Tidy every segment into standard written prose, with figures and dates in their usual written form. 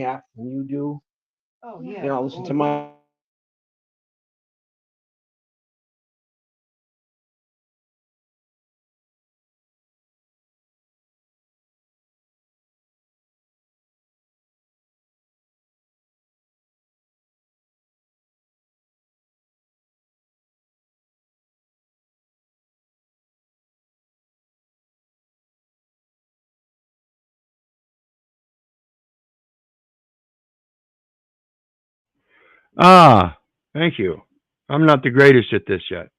app than you do. Oh You yeah. know, listen to my Ah, thank you. I'm not the greatest at this yet.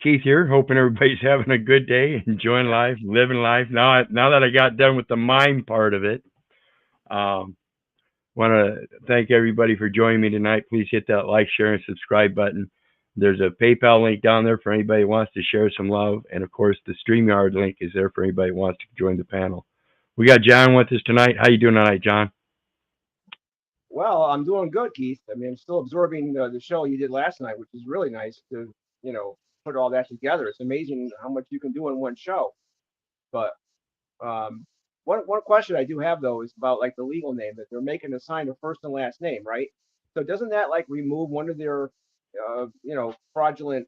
Keith here, hoping everybody's having a good day, enjoying life, living life. Now that I got done with the mime part of it, um, want to thank everybody for joining me tonight. Please hit that like, share, and subscribe button. There's a PayPal link down there for anybody who wants to share some love, and of course, the StreamYard link is there for anybody who wants to join the panel. We got John with us tonight. How you doing tonight, John? Well, I'm doing good, Keith. I mean, I'm still absorbing the show you did last night, which is really nice to, you know, put all that together. It's amazing how much you can do in one show. But um, one question I do have though is about like the legal name that they're making assign a first and last name, right? So doesn't that like remove one of their, fraudulent,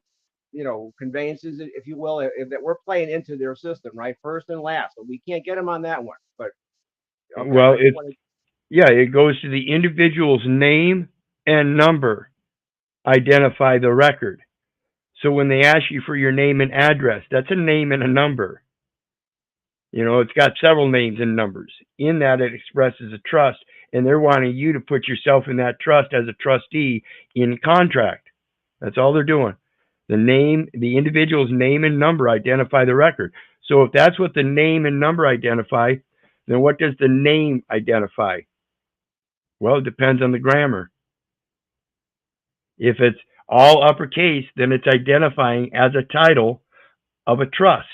conveyances, if you will, if that we're playing into their system, right? First and last, so we can't get them on that one. But okay, Well, I just wanted. yeah, it goes to the individual's name and number, identify the record. So when they ask you for your name and address, that's a name and a number. You know, it's got several names and numbers. In that, it expresses a trust, and they're wanting you to put yourself in that trust as a trustee in contract. That's all they're doing. The individual's name and number identify the record. So if that's what the name and number identify, then what does the name identify? Well, it depends on the grammar. If it's all uppercase, then it's identifying as a title of a trust.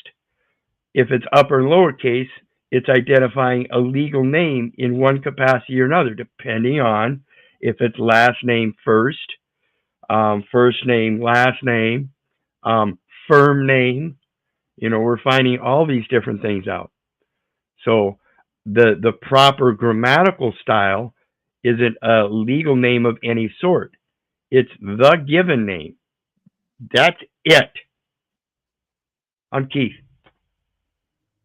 If it's upper and lowercase, it's identifying a legal name in one capacity or another, depending on if it's last name first, first name, last name, firm name. You know, we're finding all these different things out. So the proper grammatical style isn't a legal name of any sort. It's the given name. That's it. I'm Keith.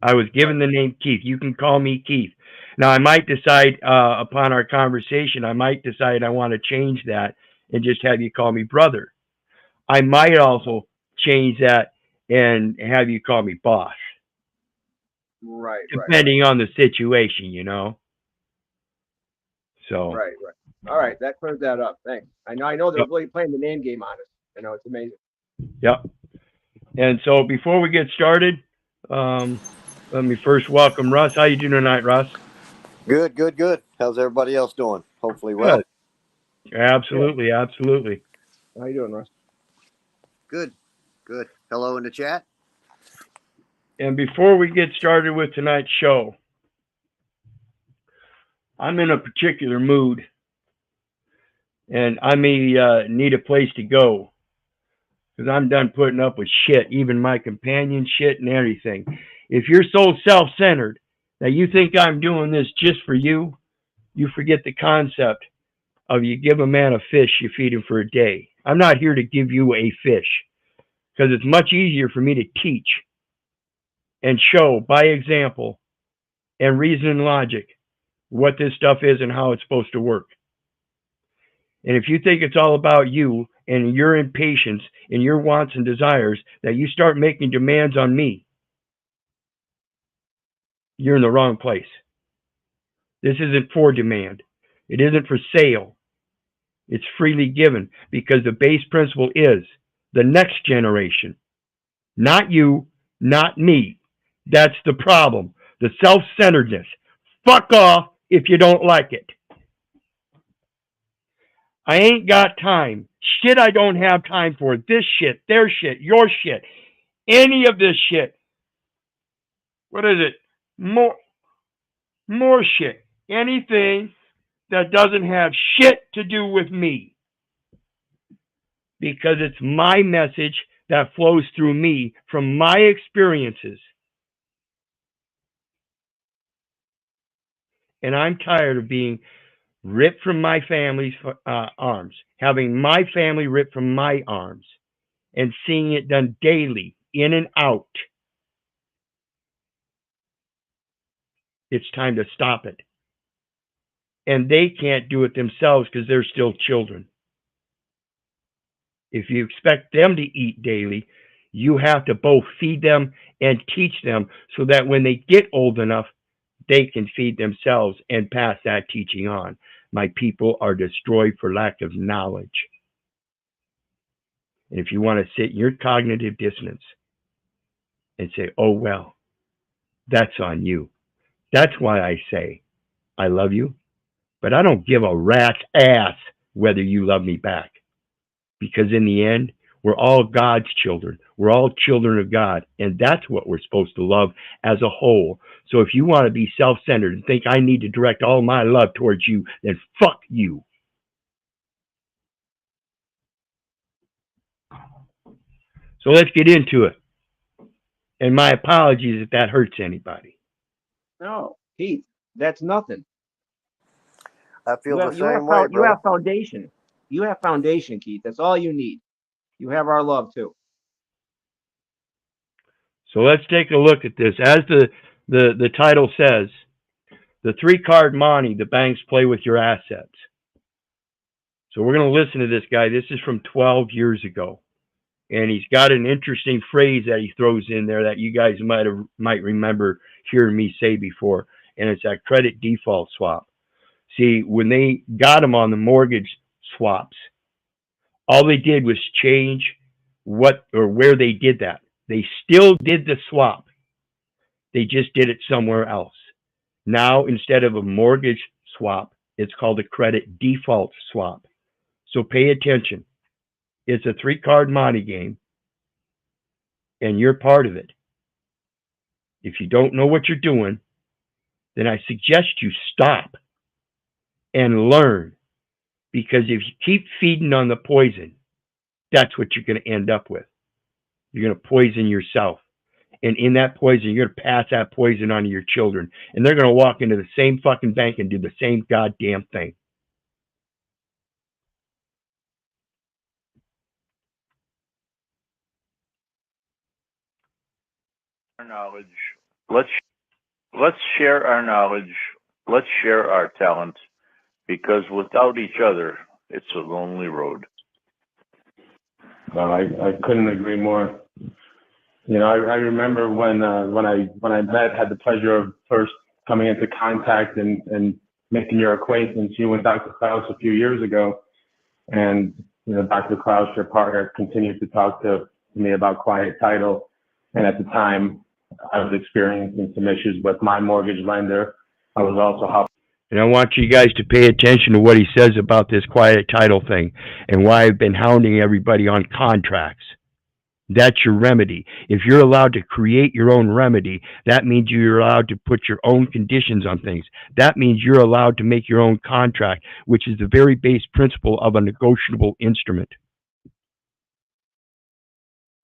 I was given the name Keith. You can call me Keith. Now, I might decide upon our conversation, I might decide I want to change that and just have you call me brother. I might also change that and have you call me boss, Right. depending on the situation, you know. So, Right. All right, that clears that up. Thanks. I know they're yep, really playing the name game on us. It's amazing. yep. And so, before we get started, um, let me first welcome Russ. How you doing tonight, Russ? Good, good, good. How's everybody else doing? Hopefully well. Good. Absolutely, absolutely. How you doing, Russ? Good, good. Hello in the chat. And before we get started with tonight's show, I'm in a particular mood, and I may need a place to go because I'm done putting up with shit, even my companion shit and everything. If you're so self-centered that you think I'm doing this just for you, you forget the concept of you give a man a fish, you feed him for a day. I'm not here to give you a fish because it's much easier for me to teach and show by example and reason and logic what this stuff is and how it's supposed to work. And if you think it's all about you and your impatience and your wants and desires that you start making demands on me, you're in the wrong place. This isn't for demand. It isn't for sale. It's freely given because the base principle is the next generation. Not you, not me. That's the problem. The self-centeredness. Fuck off if you don't like it. I ain't got time. Shit I don't have time for. This shit, their shit, your shit. Any of this shit. What is it? More shit. Anything that doesn't have shit to do with me. Because it's my message that flows through me from my experiences. And I'm tired of being ripped from my family's arms, having my family ripped from my arms, and seeing it done daily, in and out. It's time to stop it. And they can't do it themselves because they're still children. If you expect them to eat daily, you have to both feed them and teach them so that when they get old enough, they can feed themselves and pass that teaching on. My people are destroyed for lack of knowledge. And if you want to sit in your cognitive dissonance and say, oh, well, that's on you. That's why I say, I love you, but I don't give a rat's ass whether you love me back. Because in the end, we're all God's children. We're all children of God. And that's what we're supposed to love as a whole. So if you want to be self-centered and think I need to direct all my love towards you, then fuck you. So let's get into it. And my apologies if that hurts anybody. No, Keith, that's nothing. I feel the You have same way, brother. foundation. You have foundation, Keith. That's all you need. You have our love too. So let's take a look at this. As the title says, the 3-card Monte the Banks play with your assets. So we're going to listen to this guy. This is from 12 years ago. And he's got an interesting phrase that he throws in there that you guys might remember hearing me say before. And it's that credit default swap. See, when they got him on the mortgage swaps, all they did was change what or where they did that. They still did the swap. They just did it somewhere else. Now, instead of a mortgage swap, it's called a credit default swap. So pay attention. It's a 3-card Monte game, and you're part of it. If you don't know what you're doing, then I suggest you stop and learn. Because if you keep feeding on the poison, that's what you're going to end up with. You're going to poison yourself. And in that poison, you're going to pass that poison on to your children. And they're going to walk into the same fucking bank and do the same goddamn thing. Our knowledge. Let's share our knowledge. Let's share our talent, because without each other, it's a lonely road. No, I couldn't agree more. You know, I remember when I had the pleasure of first coming into contact and making your acquaintance, you and Dr. Klaus a few years ago, and you know, Dr. Klaus, your partner, continued to talk to me about quiet title, and at the time, I was experiencing some issues with my mortgage lender. I was also helping. And I want you guys to pay attention to what he says about this quiet title thing and why I've been hounding everybody on contracts. That's your remedy. If you're allowed to create your own remedy, that means you're allowed to put your own conditions on things. That means you're allowed to make your own contract, which is the very base principle of a negotiable instrument.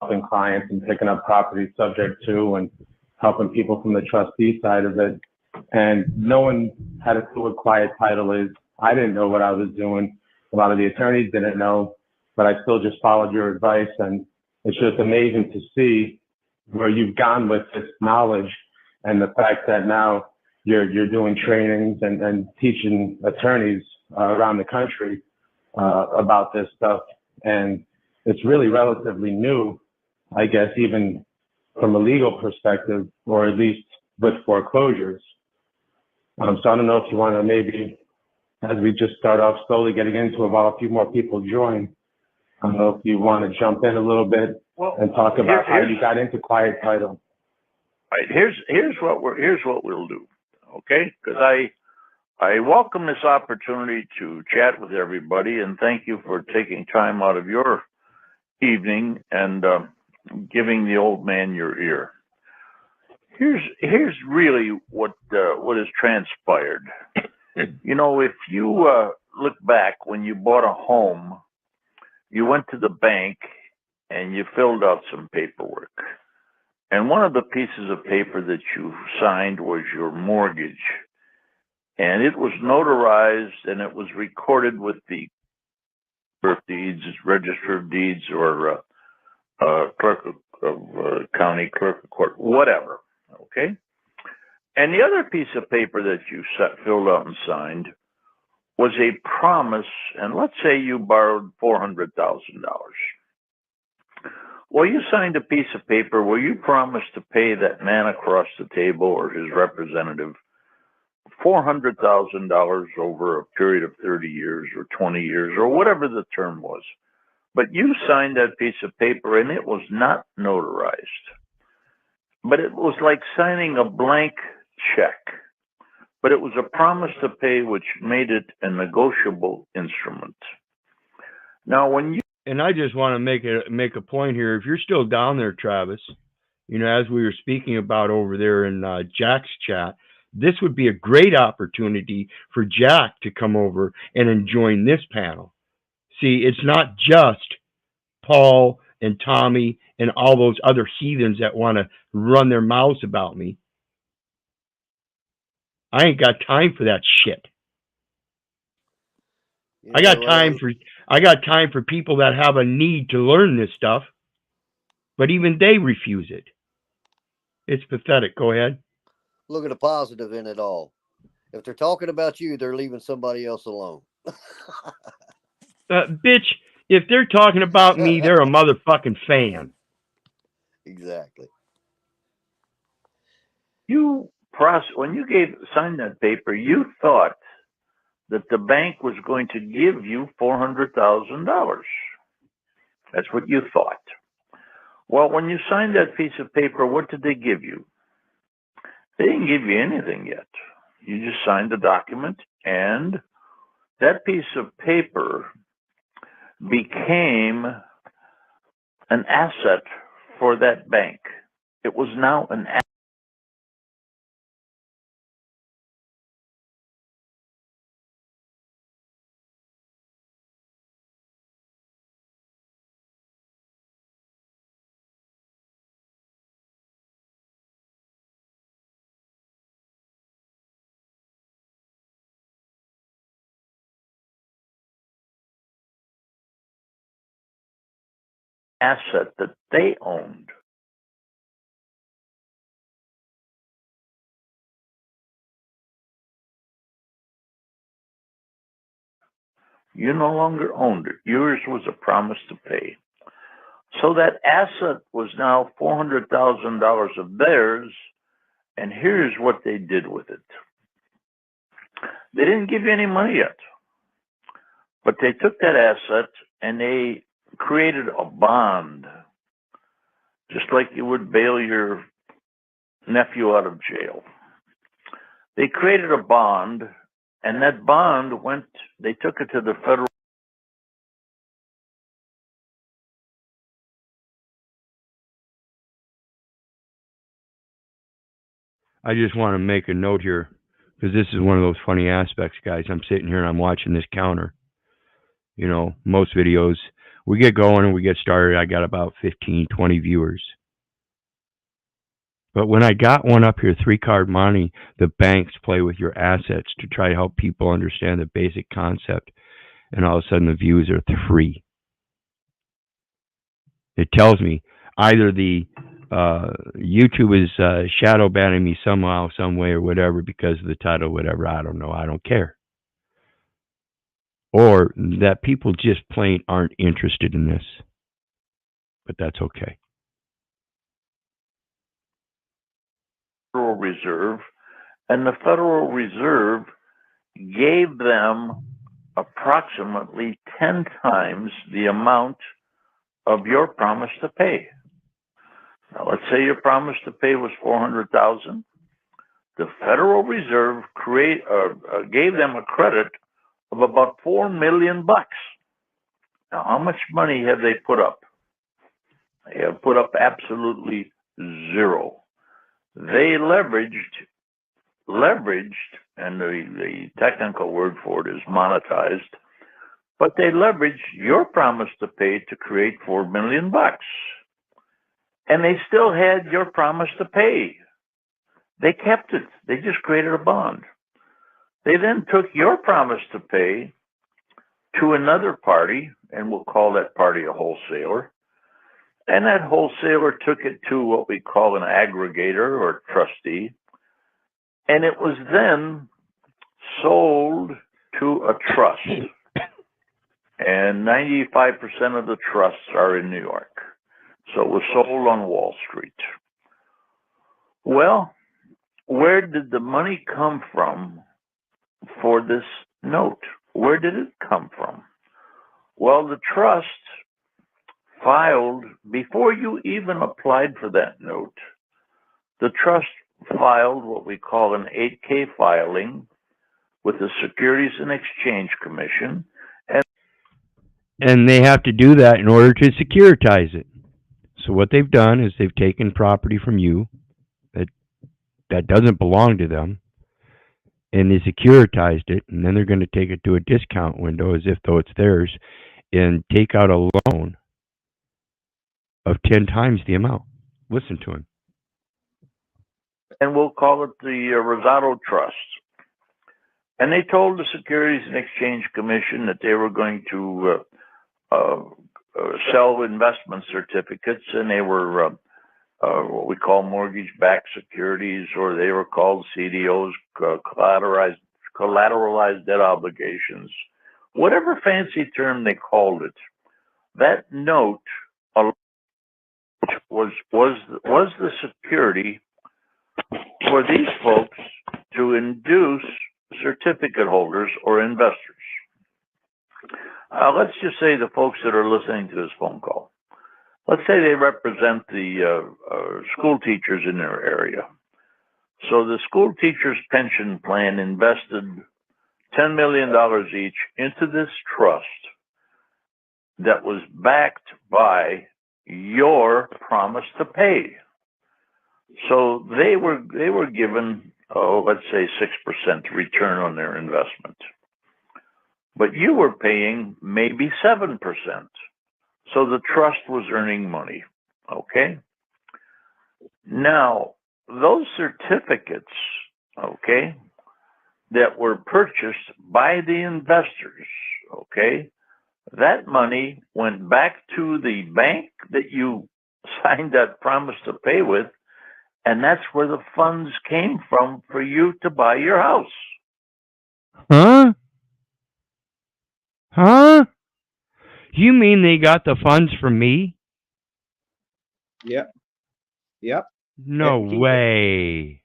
Helping clients and picking up properties subject to and helping people from the trustee side of it. And no one had a clue what quiet title is. I didn't know what I was doing. A lot of the attorneys didn't know, but I still just followed your advice. And it's just amazing to see where you've gone with this knowledge and the fact that now you're doing trainings and teaching attorneys around the country about this stuff. And it's really relatively new, I guess, even from a legal perspective, or at least with foreclosures. So I don't know if you want to maybe, as we just start off slowly getting into it, while a few more people join, I don't know if you want to jump in a little bit and talk about how you got into quiet title. Right, here's what we'll do, okay? Because I welcome this opportunity to chat with everybody, and thank you for taking time out of your evening and giving the old man your ear. Here's really what has transpired. You know, if you look back when you bought a home, you went to the bank and you filled out some paperwork. And one of the pieces of paper that you signed was your mortgage. and it was notarized and it was recorded with the birth deeds, register of deeds, or clerk of county, clerk of court, whatever. Okay. And the other piece of paper that you filled out and signed was a promise. And let's say you borrowed $400,000. Well, you signed a piece of paper where you promised to pay that man across the table or his representative $400,000 over a period of 30 years or 20 years or whatever the term was. But you signed that piece of paper and it was not notarized. But it was like signing a blank check. But it was a promise to pay, which made it a negotiable instrument. Now, when you... And I just want to make a point here. If you're still down there, Travis, you know, as we were speaking about over there in Jack's chat, this would be a great opportunity for Jack to come over and join this panel. See, it's not just Paul and Tommy and all those other heathens that want to run their mouths about me. I ain't got time for that shit. I got time for people that have a need to learn this stuff, but even they refuse it. It's pathetic. Go ahead. Look at the positive in it all. If they're talking about you, they're leaving somebody else alone. Bitch, if they're talking about me, they're a motherfucking fan. Exactly. When you signed that paper, you thought that the bank was going to give you $400,000. That's what you thought. Well, when you signed that piece of paper, what did they give you? They didn't give you anything yet. You just signed the document, and that piece of paper became an asset for that bank. It was now an asset. Asset that they owned. You no longer owned it. Yours was a promise to pay. So that asset was now $400,000 of theirs, and here's what they did with it. They didn't give you any money yet, but they took that asset and they created a bond, just like you would bail your nephew out of jail. They created a bond, and that bond they took it to the federal. I just want to make a note here, because this is one of those funny aspects, guys. I'm sitting here and I'm watching this counter. You know, most videos, we get going and we get started. I got about 15, 20 viewers. But when I got one up here, Card Monte, the banks play with your assets to try to help people understand the basic concept. And all of a sudden the views are 3. It tells me either the YouTube is shadow banning me somehow, some way, or whatever because of the title, whatever. I don't know. I don't care. Or that people just plain aren't interested in this. But that's okay. Federal Reserve, and the Federal Reserve gave them approximately 10 times the amount of your promise to pay. Now, let's say your promise to pay was $400,000. The Federal Reserve gave them a credit of about $4 million. Now, how much money have they put up? They have put up absolutely zero. They leveraged, and the technical word for it is monetized, but they leveraged your promise to pay to create $4 million. And they still had your promise to pay. They kept it. They just created a bond. They then took your promise to pay to another party, and we'll call that party a wholesaler. And that wholesaler took it to what we call an aggregator or trustee. And it was then sold to a trust. And 95% of the trusts are in New York. So it was sold on Wall Street. Well, where did the money come from for this note? Where did it come from? Well, the trust filed, before you even applied for that note, the trust filed what we call an 8K filing with the Securities and Exchange Commission. And they have to do that in order to securitize it. So what they've done is they've taken property from you that doesn't belong to them, and they securitized it, and then they're going to take it to a discount window as if though it's theirs, and take out a loan of 10 times the amount. Listen to him. And we'll call it the Rosado Trust. And they told the Securities and Exchange Commission that they were going to sell investment certificates, and they were what we call mortgage-backed securities, or they were called CDOs, collateralized debt obligations, whatever fancy term they called it. That note was the security for these folks to induce certificate holders or investors. Let's just say the folks that are listening to this phone call, let's say they represent the school teachers in their area. So the school teachers pension plan invested $10 million each into this trust that was backed by your promise to pay. So they were given, let's say 6% return on their investment. But you were paying maybe 7%. So the trust was earning money, okay? Now, those certificates, okay, that were purchased by the investors, okay, that money went back to the bank that you signed that promise to pay with, and that's where the funds came from for you to buy your house. Huh? Huh? You mean they got the funds from me? Yep. No And keep it. way.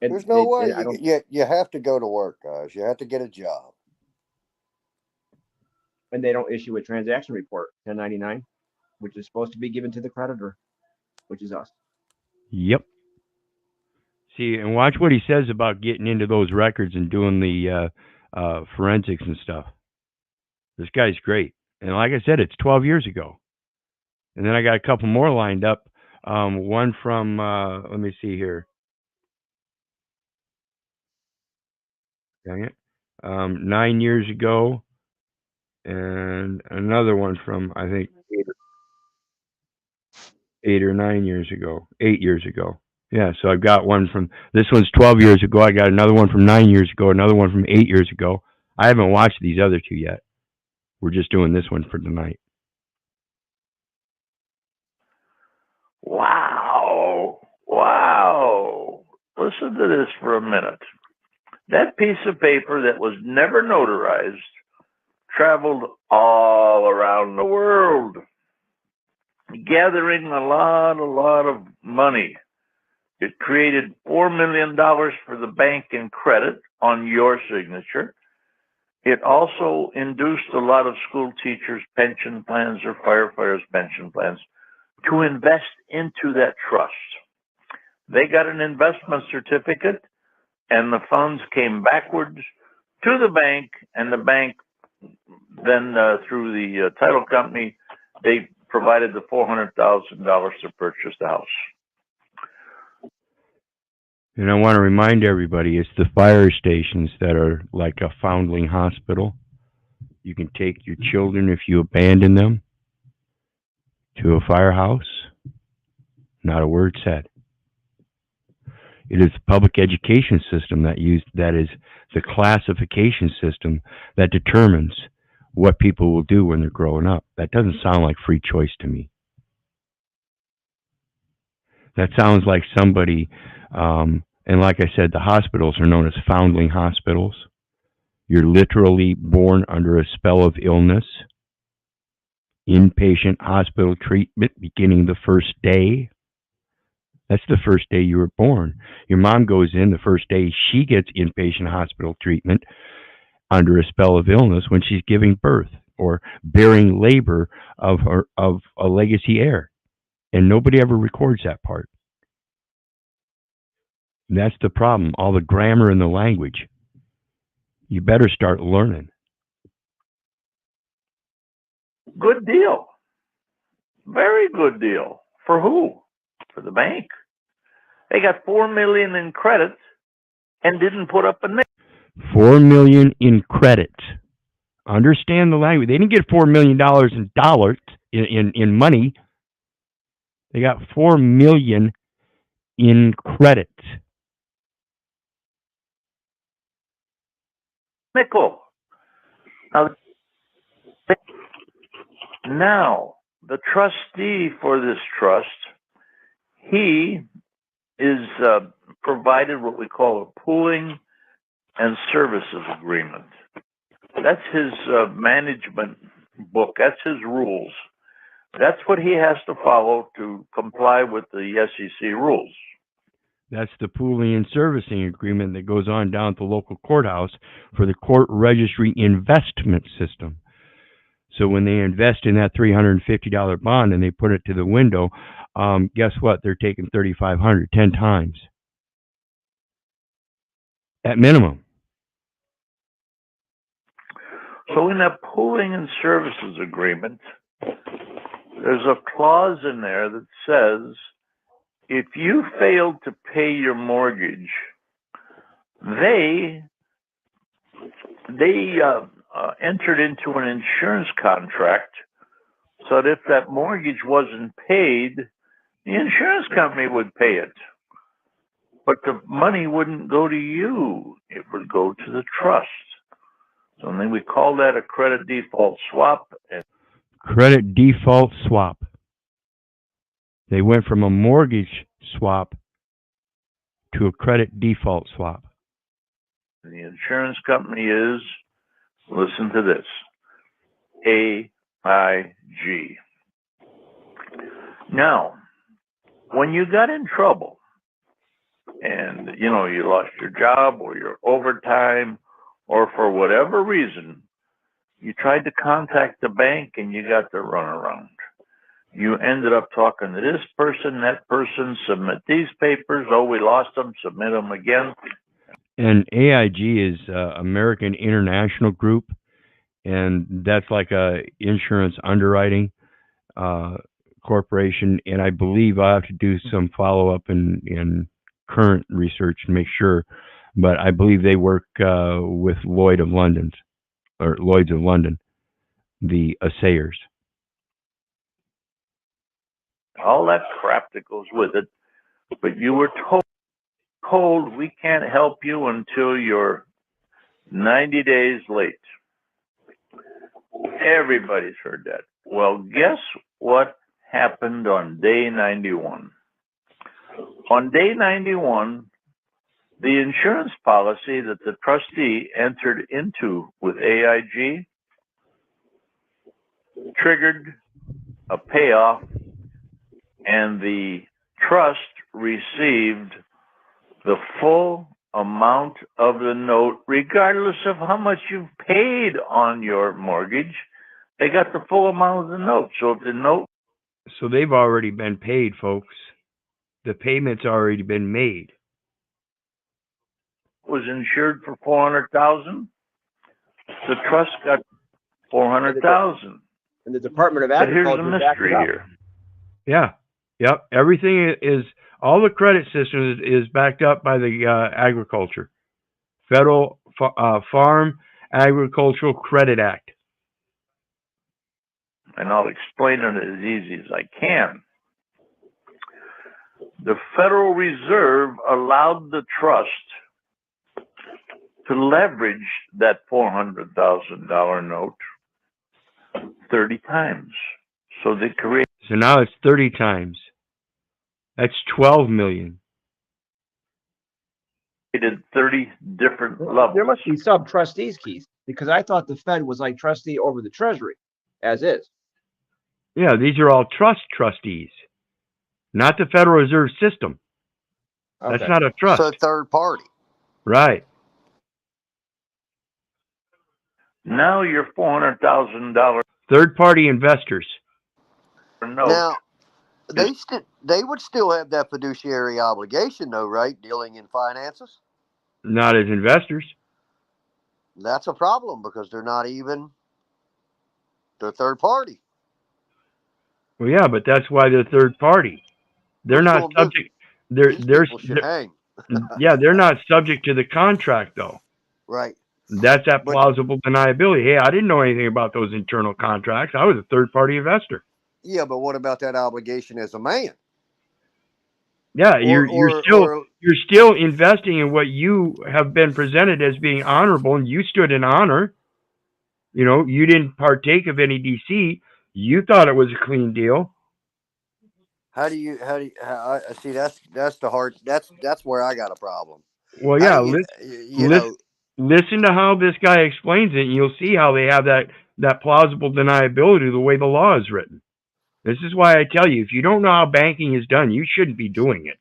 And There's no way. I don't, You have to go to work, guys. You have to get a job. and they don't issue a transaction report, 1099, which is supposed to be given to the creditor, which is us. Yep. See, and watch what he says about getting into those records and doing the forensics and stuff. This guy's great. And like I said, it's 12 years ago. And then I got a couple more lined up. One from, let me see here. Dang it. 9 years ago. And another one from, I think, 8 or 9 years ago. 8 years ago. Yeah, so I've got one from, this one's 12 years ago. I got another one from 9 years ago, another one from 8 years ago. I haven't watched these other two yet. We're just doing this one for tonight. Wow. Listen to this for a minute. That piece of paper that was never notarized traveled all around the world, gathering a lot of money. It created $4 million for the bank in credit on your signature. It also induced a lot of school teachers' pension plans or firefighters' pension plans to invest into that trust. They got an investment certificate, and the funds came backwards to the bank, and the bank then, through the title company, they provided the $400,000 to purchase the house. And I want to remind everybody, it's the fire stations that are like a foundling hospital. You can take your children, if you abandon them, to a firehouse. Not a word said. It is the public education system that is the classification system that determines what people will do when they're growing up. That doesn't sound like free choice to me. That sounds like somebody, and like I said, the hospitals are known as foundling hospitals. You're literally born under a spell of illness. Inpatient hospital treatment beginning the first day. That's the first day you were born. Your mom goes in the first day she gets inpatient hospital treatment under a spell of illness when she's giving birth or bearing labor of a legacy heir. And nobody ever records that part. And that's the problem. All the grammar and the language. You better start learning. Good deal. Very good deal. For who? For the bank. They got $4 million in credit and didn't put up a name. $4 million in credit. Understand the language. They didn't get $4 million in money. They got $4 million in credit. Nickel. Now, the trustee for this trust, he is provided what we call a pooling and services agreement. That's his management book. That's his rules. That's what he has to follow to comply with the SEC rules. That's the pooling and servicing agreement that goes on down at the local courthouse for the court registry investment system. So when they invest in that $350 bond and they put it to the window, guess what? They're taking $3,500 10 times. At minimum. So in that pooling and services agreement, there's a clause in there that says, if you fail to pay your mortgage, they entered into an insurance contract so that if that mortgage wasn't paid, the insurance company would pay it. But the money wouldn't go to you. It would go to the trust. So then we call that a credit default swap. Credit default swap. They went from a mortgage swap to a credit default swap. The insurance company is, listen to this, A.I.G. Now, when you got in trouble and, you lost your job or your overtime or for whatever reason, you tried to contact the bank and you got the runaround. You ended up talking to this person, that person, submit these papers. Oh, we lost them, submit them again. And AIG is American International Group, and that's like a insurance underwriting corporation. And I believe I have to do some follow-up in current research to make sure. But I believe they work with Lloyd's of London, the assayers. All that crap that goes with it. But you were told we can't help you until you're 90 days late. Everybody's heard that. Well, guess what happened on day 91? On day 91, the insurance policy that the trustee entered into with AIG triggered a payoff, and the trust received the full amount of the note, regardless of how much you've paid on your mortgage. They got the full amount of the note. So if the note... So they've already been paid, folks. The payment's already been made. Was insured for $400,000. The trust got $400,000. And the Department of But here's Agriculture the mystery here. Yeah. Yep. Everything is, all the credit system is backed up by the agriculture. Federal Farm Agricultural Credit Act. And I'll explain it as easy as I can. the Federal Reserve allowed the trust to leverage that $400,000 note 30 times. So they created So now it's 30 times. That's 12 million. 30 different levels. There must be sub-trustees, Keith, because I thought the Fed was like trustee over the Treasury, as is. Yeah, these are all trust trustees, not the Federal Reserve System. That's Okay. not a trust. So third party. Right. Now your $400,000 Third party investors. note. Now, they would still have that fiduciary obligation, though, right? Dealing in finances. Not as investors. That's a problem because they're third party. Well, yeah, but that's why they're third party. They're Who's not gonna do- subject. These people should hang. Yeah, they're not subject to the contract though. Right. That's that But- plausible deniability. Hey, I didn't know anything about those internal contracts. I was a third party investor. Yeah, but what about that obligation as a man? Yeah, you're still investing in what you have been presented as being honorable, and you stood in honor. You know, you didn't partake of any deceit. You thought it was a clean deal. How do you I see that's the hard that's where I got a problem. Well, How yeah, do you know, listen to how this guy explains it, and you'll see how they have that plausible deniability the way the law is written. This is why I tell you, if you don't know how banking is done, you shouldn't be doing it.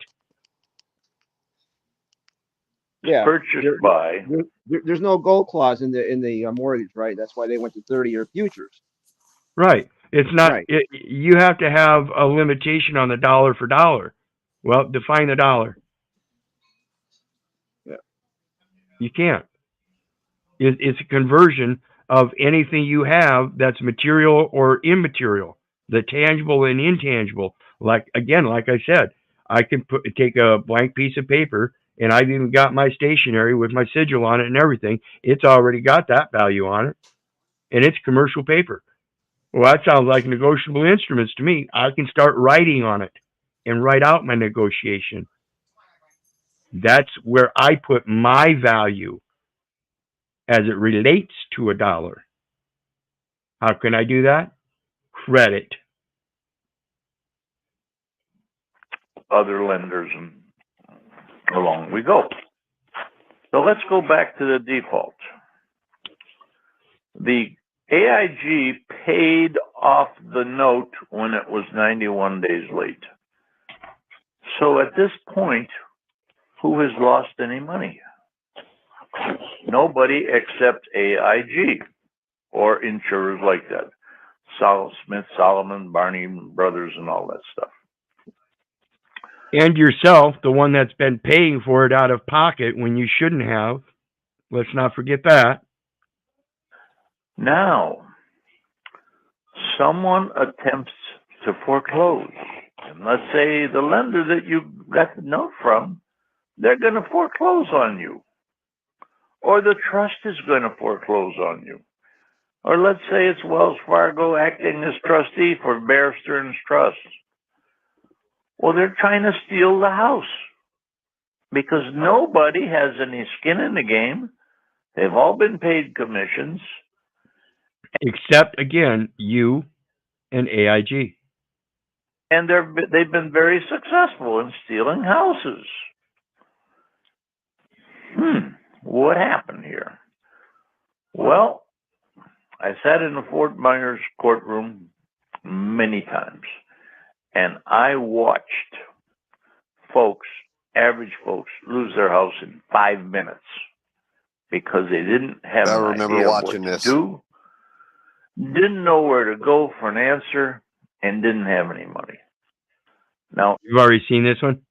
Yeah. Purchased by. There's no gold clause in the mortgage, right? That's why they went to 30-year futures. Right. It's not. Right. You have to have a limitation on the dollar for dollar. Well, define the dollar. Yeah. You can't. It's a conversion of anything you have that's material or immaterial, the tangible and intangible. Like I said, I can take a blank piece of paper, and I've even got my stationery with my sigil on it and everything. It's already got that value on it, and it's commercial paper. Well, that sounds like negotiable instruments to me. I can start writing on it and write out my negotiation. That's where I put my value as it relates to a dollar. How can I do that? Credit. Other lenders, and along we go. So let's go back to the default. The AIG paid off the note when it was 91 days late. So at this point, who has lost any money? Nobody except AIG or insurers like that. Smith, Solomon, Barney Brothers, and all that stuff. And yourself, the one that's been paying for it out of pocket when you shouldn't have. Let's not forget that. Now, someone attempts to foreclose. And let's say the lender that you got the note from, they're going to foreclose on you. Or the trust is going to foreclose on you. Or let's say it's Wells Fargo acting as trustee for Bear Stearns Trust. Well, they're trying to steal the house because nobody has any skin in the game. They've all been paid commissions. Except, again, you and AIG. And they've been very successful in stealing houses. What happened here? Well, I sat in the Fort Myers courtroom many times, and I watched average folks, lose their house in 5 minutes because they didn't have I an remember idea watching what this. to do, didn't know where to go for an answer, and didn't have any money. Now, You've already seen this one?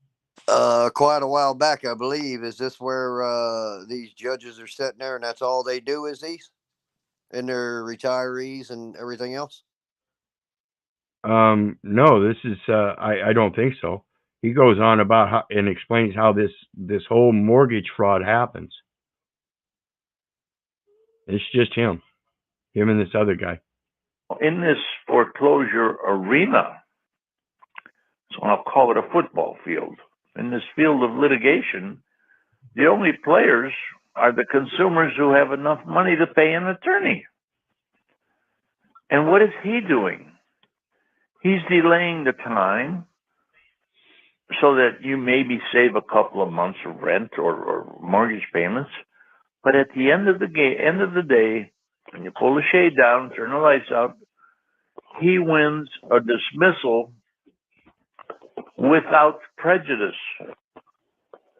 Quite a while back, I believe. Is this where these judges are sitting there and that's all they do is these? And they're retirees and everything else? No, this is, I don't think so. He goes on about how, and explains how this whole mortgage fraud happens. It's just him and this other guy. in this foreclosure arena, So I'll call it a football field. In this field of litigation, the only players are the consumers who have enough money to pay an attorney. And what is he doing? He's delaying the time so that you maybe save a couple of months of rent or mortgage payments. But at the end of the day, when you pull the shade down, turn the lights out, he wins a dismissal without prejudice,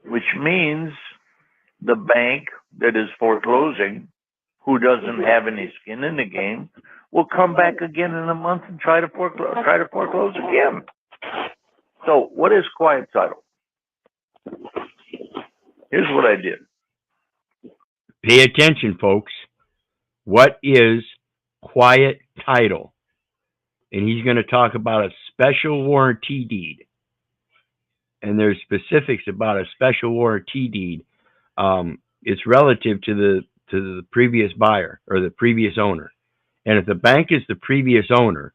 which means the bank that is foreclosing, who doesn't have any skin in the game, will come back again in a month and try to foreclose again. So what is quiet title? Here's what I did. Pay attention, folks. What is quiet title? And he's going to talk about a special warranty deed. And there's specifics about a special warranty deed. It's relative to the previous buyer or the previous owner. And if the bank is the previous owner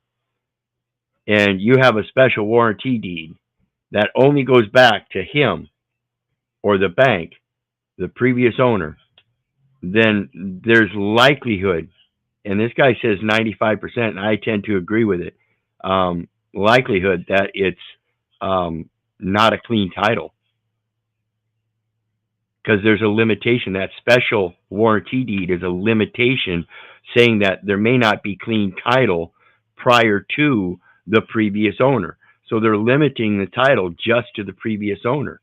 and you have a special warranty deed that only goes back to him or the bank, the previous owner, then there's likelihood, and this guy says 95%, and I tend to agree with it, likelihood that it's not a clean title. Because there's a limitation. That special warranty deed is a limitation saying that there may not be clean title prior to the previous owner. So they're limiting the title just to the previous owner.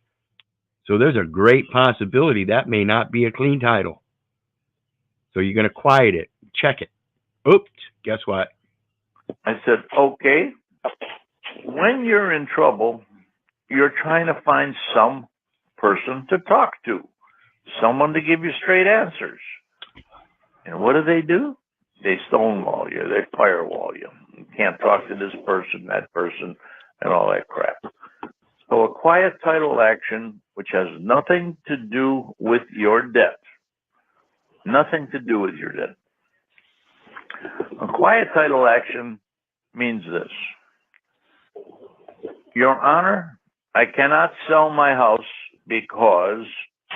So there's a great possibility that may not be a clean title. So you're going to quiet it. Check it. Oops, guess what? I said, okay, when you're in trouble, you're trying to find some person to talk to, someone to give you straight answers. And what do? They stonewall you. They firewall you. You can't talk to this person, that person, and all that crap. So a quiet title action, which has nothing to do with your debt, nothing to do with your debt. A quiet title action means this. Your Honor, I cannot sell my house because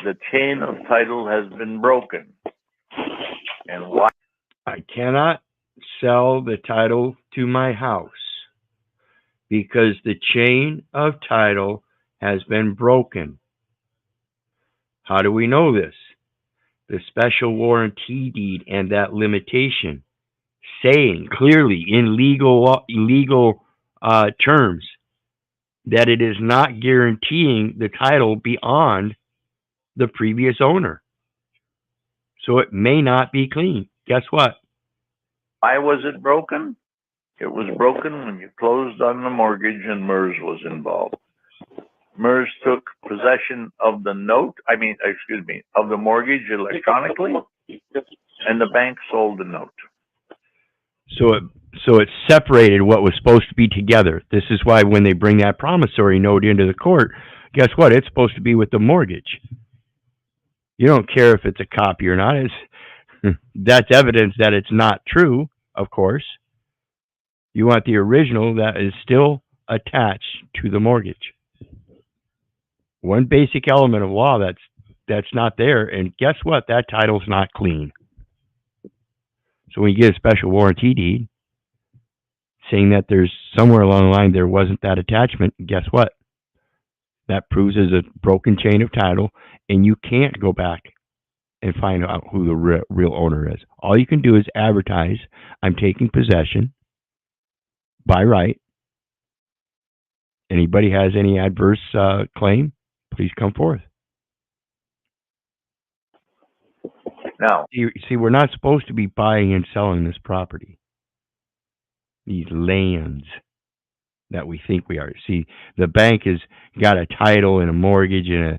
the chain of title has been broken. And why? I cannot sell the title to my house because the chain of title has been broken. How do we know this? The special warranty deed and that limitation saying clearly in legal terms that it is not guaranteeing the title beyond the previous owner. So it may not be clean. Guess what? Why was it broken? It was broken when you closed on the mortgage and MERS was involved. MERS took possession of the of the mortgage electronically, and the bank sold the note. So it separated what was supposed to be together. This is why when they bring that promissory note into the court, guess what? It's supposed to be with the mortgage. You don't care if it's a copy or not. That's evidence that it's not true, of course. You want the original that is still attached to the mortgage. One basic element of law that's not there, and guess what? That title's not clean. So when you get a special warranty deed saying that there's somewhere along the line there wasn't that attachment, guess what? That proves as a broken chain of title, and you can't go back and find out who the real owner is. All you can do is advertise, I'm taking possession by right. Anybody has any adverse claim, please come forth. Now, you see, we're not supposed to be buying and selling this property, these lands that we think we are. See, the bank has got a title and a mortgage and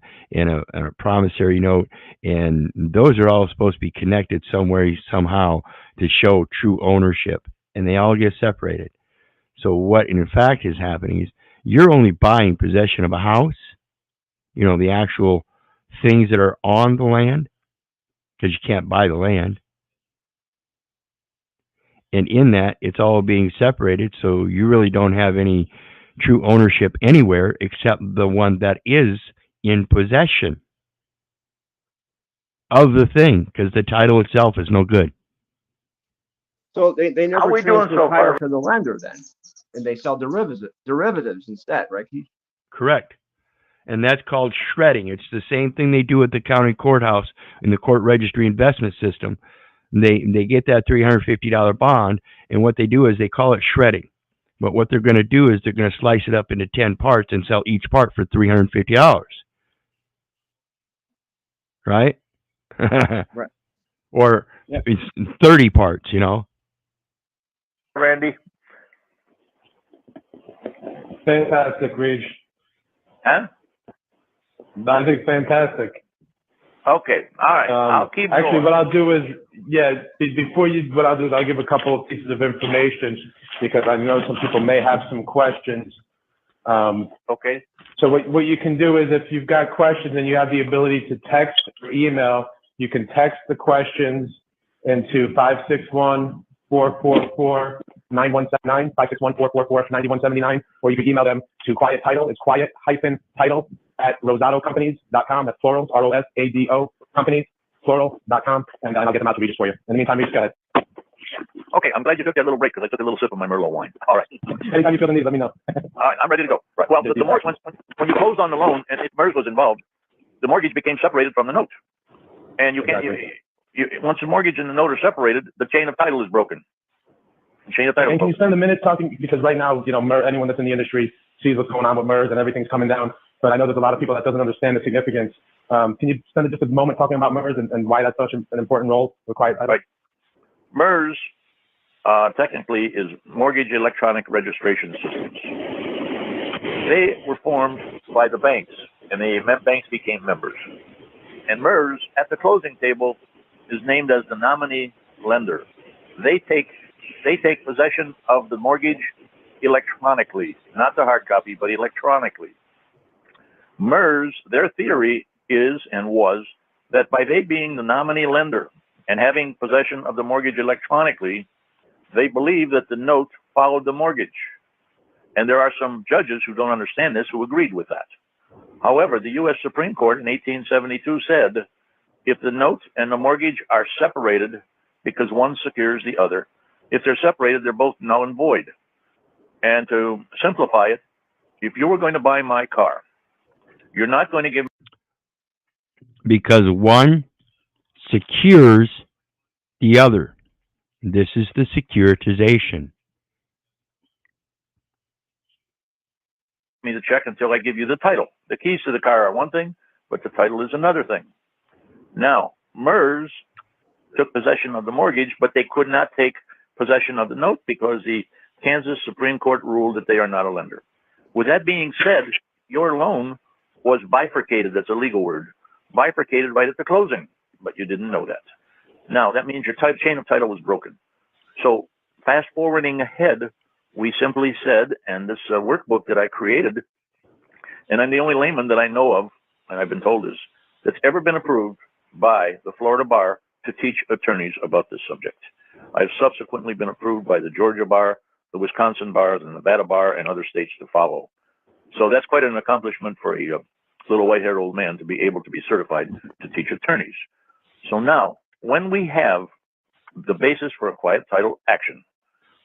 a promissory note, and those are all supposed to be connected somewhere, somehow, to show true ownership, and they all get separated. So what in fact is happening is you're only buying possession of a house, the actual things that are on the land, because you can't buy the land. And in that, it's all being separated, so you really don't have any true ownership anywhere except the one that is in possession of the thing, because the title itself is no good. So they How never we doing transfer so title far? to the lender then, and they sell derivatives instead, right, Keith? Correct. And that's called shredding. It's the same thing they do at the county courthouse in the court registry investment system. They get that $350 bond, and what they do is they call it shredding. But what they're going to do is they're going to slice it up into 10 parts and sell each part for $350. Right? Right. Or Yep. it's 30 parts, you know? Randy? Fantastic, Reach. Huh? I think fantastic. Okay. All right. I'll keep Actually, going. what I'll do is, what I'll do is I'll give a couple of pieces of information because I know some people may have some questions. Okay. So what you can do is if you've got questions and you have the ability to text or email, you can text the questions into 561-444-9179, 561-444-9179, or you can email them to Quiet Title. It's quiet-title@rosadocompanies.com. That's plural, R-O-S-A-D-O companies, plural.com, and I'll get them out to Regis for you. In the meantime, Regis, go ahead. Okay. I'm glad you took that little break because I took a little sip of my Merlot wine. All right. Anytime you feel the need, let me know. All right. I'm ready to go. Right. Well, the mortgage, when you closed on the loan and MERS was involved, the mortgage became separated from the note. And you can't, once the mortgage and the note are separated, the chain of title is broken. The chain of title. And can you spend a minute talking, because right now, you know, anyone that's in the industry sees what's going on with MERS and everything's coming down, but I know there's a lot of people that doesn't understand the significance. Can you spend just a moment talking about MERS and why that's such an important role for Quiet Title? Right. MERS technically is Mortgage Electronic Registration Systems. They were formed by the banks, and the banks became members. And MERS, at the closing table, is named as the nominee lender. They take possession of the mortgage electronically, not the hard copy, but electronically. MERS, their theory is and was that by they being the nominee lender and having possession of the mortgage electronically, they believe that the note followed the mortgage. And there are some judges who don't understand this who agreed with that. However, the U.S. Supreme Court in 1872 said, if the note and the mortgage are separated because one secures the other, if they're separated, they're both null and void. And to simplify it, if you were going to buy my car, you're not going to give... Because one secures the other. This is the securitization. me the check until I give you the title. The keys to the car are one thing, but the title is another thing. Now, MERS took possession of the mortgage, but they could not take possession of the note because the Kansas Supreme Court ruled that they are not a lender. With that being said, your loan was bifurcated. That's a legal word. Bifurcated right at the closing, but you didn't know that. Now, that means your chain of title was broken. So fast forwarding ahead, we simply said, and this workbook that I created, and I'm the only layman that I know of, and I've been told this, that's ever been approved by the Florida Bar to teach attorneys about this subject. I've subsequently been approved by the Georgia Bar, the Wisconsin Bar, the Nevada Bar, and other states to follow. So that's quite an accomplishment for a little white-haired old man to be able to be certified to teach attorneys. So now, when we have the basis for a quiet title action,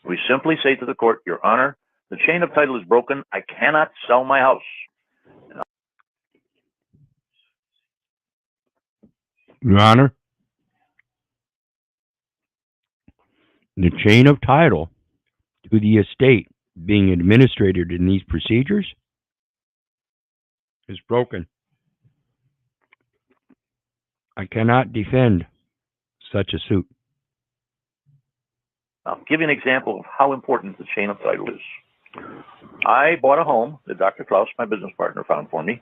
we simply say to the court, Your Honor, the chain of title is broken. I cannot sell my house. Your Honor, the chain of title to the estate being administered in these procedures is broken. I cannot defend such a suit. I'll give you an example of how important the chain of title is. I bought a home that Dr. Klaus, my business partner, found for me.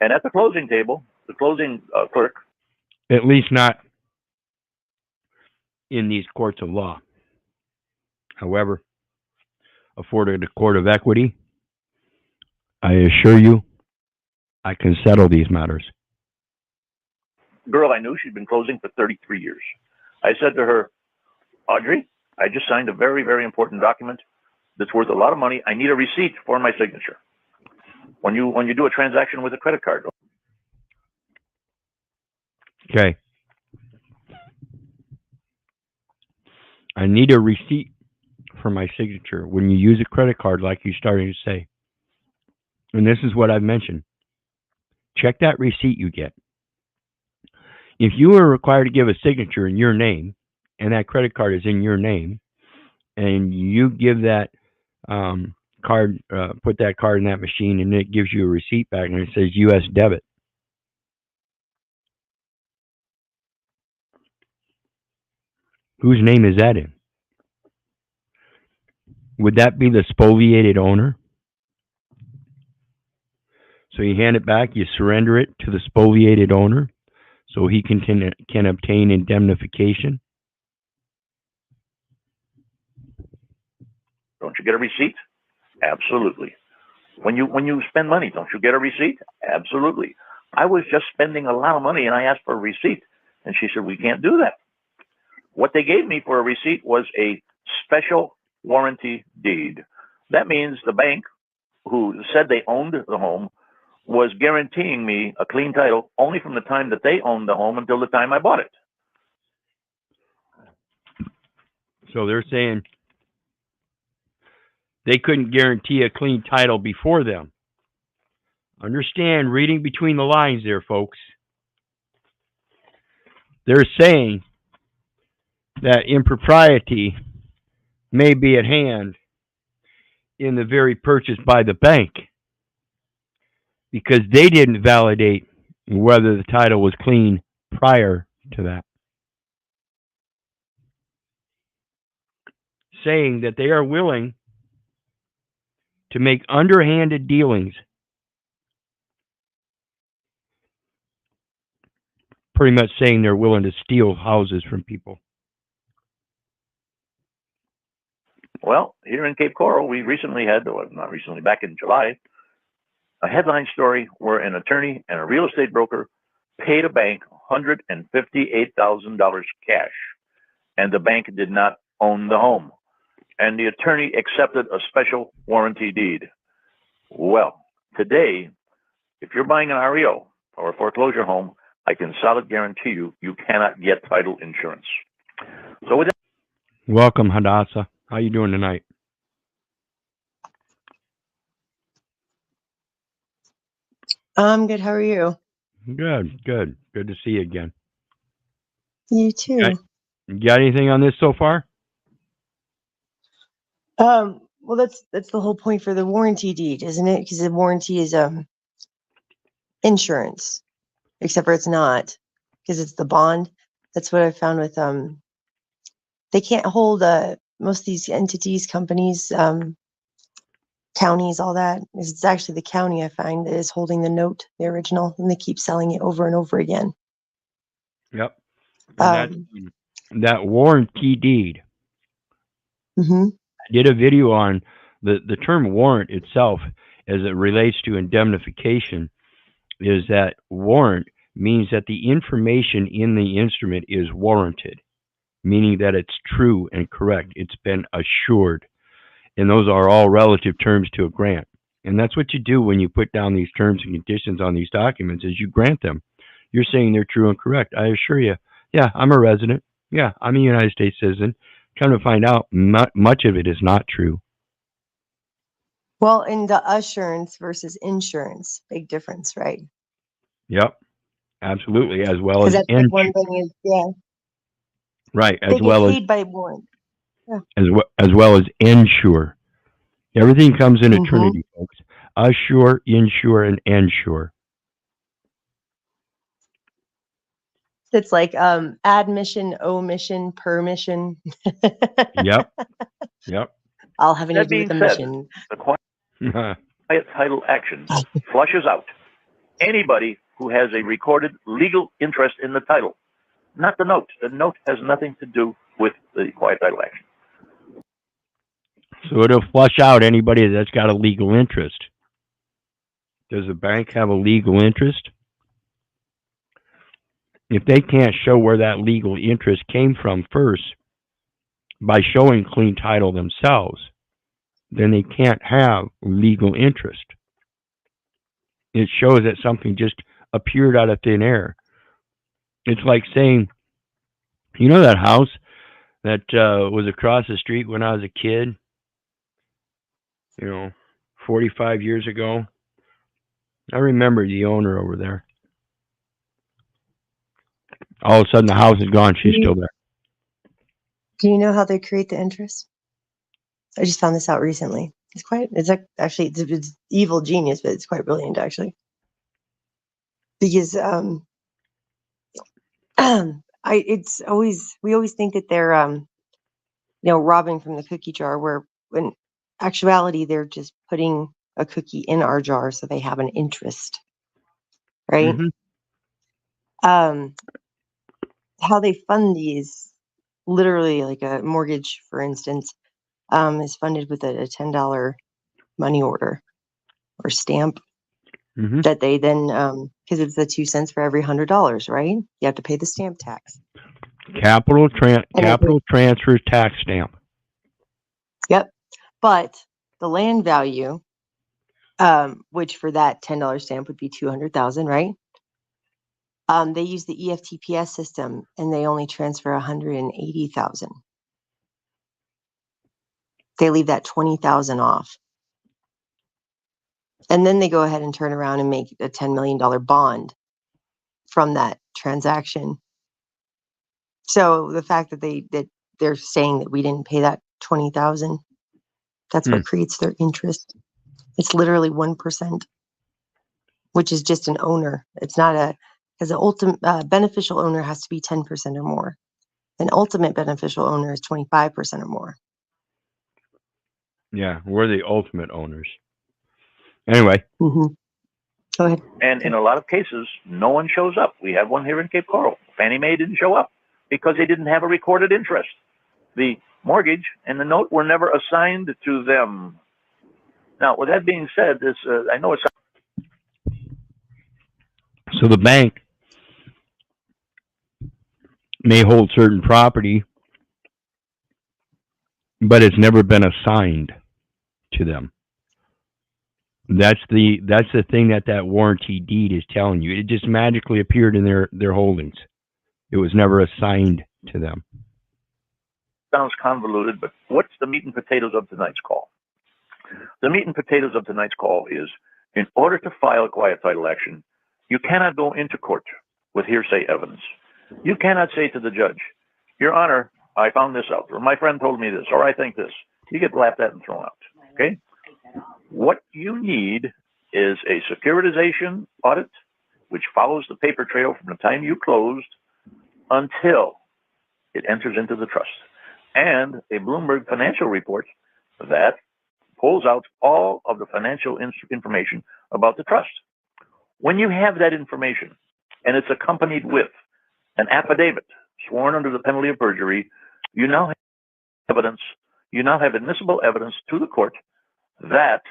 And at the closing table, the closing clerk... At least not in these courts of law. However, afforded a court of equity, I assure you, I can settle these matters. Girl I knew, she'd been closing for 33 years. I said to her, Audrey, I just signed a very, very important document. that's worth a lot of money. I need a receipt for my signature. When you do a transaction with a credit card. Okay. I need a receipt for my signature when you use a credit card, like you started to say. And this is what I've mentioned. Check that receipt you get. If you are required to give a signature in your name, and that credit card is in your name, and you give that card, put that card in that machine, and it gives you a receipt back, and it says U.S. debit. Whose name is that in? Would that be the spoliated owner? So you hand it back, you surrender it to the spoliated owner, so he can obtain indemnification. Don't you get a receipt? Absolutely. When you spend money, don't you get a receipt? Absolutely. I was just spending a lot of money and I asked for a receipt, and she said, we can't do that. What they gave me for a receipt was a special warranty deed. That means the bank who said they owned the home was guaranteeing me a clean title only from the time that they owned the home until the time I bought it. So they're saying they couldn't guarantee a clean title before them. Understand, reading between the lines there, folks. They're saying that impropriety may be at hand in the very purchase by the bank, because they didn't validate whether the title was clean prior to that. Saying that they are willing to make underhanded dealings, pretty much saying they're willing to steal houses from people. Well, here in Cape Coral, we recently had, well, not recently, back in July, a headline story where an attorney and a real estate broker paid a bank $158,000 cash, and the bank did not own the home. And the attorney accepted a special warranty deed. Well, today, if you're buying an REO or a foreclosure home, I can solid guarantee you, you cannot get title insurance. So with that, welcome, Hadassah. How you doing tonight? I'm good. How are you? Good, good. Good to see you again. You too. Got anything on this so far? Well, that's the whole point for the warranty deed, isn't it? Because the warranty is insurance, except for it's not, because it's the bond. That's what I found with they can't hold most of these entities, companies, counties, all that. It's actually the county I find that is holding the note, the original, and they keep selling it over and over again. Yep. And that warranty deed. Mm-hmm. I did a video on the term warrant itself as it relates to indemnification. Is that warrant means that the information in the instrument is warranted, meaning that it's true and correct. It's been assured. And those are all relative terms to a grant. And that's what you do when you put down these terms and conditions on these documents, is you grant them. You're saying they're true and correct. I assure you, yeah, I'm a resident. Yeah, I'm a United States citizen. Come to find out, much of it is not true. Well, in the assurance versus insurance, big difference, right? Yep, absolutely. As well as Because that's like one thing is, yeah. Right, They get paid by warrant. Yeah. As well as insure. Everything comes in a trinity, folks. Assure, insure, and ensure. It's like admission, omission, permission. Yep. Yep. I'll have anything that being with the said, mission. the quiet title action flushes out anybody who has a recorded legal interest in the title, not the note. The note has nothing to do with the quiet title action. So it'll flush out anybody that's got a legal interest. Does the bank have a legal interest? If they can't show where that legal interest came from first by showing clean title themselves, then they can't have legal interest. It shows that something just appeared out of thin air. It's like saying, you know, that house that was across the street when I was a kid, 45 years ago. I remember the owner over there. All of a sudden, the house is gone. She's still there. Do you know how they create the interest? I just found this out recently. It's evil genius, but it's quite brilliant actually. Because we always think that they're robbing from the cookie jar, where in actuality they're just putting a cookie in our jar so they have an interest, right? Mm-hmm. How they fund these, literally, like a mortgage, for instance, is funded with a $10 money order or stamp Mm-hmm. that they then, because it's the 2 cents for every $100, right? You have to pay the stamp tax. Capital transfer tax stamp. Yep. But the land value, which for that $10 stamp would be $200,000, right? They use the EFTPS system, and they only transfer $180,000. They leave that $20,000 off, and then they go ahead and turn around and make a $10 million bond from that transaction. So the fact that they're saying that we didn't pay that $20,000, that's what creates their interest. It's literally 1%, which is just an owner. It's not because the ultimate beneficial owner has to be 10% or more. An ultimate beneficial owner is 25% or more. Yeah, we're the ultimate owners. Anyway. Mm-hmm. Go ahead. And in a lot of cases, no one shows up. We had one here in Cape Coral. Fannie Mae didn't show up because they didn't have a recorded interest. The mortgage and the note were never assigned to them. Now, with that being said, I know it's... So the bank may hold certain property, but it's never been assigned to them. That's the thing that warranty deed is telling you. It just magically appeared in their holdings. It was never assigned to them. Sounds convoluted, but what's the meat and potatoes of tonight's call? The meat and potatoes of tonight's call is, in order to file a quiet title action, you cannot go into court with hearsay evidence. You cannot say to the judge, Your Honor, I found this out, or my friend told me this, or I think this. You get laughed at and thrown out, okay? What you need is a securitization audit, which follows the paper trail from the time you closed until it enters into the trust, and a Bloomberg financial report that pulls out all of the financial information about the trust. When you have that information, and it's accompanied with an affidavit sworn under the penalty of perjury, you now have evidence, you now have admissible evidence to the court that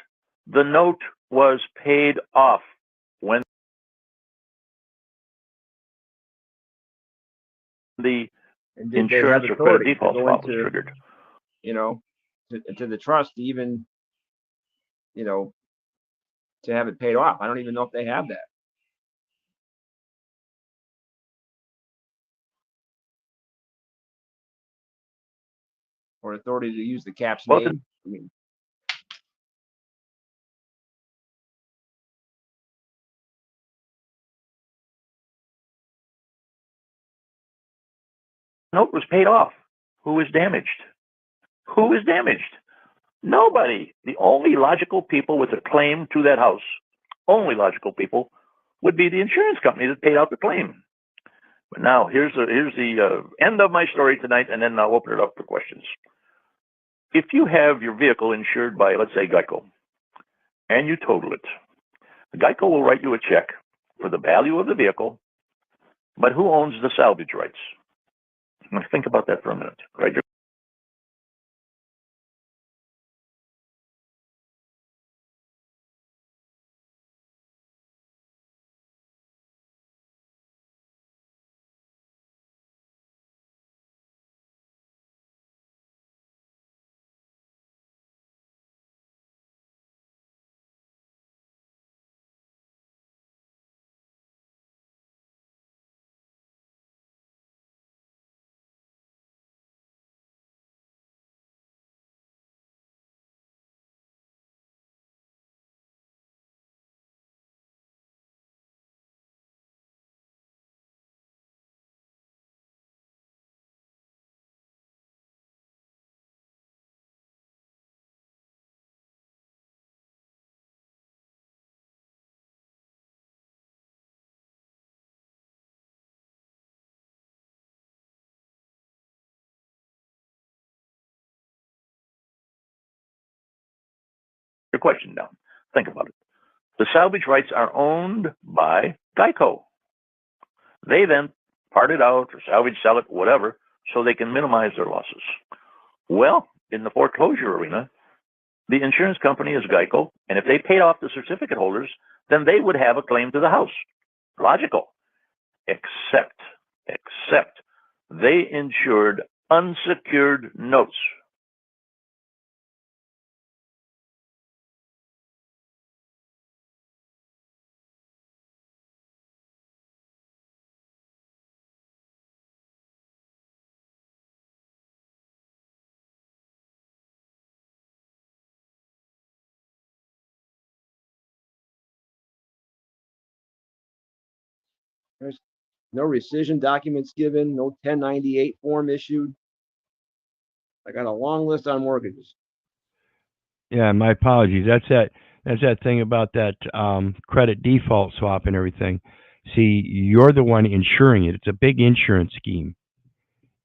the note was paid off when the insurance or credit default file was triggered. To the trust, even, to have it paid off. I don't even know if they have that. Or authority to use the cap's name. I mean, note was paid off. Who is damaged? Who is damaged? Nobody. The only logical people with a claim to that house, only logical people, would be the insurance company that paid out the claim. But now here's the end of my story tonight, and then I'll open it up for questions. If you have your vehicle insured by, let's say, Geico, and you total it, Geico will write you a check for the value of the vehicle, but who owns the salvage rights? Think about that for a minute, right? your question down. Think about it. The salvage rights are owned by Geico. They then part it out or salvage, sell it, whatever, so they can minimize their losses. Well, in the foreclosure arena, the insurance company is Geico, and if they paid off the certificate holders, then they would have a claim to the house. Logical. Except they insured unsecured notes. There's no rescission documents given, no 1098 form issued. I got a long list on mortgages. Yeah, my apologies. That's that thing about that credit default swap and everything. See, you're the one insuring it. It's a big insurance scheme.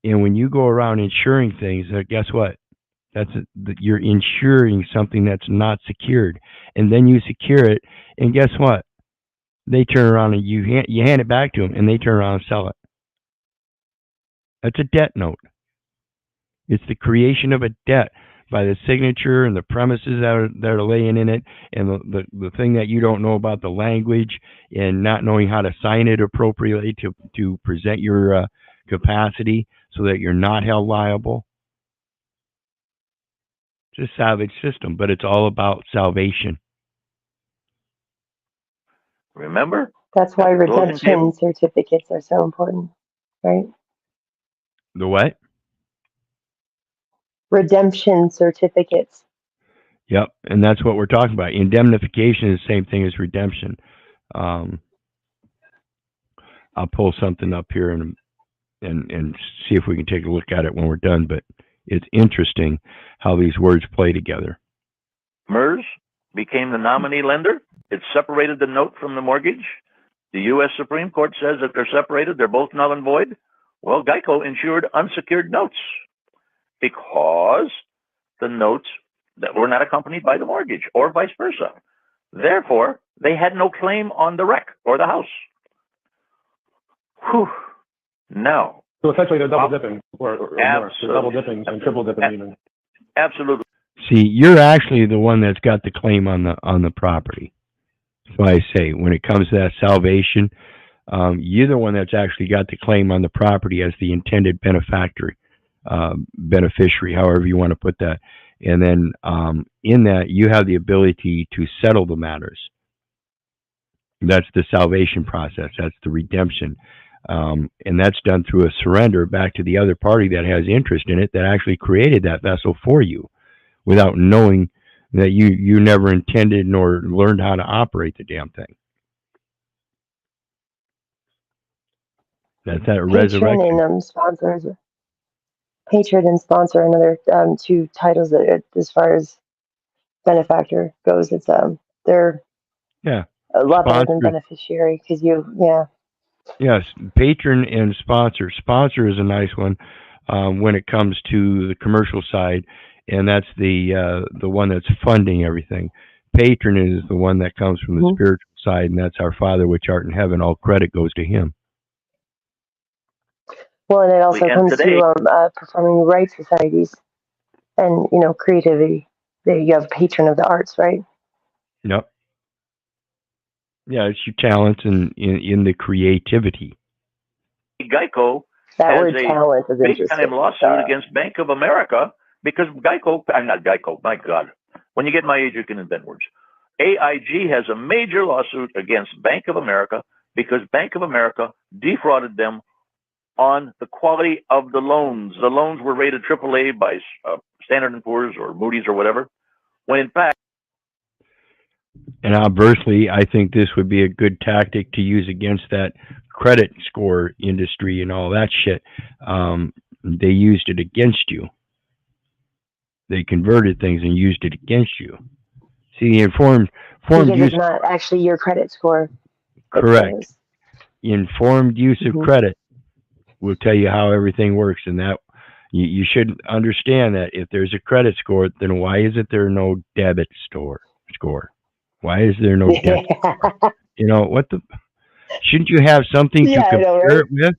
And when you go around insuring things, guess what? You're insuring something that's not secured. And then you secure it, and guess what? They turn around and you hand it back to them, and they turn around and sell it. That's a debt note. It's the creation of a debt by the signature and the premises that are laying in it, and the thing that you don't know about the language and not knowing how to sign it appropriately to present your capacity so that you're not held liable. It's a savage system, but it's all about salvation. Remember? That's why At the closing redemption table. certificates are so important, right? The what? Redemption certificates. Yep, and that's what we're talking about. Indemnification is the same thing as redemption. I'll pull something up here and see if we can take a look at it when we're done, but it's interesting how these words play together. MERS became the nominee lender. It separated the note from the mortgage. The U.S. Supreme Court says that they're separated. They're both null and void. Well, Geico insured unsecured notes because the notes that were not accompanied by the mortgage or vice versa. Therefore, they had no claim on the wreck or the house. Whew. Now. So essentially they're double dipping or more. They're double dipping and triple dipping even. Absolutely. See, you're actually the one that's got the claim on the property. That's why I say when it comes to that salvation, you're the one that's actually got the claim on the property as the intended beneficiary, however you want to put that. And then in that, you have the ability to settle the matters. That's the salvation process. That's the redemption. And that's done through a surrender back to the other party that has interest in it that actually created that vessel for you without knowing that you never intended nor learned how to operate the damn thing. That's that resurrection. Patron and sponsors. Patron and sponsor, another two titles that, as far as Benefactor goes, it's they're a lot better than Beneficiary because Yes, patron and sponsor. Sponsor is a nice one when it comes to the commercial side, and that's the one that's funding everything. Patron is the one that comes from the spiritual side, and that's our Father which art in heaven. All credit goes to him. Well, and it also comes to performing rights societies and creativity. You have patron of the arts, right? Yep. Yeah, it's your talents in the creativity. Geico that has word talent is big time lawsuit against Bank of America because Geico, I'm not Geico, my God. When you get my age, you can invent words. AIG has a major lawsuit against Bank of America because Bank of America defrauded them on the quality of the loans. The loans were rated AAA by Standard & Poor's or Moody's or whatever, when in fact. And obviously, I think this would be a good tactic to use against that credit score industry and all that shit. They used it against you. They converted things and used it against you. See, the informed because use. It's not actually your credit score. Correct. Informed use of credit will tell you how everything works, and that you should understand that if there's a credit score, then why is it there no debit score? score? Why is there no debt score? You know, what the, shouldn't you have something to Yeah, I know, compare right? it with?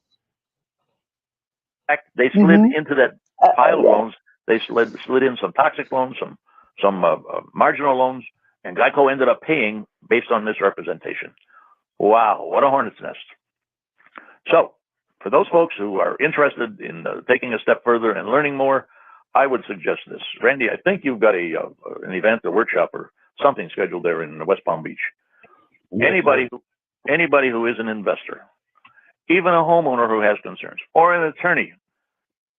They slid Mhm. into that pile of Yeah. loans. They slid in some toxic loans, some marginal loans, and Geico ended up paying based on misrepresentation. Wow, what a hornet's nest. So, for those folks who are interested in taking a step further and learning more, I would suggest this. Randy, I think you've got an event, a workshop, or something scheduled there in West Palm Beach. Anybody who is an investor, even a homeowner who has concerns, or an attorney,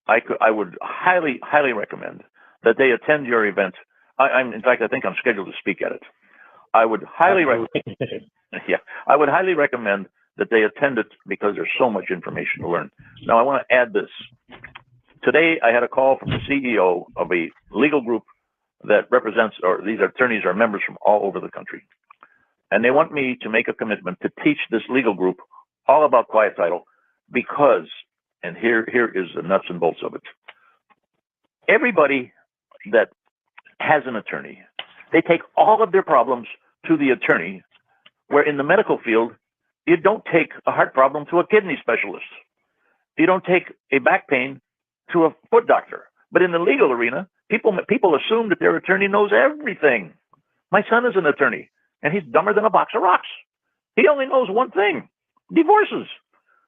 I would highly recommend that they attend your event. In fact, I think I'm scheduled to speak at it. I would highly recommend that they attend it because there's so much information to learn. Now, I want to add this. Today, I had a call from the CEO of a legal group that represents, or these attorneys are members from all over the country. And they want me to make a commitment to teach this legal group all about quiet title because, and here is the nuts and bolts of it. Everybody that has an attorney, they take all of their problems to the attorney, where in the medical field, you don't take a heart problem to a kidney specialist. You don't take a back pain to a foot doctor. But in the legal arena, people assume that their attorney knows everything. My son is an attorney, and he's dumber than a box of rocks. He only knows one thing: divorces.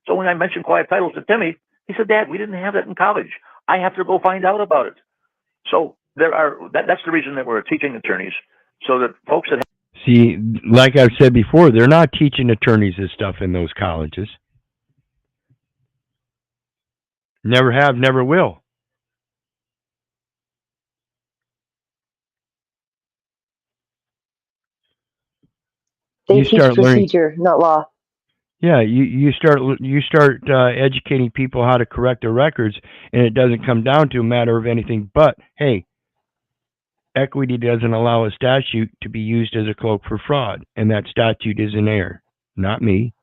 So when I mentioned quiet titles to Timmy, he said, "Dad, we didn't have that in college. I have to go find out about it." So that's the reason that we're teaching attorneys, so that folks that See, like I've said before, they're not teaching attorneys this stuff in those colleges. Never have, never will. They You teach start learning. procedure, not law. Yeah, you start educating people how to correct their records, and it doesn't come down to a matter of anything but, hey, equity doesn't allow a statute to be used as a cloak for fraud, and that statute is in error, not me.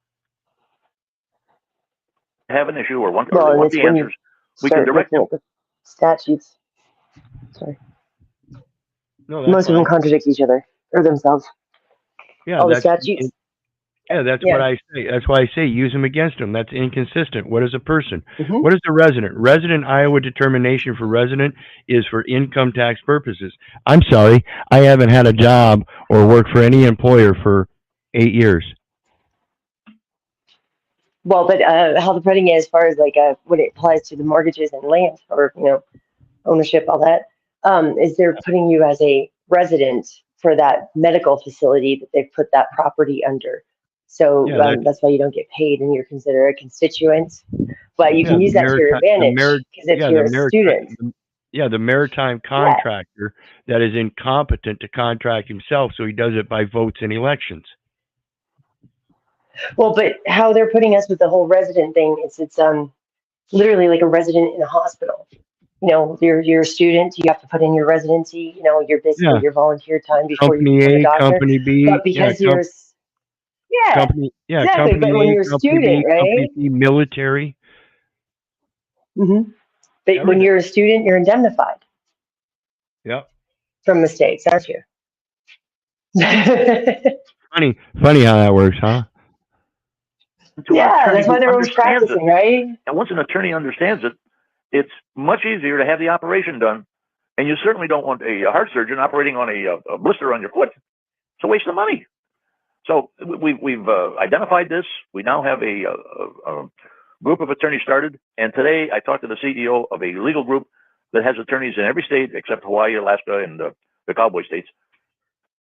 have an issue or want Well, and it's the when you answers, we can start direct looking them. at the statutes. Sorry. No, that's Most of them fine. contradict each other or themselves. Yeah, All the that's statutes. that's Yeah. what I say. That's why I say use them against them. That's inconsistent. What is a person? Mhm. What is the resident? Resident Iowa determination for resident is for income tax purposes. I'm sorry, I haven't had a job or worked for any employer for 8 years. Well, but how the putting it as far as like when it applies to the mortgages and land or ownership, all that, is they're putting you as a resident for that medical facility that they've put that property under. So Yeah, that's why you don't get paid and you're considered a constituent. But you yeah, can use that to your advantage because if you're a student, the maritime contractor that is incompetent to contract himself, so he does it by votes in elections. well, but how they're putting us with the whole resident thing, it's literally like a resident in a hospital. You're a student, you have to put in your residency, your basically Yeah. your volunteer time before you Company become a A, doctor. Company B, But because you're Company, exactly. Company But when A, you're a Company B, student, Company right? C, military. Mm-hmm. But when Everything. you're a student, you're indemnified Yep. from mistakes, aren't you? Funny how that works, huh? Yeah, that's why they're always practicing, right? And once an attorney understands it, it's much easier to have the operation done. And you certainly don't want a heart surgeon operating on a blister on your foot. It's a waste of money. So we've identified this. We now have a group of attorneys started. And today I talked to the CEO of a legal group that has attorneys in every state except Hawaii, Alaska, and the cowboy states.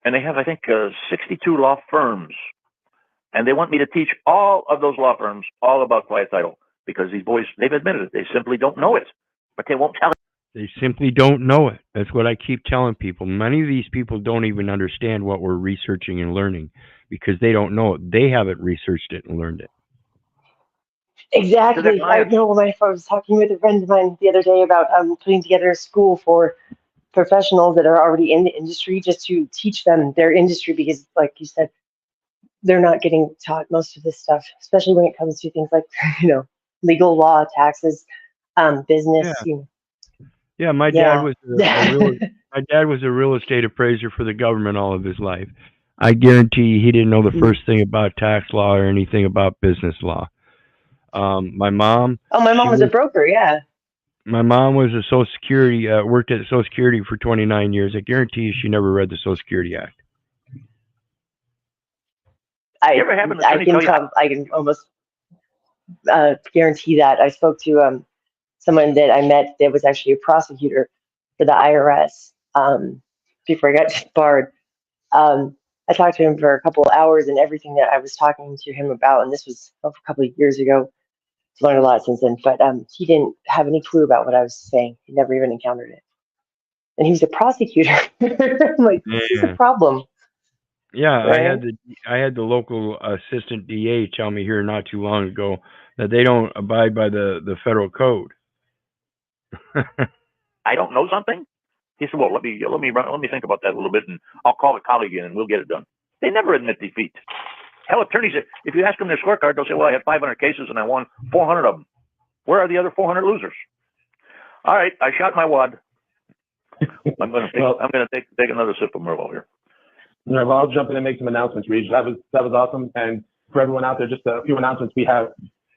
And they have, I think, 62 law firms. And they want me to teach all of those law firms all about quiet title because these boys, they've admitted it. They simply don't know it, but they won't tell it. They simply don't know it. That's what I keep telling people. Many of these people don't even understand what we're researching and learning because they don't know it. They haven't researched it and learned it. Exactly. I know I was talking with a friend of mine the other day about putting together a school for professionals that are already in the industry just to teach them their industry because, like you said, they're not getting taught most of this stuff, especially when it comes to things like, legal law, taxes, business. Yeah. Yeah, my dad Yeah. was my dad was a real estate appraiser for the government all of his life. I guarantee he didn't know the first thing about tax law or anything about business law. My mom, Oh, my mom she was a was broker. Yeah. my mom was a Social Security worked at Social Security for 29 years. I guarantee you she never read the Social Security Act. You ever have an I attorney can tell you? I can almost guarantee that. I spoke to someone that I met that was actually a prosecutor for the IRS before I got barred. I talked to him for a couple of hours, and everything that I was talking to him about, and this was a couple of years ago. I've learned a lot since then, but he didn't have any clue about what I was saying. He never even encountered it, and he was a prosecutor. I'm like, this is a Yeah. problem, Yeah, right? I had the local assistant DA tell me here not too long ago that they don't abide by the federal code. I don't know something. He said, well, let me think about that a little bit, and I'll call a colleague in, and we'll get it done. They never admit defeat. Hell, attorneys, if you ask them their scorecard, they'll say, well, I had 500 cases and I won 400 of them. Where are the other 400 losers? All right, I shot my wad. I'm going to take another sip of Merlot here. All right, well, I'll jump in and make some announcements, Reed. That was awesome. And for everyone out there, just a few announcements. We have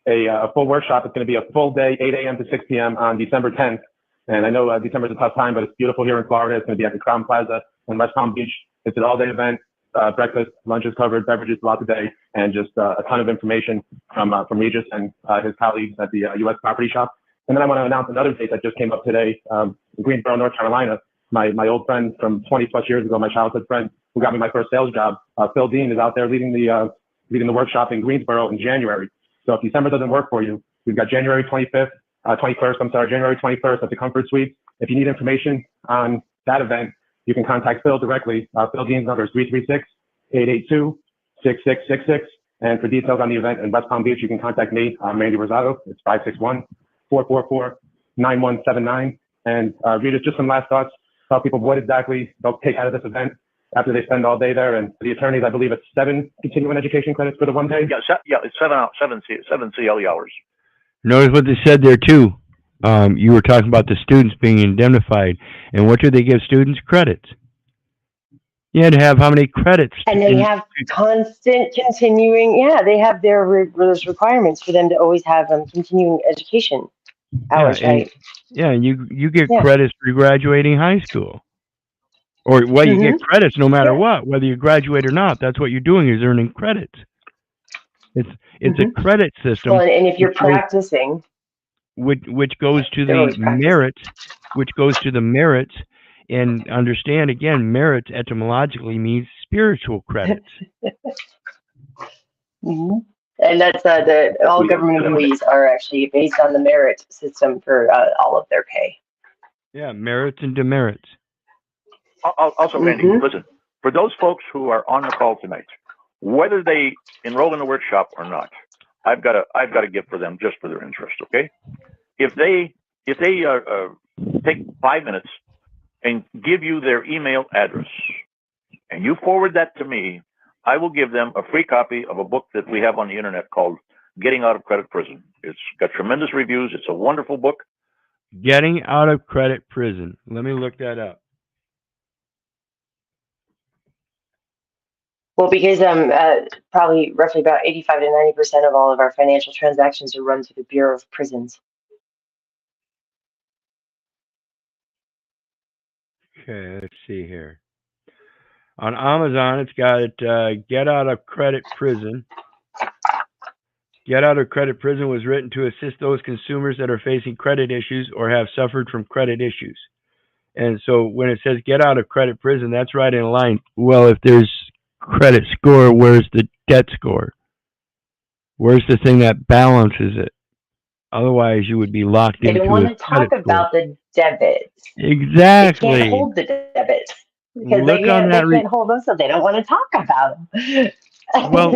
a full workshop. It's going to be a full day, 8 a.m. to 6 p.m. on December 10th. And I know December is a tough time, but it's beautiful here in Florida. It's going to be at the Crown Plaza in West Palm Beach. It's an all-day event. Breakfast, lunches covered, beverages throughout the day, and just a ton of information from Regis and his colleagues at the U.S. Property Shop. And then I want to announce another date that just came up today in Greensboro, North Carolina. My old friend from 20 plus years ago, my childhood friend who got me my first sales job, Phil Dean, is out there leading the workshop in Greensboro in January. So if December doesn't work for you, we've got January 21st at the Comfort Suite. If you need information on that event, you can contact Phil directly. Phil Dean's number is 336-882-6666. And for details on the event in West Palm Beach, you can contact me, Randy Rosado. It's 561-444-9179. And Rita, just some last thoughts. Tell people what exactly they'll take out of this event after they spend all day there. And for the attorneys, I believe it's 7 continuing education credits for the one day. Yeah, it's seven CLE hours. Notice what they said there too. You were talking about the students being indemnified, and what do they give students? Credits. You had to have how many credits? And they have constant continuing. Yeah, they have those requirements for them to always have continuing education hours, right? Yeah, you get Yeah. credits for graduating high school. Or you get credits no matter what, whether you graduate or not. That's what you're doing, is earning credits. It's a credit system. Well, and if you're practicing, which goes to the merits, and understand again, merits etymologically means spiritual credits. And that's all government employees are actually based on the merit system for all of their pay. Yeah, merits and demerits. Also, Randy, listen, for those folks who are on the call tonight, whether they enroll in the workshop or not, I've got a gift for them just for their interest. Okay, if they take 5 minutes and give you their email address, and you forward that to me, I will give them a free copy of a book that we have on the internet called Getting Out of Credit Prison. It's got tremendous reviews. It's a wonderful book. Getting Out of Credit Prison. Let me look that up. Well, because probably roughly about 85 to 90% of all of our financial transactions are run through the Bureau of Prisons. Okay, let's see here. On Amazon, it's got Get Out of Credit Prison. Get Out of Credit Prison was written to assist those consumers that are facing credit issues or have suffered from credit issues. And so when it says Get Out of Credit Prison, that's right in line. Well, if there's credit score, where's the debt score? Where's the thing that balances it? Otherwise, you would be locked into. They don't want to talk about the debit. Exactly. They can't hold the debit because they can't hold them, so they don't want to talk about them. Well,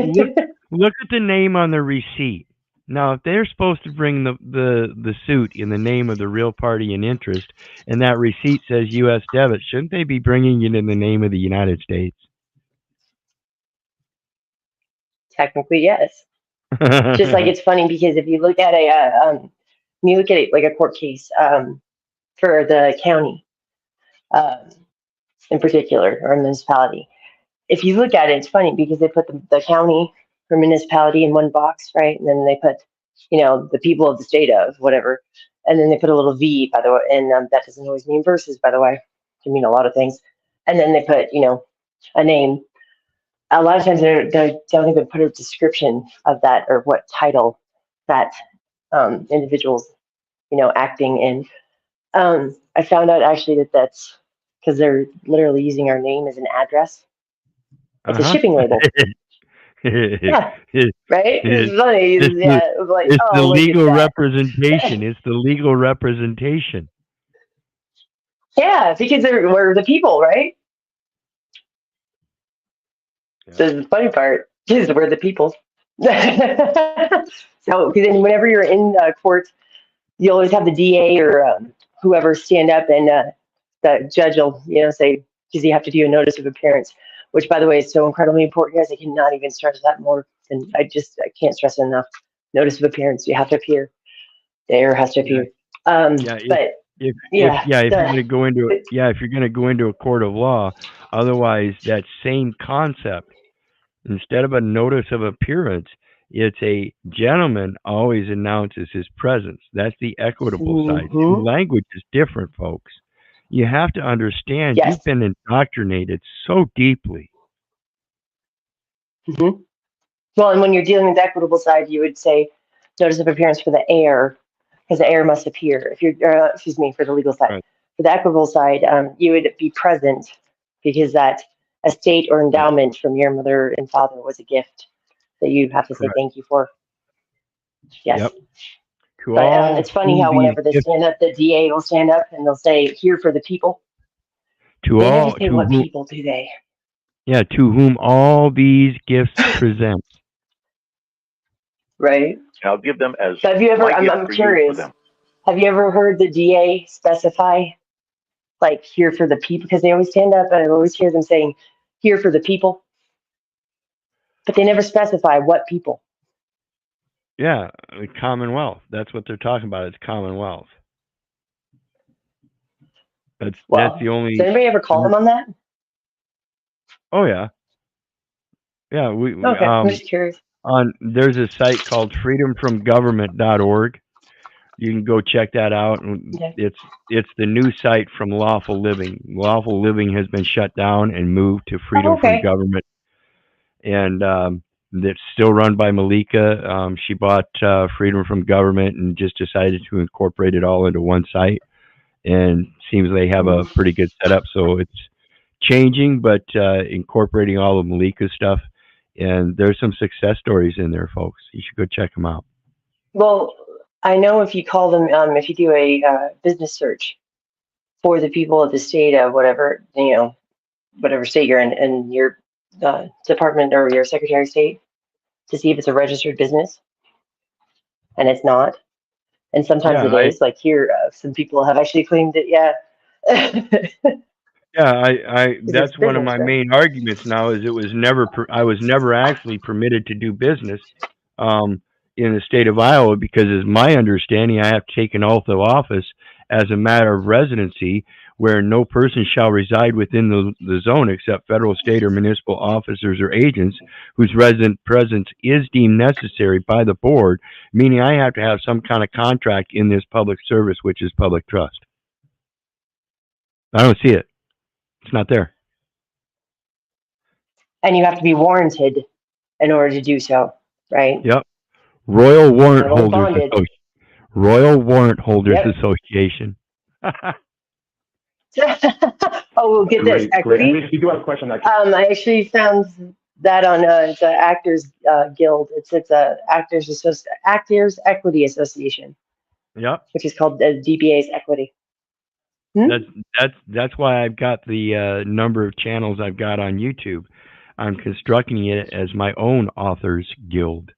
look at the name on the receipt. Now, if they're supposed to bring the suit in the name of the real party in interest, and that receipt says U.S. debit, shouldn't they be bringing it in the name of the United States? Technically, yes. Just like it's funny because if you look at like a court case, for the county, in particular, or municipality. If you look at it, it's funny because they put the county or municipality in one box, right? And then they put, the people of the state of whatever, and then they put a little V, by the way, and that doesn't always mean versus, by the way. It can mean a lot of things. And then they put, a name. A lot of times they don't even put a description of that or what title that individual's, acting in. I found out actually that that's because they're literally using our name as an address. It's a shipping label. Yeah, right? It's funny. It's like, it's the look at legal that. representation. It's the legal representation. Yeah, because we're the people, right? Yeah. So the funny part is we're the people. So, because then whenever you're in court, you always have the DA or whoever stand up, and the judge will, say, because you have to do a notice of appearance, which, by the way, is so incredibly important, guys. I cannot even stress that more. And I can't stress it enough. Notice of appearance. You have to appear. The heir has to appear. If you're going to go into if you're going to go into a court of law, otherwise that same concept, instead of a notice of appearance, it's a gentleman always announces his presence. That's the equitable side. The language is different, folks. You have to understand, Yes. You've been indoctrinated so deeply. Well, and when you're dealing with the equitable side, you would say notice of appearance for the heir, because the heir must appear. If you're, for the legal side. Right. For the equitable side, you would be present because that estate or endowment from your mother and father was a gift that you have to say thank you for. Yes. Yep. But it's funny how whenever they stand up, the DA will stand up and they'll say, "Here for the people." They never say what people, do they? Yeah, to whom all these gifts present. Right. I'll give them as. So have you ever? my gift I'm for you curious. for them. Have you ever heard the DA specify, like, here for the people? Because they always stand up, and I always hear them saying, "Here for the people," but they never specify what people. Yeah, the Commonwealth. That's what they're talking about. It's Commonwealth. That's the only. Does anybody ever call them on that? Oh yeah. Yeah, Okay, I'm just curious. There's a site called freedomfromgovernment.org. You can go check that out. Okay. It's the new site from Lawful Living. Lawful Living has been shut down and moved to Freedom from Government, and it's still run by Malika. She bought Freedom from Government and just decided to incorporate it all into one site. And seems they have a pretty good setup. So it's changing, but incorporating all of Malika's stuff. And there's some success stories in there, folks. You should go check them out. Well, I know if you call them, if you do a business search for the people of the state of whatever, whatever state you're in, and your department or your Secretary of State, to see if it's a registered business, and it's not. And sometimes it is. Like here, some people have actually claimed it. Yeah. Yeah, that's one of my main arguments now. Is I was never actually permitted to do business in the state of Iowa, because, as my understanding, I have to take an oath of office as a matter of residency, where no person shall reside within the zone except federal, state, or municipal officers or agents whose resident presence is deemed necessary by the board, meaning I have to have some kind of contract in this public service, which is public trust. I don't see it. It's not there. And you have to be warranted in order to do so, right? Yep. Royal Warrant Holders Association. Oh, we'll get this. Equity. You do have a question. I actually found that on the Actors Guild. It's a Actors Equity Association. Yep. Which is called DBA's Equity. That's why I've got the number of channels I've got on YouTube. I'm constructing it as my own authors guild.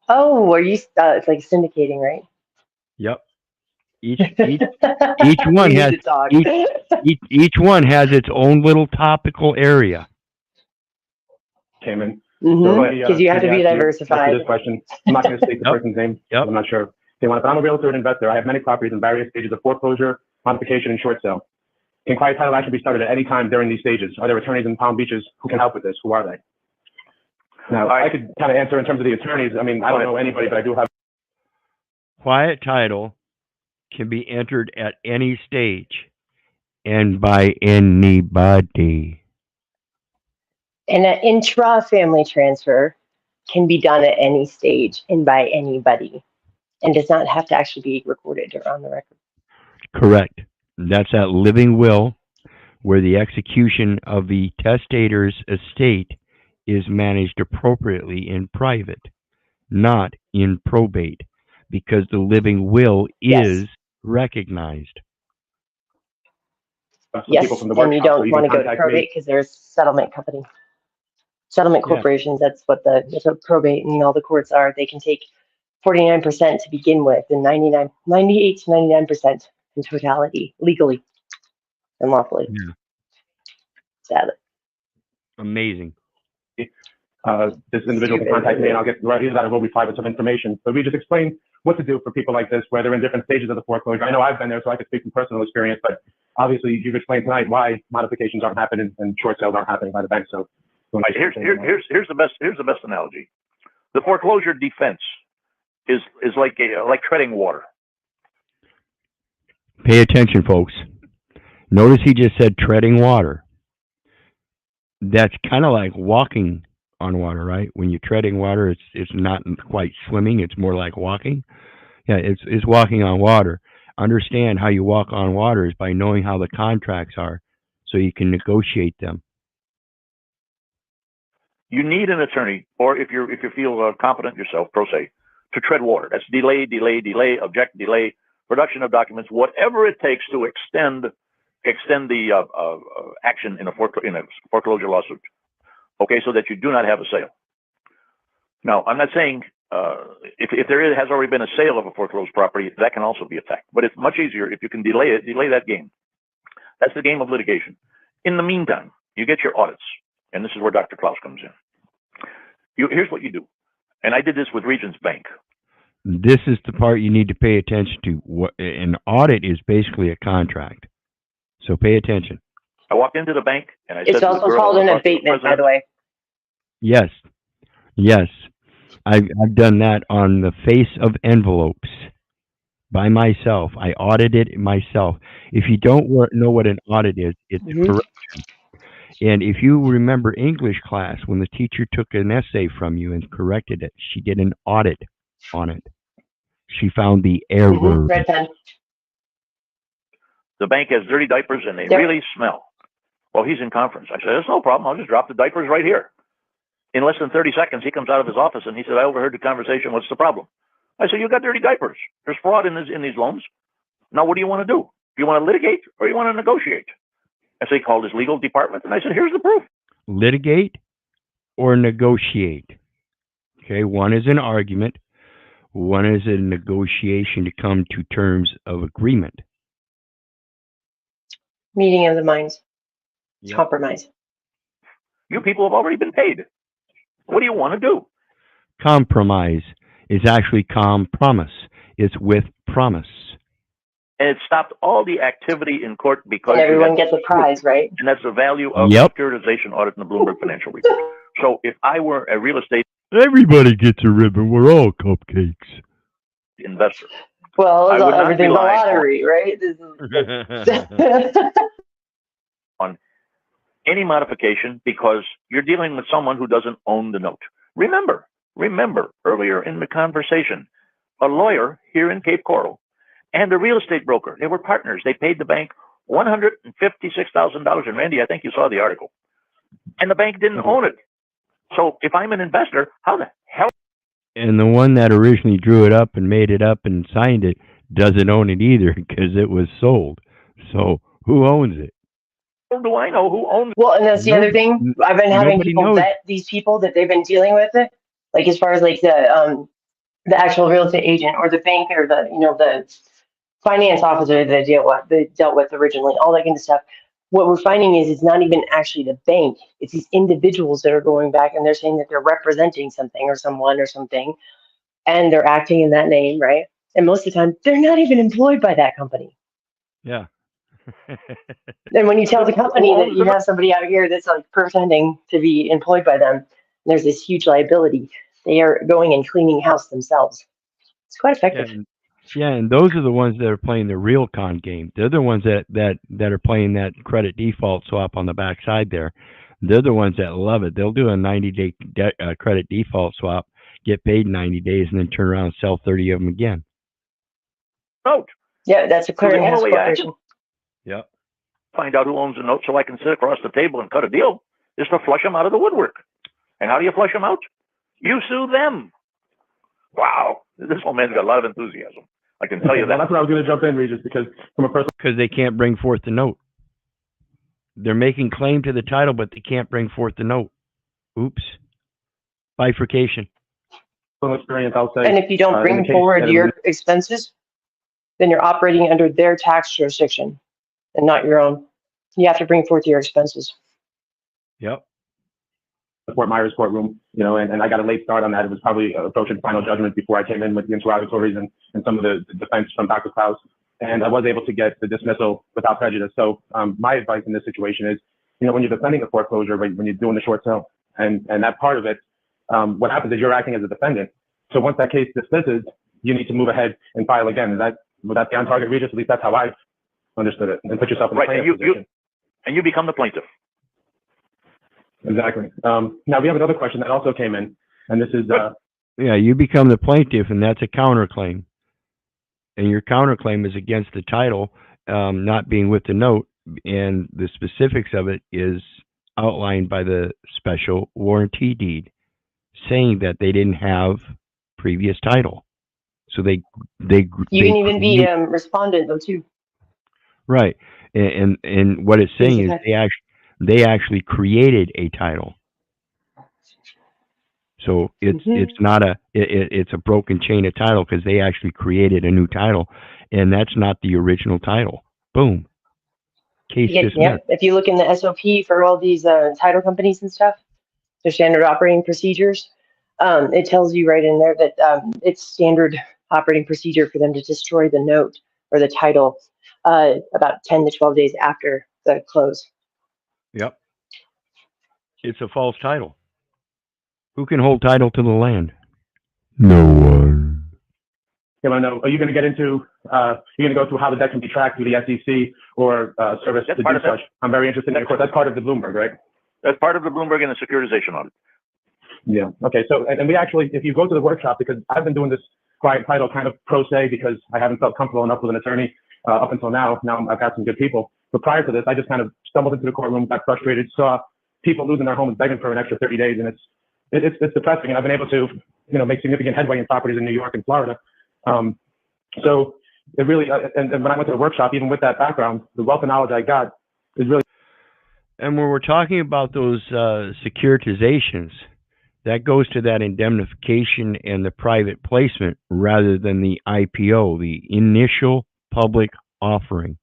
Oh, are you? It's like syndicating, right? Yep. Each one has each one has its own little topical area. Came in. Because you have to be diversified. This question, I'm not going to state the person's name. Yep. I'm not sure. Okay, well, if I'm a realtor and investor, I have many properties in various stages of foreclosure, modification, and short sale. Can quiet title action be started at any time during these stages? Are there attorneys in Palm Beaches who can help with this? Who are they? Now, I could kind of answer in terms of the attorneys. I mean, I don't know anybody, but I do have. Quiet title can be entered at any stage and by anybody. And an intra-family transfer can be done at any stage and by anybody, and does not have to actually be recorded or on the record. Correct. That's that living will where the execution of the testator's estate is managed appropriately in private, not in probate, because the living will is Yes. recognized. Yes, People from the and you workshop, so don't you want can to go to contact probate me. because there's settlement company. Settlement Yeah. corporations, that's what probate and all the courts are. They can take 49% to begin with and 98 to 99% in totality, legally and lawfully. Yeah. Sadly. Amazing. This individual can contact me and I'll get right here that I will reply with some information. But we just explain what to do for people like this, where they're in different stages of the foreclosure. I know I've been there, so I can speak from personal experience, but obviously you've explained tonight why modifications aren't happening and short sales aren't happening by the bank. So Here's the best analogy. The foreclosure defense is like treading water. Pay attention, folks. Notice he just said treading water. That's kind of like walking on water, right? When you're treading water, it's not quite swimming. It's more like walking. Yeah, it's walking on water. Understand how you walk on water is by knowing how the contracts are, so you can negotiate them. You need an attorney, or if you feel competent yourself, pro se, to tread water. That's delay, object, delay, production of documents, whatever it takes to extend the action in a foreclosure lawsuit. Okay, so that you do not have a sale. Now, I'm not saying if there has already been a sale of a foreclosed property, that can also be attacked. But it's much easier if you can delay that game. That's the game of litigation. In the meantime, you get your audits, and this is where Dr. Klaus comes in. Here's what you do, and I did this with Regions Bank. This is the part you need to pay attention to. An audit is basically a contract, so pay attention. I walked into the bank, and I said, it's also called an abatement, by the way. Yes. I've done that on the face of envelopes by myself. I audited it myself. If you don't know what an audit is, it's a correction. And if you remember English class, when the teacher took an essay from you and corrected it, she did an audit on it. She found the error. Red pen. The bank has dirty diapers and they really smell. Well, he's in conference. I said, there's no problem. I'll just drop the diapers right here. In less than 30 seconds, he comes out of his office and he said, I overheard the conversation. What's the problem? I said, you got dirty diapers. There's fraud in these loans. Now, what do you want to do? Do you want to litigate or you want to negotiate? And so he called his legal department and I said, here's the proof. Litigate or negotiate. Okay, one is an argument. One is a negotiation to come to terms of agreement. Meeting of the minds. Yep. Compromise. You people have already been paid. What do you want to do? Compromise is actually compromise. It's with promise. And it stopped all the activity in court because and everyone gets a prize, right? And that's the value of securitization audit in the Bloomberg Financial Report. So if I were a real estate everybody gets a ribbon. We're all cupcakes. Investor. Well, everything's a lottery, right? On any modification because you're dealing with someone who doesn't own the note. Remember earlier in the conversation, a lawyer here in Cape Coral and a real estate broker, they were partners. They paid the bank $156,000. And Randy, I think you saw the article. And the bank didn't own it. So if I'm an investor, how the hell? And the one that originally drew it up and made it up and signed it doesn't own it either because it was sold. So who owns it? How do I know who owns it? Well, and that's the other thing. I've been having people vet these people that they've been dealing with it. Like as far as like the actual real estate agent or the bank or the finance officer that they dealt with originally, all that kind of stuff. What we're finding is it's not even actually the bank. It's these individuals that are going back and they're saying that they're representing something or someone or something, and they're acting in that name, right? And most of the time, they're not even employed by that company. Yeah. And when you tell the company Who that owns you the- have somebody out here that's like pretending to be employed by them, there's this huge liability. They are going and cleaning house themselves. It's quite effective. Yeah, and those are the ones that are playing the real con game. They're the ones that are playing that credit default swap on the backside there. They're the ones that love it. They'll do a 90-day credit default swap, get paid 90 days, and then turn around and sell 30 of them again. Note. Yeah, that's a clearinghouse only way I corporation. Yep. Find out who owns the note so I can sit across the table and cut a deal is to flush them out of the woodwork. And how do you flush them out? You sue them. Wow. This old man's got a lot of enthusiasm. I can tell you Well, that. that's where I was going to jump in, Regis, because from a personal Because they can't bring forth the note. They're making claim to the title, but they can't bring forth the note. Oops. Bifurcation. experience, I'll say. And if you don't in the bring case forward that it your was- expenses, then you're operating under their tax jurisdiction and not your own. You have to bring forth your expenses. Yep. the Fort Myers courtroom, and I got a late start on that. It was probably approaching final judgment before I came in with the interrogatories and some of the defense from Dr. Klaus. And I was able to get the dismissal without prejudice. So my advice in this situation is, when you're defending a foreclosure, when you're doing the short sale, and that part of it, what happens is you're acting as a defendant. So once that case dismisses, you need to move ahead and file again. Would that be on target, Regis? At least that's how I've understood it. And put yourself in the plaintiff position. And you become the plaintiff. Exactly. Now we have another question that also came in, and this is yeah, you become the plaintiff, and that's a counterclaim. And your counterclaim is against the title not being with the note, and the specifics of it is outlined by the special warranty deed, saying that they didn't have previous title. So they You can even be respondent though too. Right, and what it's saying is they actually created a title. So it's not it's a broken chain of title because they actually created a new title, and that's not the original title. Boom. Case dismissed. Yeah, if you look in the SOP for all these title companies and stuff, their standard operating procedures, it tells you right in there that it's standard operating procedure for them to destroy the note or the title about 10 to 12 days after the close. Yep. It's a false title. Who can hold title to the land? No one. I want to know, are you going to get into, you're going to go through how the debt can be tracked through the SEC or service to do such? I'm very interested in, of course, that's part of the Bloomberg, right? That's part of the Bloomberg and the securitization audit. Yeah. Okay. So, and we actually, if you go to the workshop, because I've been doing this quiet title kind of pro se because I haven't felt comfortable enough with an attorney up until now. Now I've got some good people. But prior to this, I just kind of stumbled into the courtroom, got frustrated, saw people losing their homes begging for an extra 30 days. And it's depressing. And I've been able to, make significant headway in properties in New York and Florida. So it really, and when I went to the workshop, even with that background, the wealth of knowledge I got is really. And when we're talking about those securitizations, that goes to that indemnification and the private placement rather than the IPO, the initial public offering.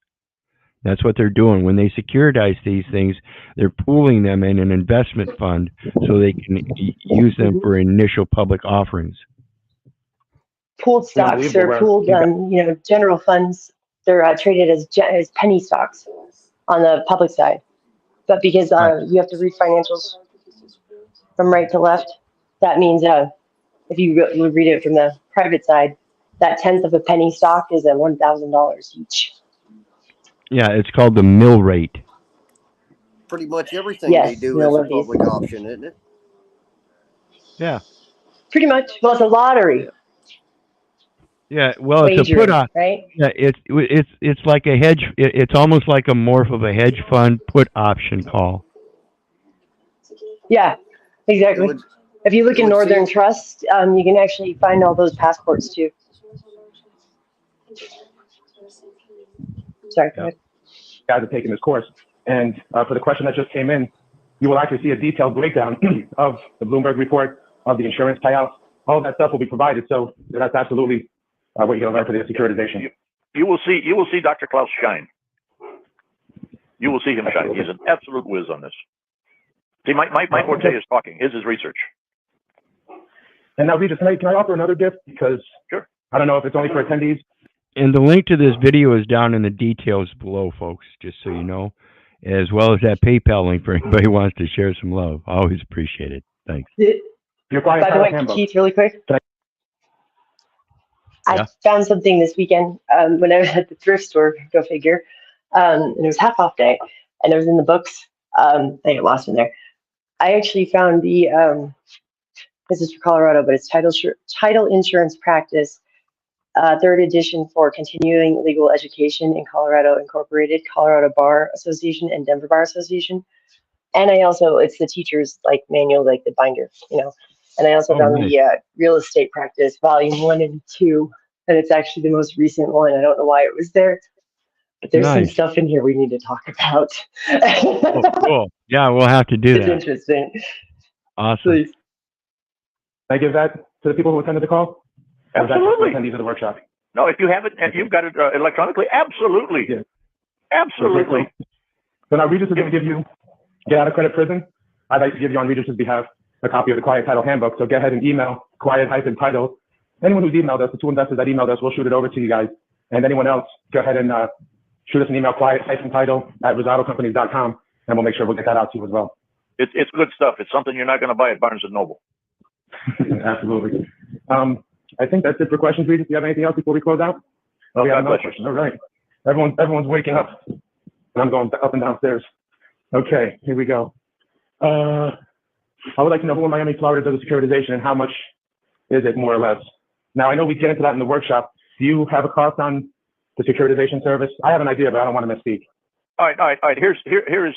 That's what they're doing. When they securitize these things, they're pooling them in an investment fund so they can use them for initial public offerings. Pooled stocks or pooled, general funds, they're traded as penny stocks on the public side. But because you have to read financials from right to left, that means if you read it from the private side, that 1/10 of a penny stock is at $1,000 each. Yeah, it's called the mill rate. Pretty much everything they do is a public option, isn't it? Yeah. Pretty much. Well, it's a lottery. Yeah, well, Wagering, it's a put on, right? Yeah, it's like a hedge. It's almost like a morph of a hedge fund put option call. Yeah, exactly. If you look in Northern Trust, you can actually find all those passports too. Sorry, go ahead. Guys are taking this course. And for the question that just came in, you will actually see a detailed breakdown of the Bloomberg report, of the insurance payouts. All that stuff will be provided. So that's absolutely what you're going to learn for the securitization. You will see Dr. Klaus shine. You will see him shine. He's an absolute whiz on this. See, my forte is talking. His is research. And now, Regis, can I offer another gift? Because sure. I don't know if it's only for attendees. And the link to this video is down in the details below, folks, just so you know, as well as that PayPal link for anybody who wants to share some love. I always appreciate it. Thanks. Your client By the way, handbook. Keith, really quick. Yeah. I found something this weekend when I was at the thrift store, go figure, and it was half off day, and it was in the books. I got lost in there. I actually found the, this is for Colorado, but it's Title Insurance Practice, third edition for continuing legal education in Colorado Incorporated, Colorado Bar Association, and Denver Bar Association. And I also, it's the teacher's like manual, like the binder, you know. And I also found nice. the real estate practice, volume 1 and 2, and it's actually the most recent one. I don't know why it was there, but there's some Nice. stuff in here we need to talk about. Oh, cool. Yeah, we'll have to do It's that. interesting. Awesome. Please. Can I give that to the people who attended the call? Or is that just Absolutely. for attendees of the workshop? No, if you have it, if you've got it electronically, absolutely. Yeah. Absolutely. So now Regis is going to give you, get out of credit prison. I'd like to give you on Regis's behalf a copy of the Quiet Title Handbook. So go ahead and email quiet-title. Anyone who's emailed us, the 2 investors that emailed us, we'll shoot it over to you guys. And anyone else, go ahead and shoot us an email, quiet-title@rosadocompanies.com, and we'll make sure we'll get that out to you as well. It's good stuff. It's something you're not going to buy at Barnes & Noble. Absolutely. I think that's it for questions. Regis, do you have anything else before we close out? Oh, we have another question. All right. Everyone's waking up. And I'm going up and downstairs. Okay, here we go. I would like to know who in Miami, Florida does the securitization and how much is it more or less? Now, I know we get into that in the workshop. Do you have a cost on the securitization service? I have an idea, but I don't want to misspeak. All right. Here is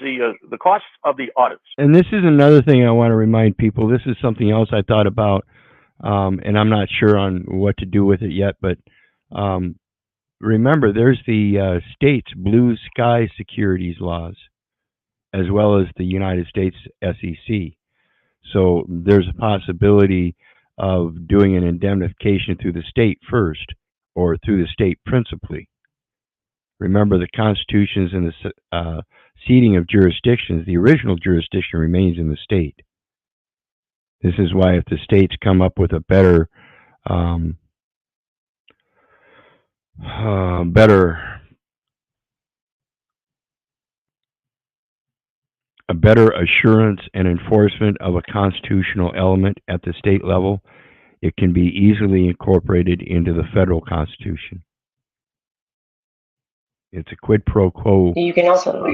the cost of the audits. And this is another thing I want to remind people. This is something else I thought about, and I'm not sure on what to do with it yet, but remember, there's the state's blue sky securities laws, as well as the United States SEC. So there's a possibility of doing an indemnification through the state first, or through the state principally. Remember, the constitutions and the seating of jurisdictions, the original jurisdiction remains in the state. This is why if the states come up with a better assurance and enforcement of a constitutional element at the state level, it can be easily incorporated into the federal constitution. It's a quid pro quo You can also,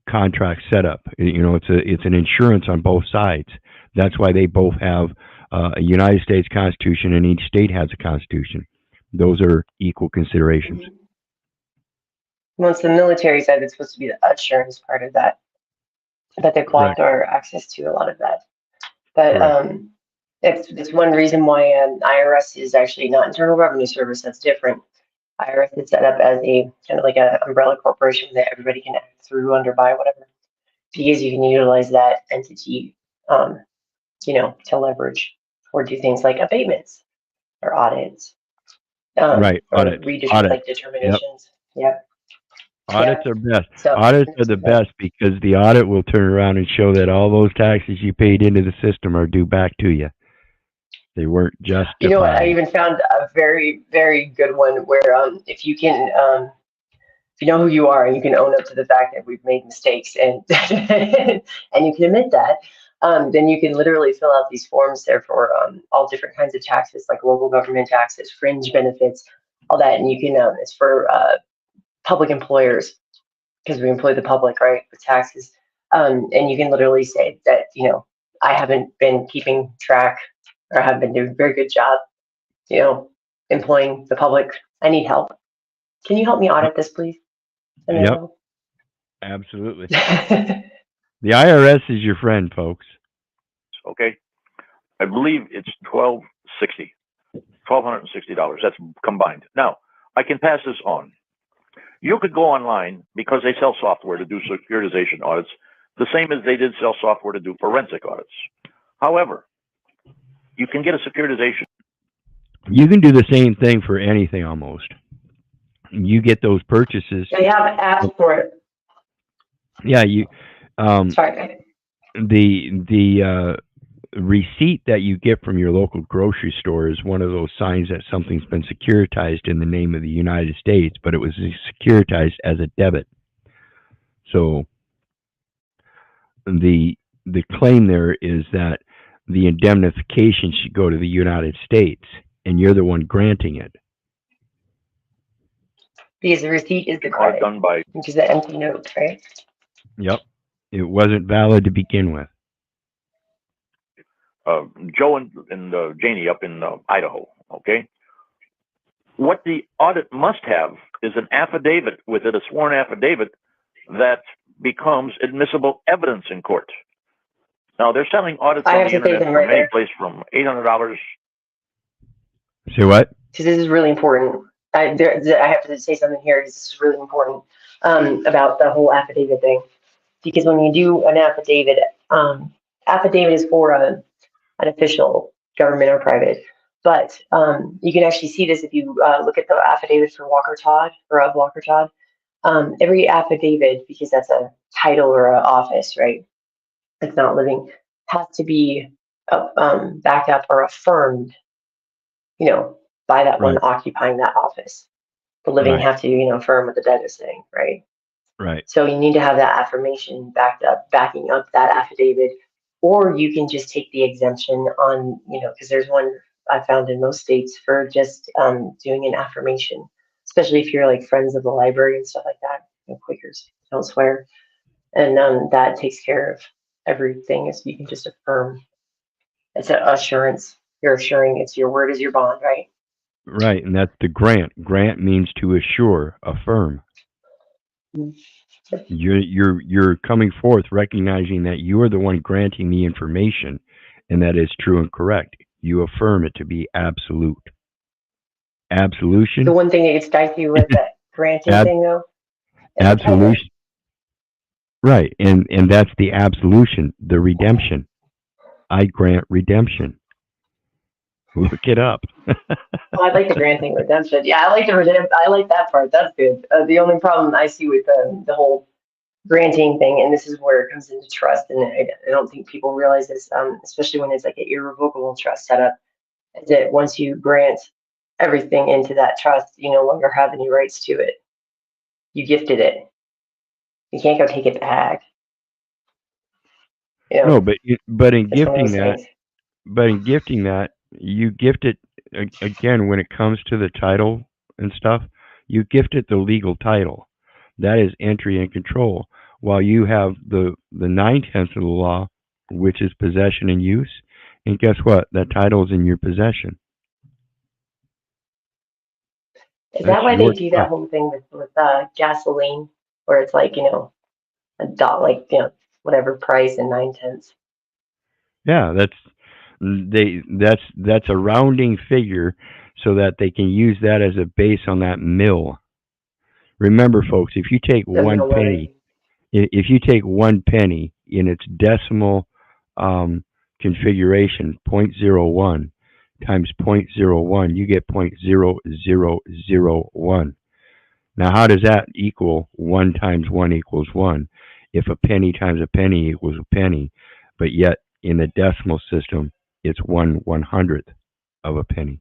contract setup. You know, it's an insurance on both sides. That's why they both have a United States Constitution, and each state has a constitution. Those are equal considerations. once the military side, it's supposed to be the assurance part of that, but they blocked our access to a lot of that. But it's one reason why IRS is actually not Internal Revenue Service. That's different. IRS is set up as a kind of like an umbrella corporation that everybody can act through, under, by, whatever, because you can utilize that entity, you know, to leverage or do things like abatements or audits. Right, or audit. like determinations. Yep. Audits are best. So Audits are the best because the audit will turn around and show that all those taxes you paid into the system are due back to you. They weren't just. You know what? I even found a very, very good one where if you can, if you know who you are and you can own up to the fact that we've made mistakes and and you can admit that, then you can literally fill out these forms there for all different kinds of taxes, like local government taxes, fringe benefits, all that. And you can, it's for public employers, because we employ the public, right, with taxes. And you can literally say that, you know, I haven't been keeping track or have been doing a very good job, you know, employing the public. I need help. Can you help me audit this, please? Yep. Absolutely. The IRS is your friend, folks. Okay. I believe it's $1,260. That's combined. Now, I can pass this on. You could go online because they sell software to do securitization audits, the same as they did sell software to do forensic audits. However, you can get a securitization. You can do the same thing for anything almost. You get those purchases. They have asked for it. Yeah, you. Sorry. receipt that you get from your local grocery store is one of those signs that something's been securitized in the name of the United States, but it was securitized as a debit. So the claim there is that the indemnification should go to the United States, and you're the one granting it. Because the receipt is the All credit, done by, which is the empty note, right? Yep. It wasn't valid to begin with. Joe and Janie up in Idaho, okay? What the audit must have is an affidavit with it, a sworn affidavit that becomes admissible evidence in court. Now, they're selling audits I on have the to say internet them from right any there. place from $800. Say what? Because this is really important. I have to say something here. This is really important about the whole affidavit thing. Because when you do an affidavit, affidavit is for an official, government or private. But you can actually see this if you look at the affidavit for Walker Todd or of Walker Todd. Every affidavit, because that's a title or an office, right? It's not living, has to be backed up or affirmed, by that one Right. occupying that office. The living Right. have to, affirm what the dead is saying, right? Right. So you need to have that affirmation backing up that affidavit, or you can just take the exemption on, because there's one I found in most states for just doing an affirmation, especially if you're like friends of the library and stuff like that. Quakers don't swear, and that takes care of everything. Is you can just affirm. It's an assurance. You're assuring. It's your word is your bond, right? Right. And that's the grant. Grant means to assure, affirm. You're coming forth recognizing that you are the one granting the information and that is true and correct. You affirm it to be absolute. Absolution. The one thing that gets dicey with that granting thing, though, is Absolution. Right. And that's the absolution, the redemption. I grant redemption. Look it up. I like the granting redemption. Yeah, I like the I like that part. That's good. The only problem I see with the whole granting thing, and this is where it comes into trust, and I don't think people realize this, especially when it's like an irrevocable trust setup, is that once you grant everything into that trust, you no longer have any rights to it. You gifted it. You can't go take it back. No, but in it's one of gifting those that, things. you gift it again when it comes to the title and stuff. You gift it the legal title. That is entry and control. While you have the 9/10 of the law, which is possession and use, and guess what? That title is in your possession. Is That's that why they your do trust. that whole thing with gasoline, where it's like a dot, like whatever price and 9/10? Yeah, that's a rounding figure so that they can use that as a base on that mill. Remember, folks, if you take The one mill penny, levy. if you take 1 penny in its decimal configuration, 0.01 times 0.01, you get 0.0001. Now, how does that equal 1 times 1 equals 1? If a penny times a penny equals a penny, but yet in the decimal system, it's 1/100th of a penny.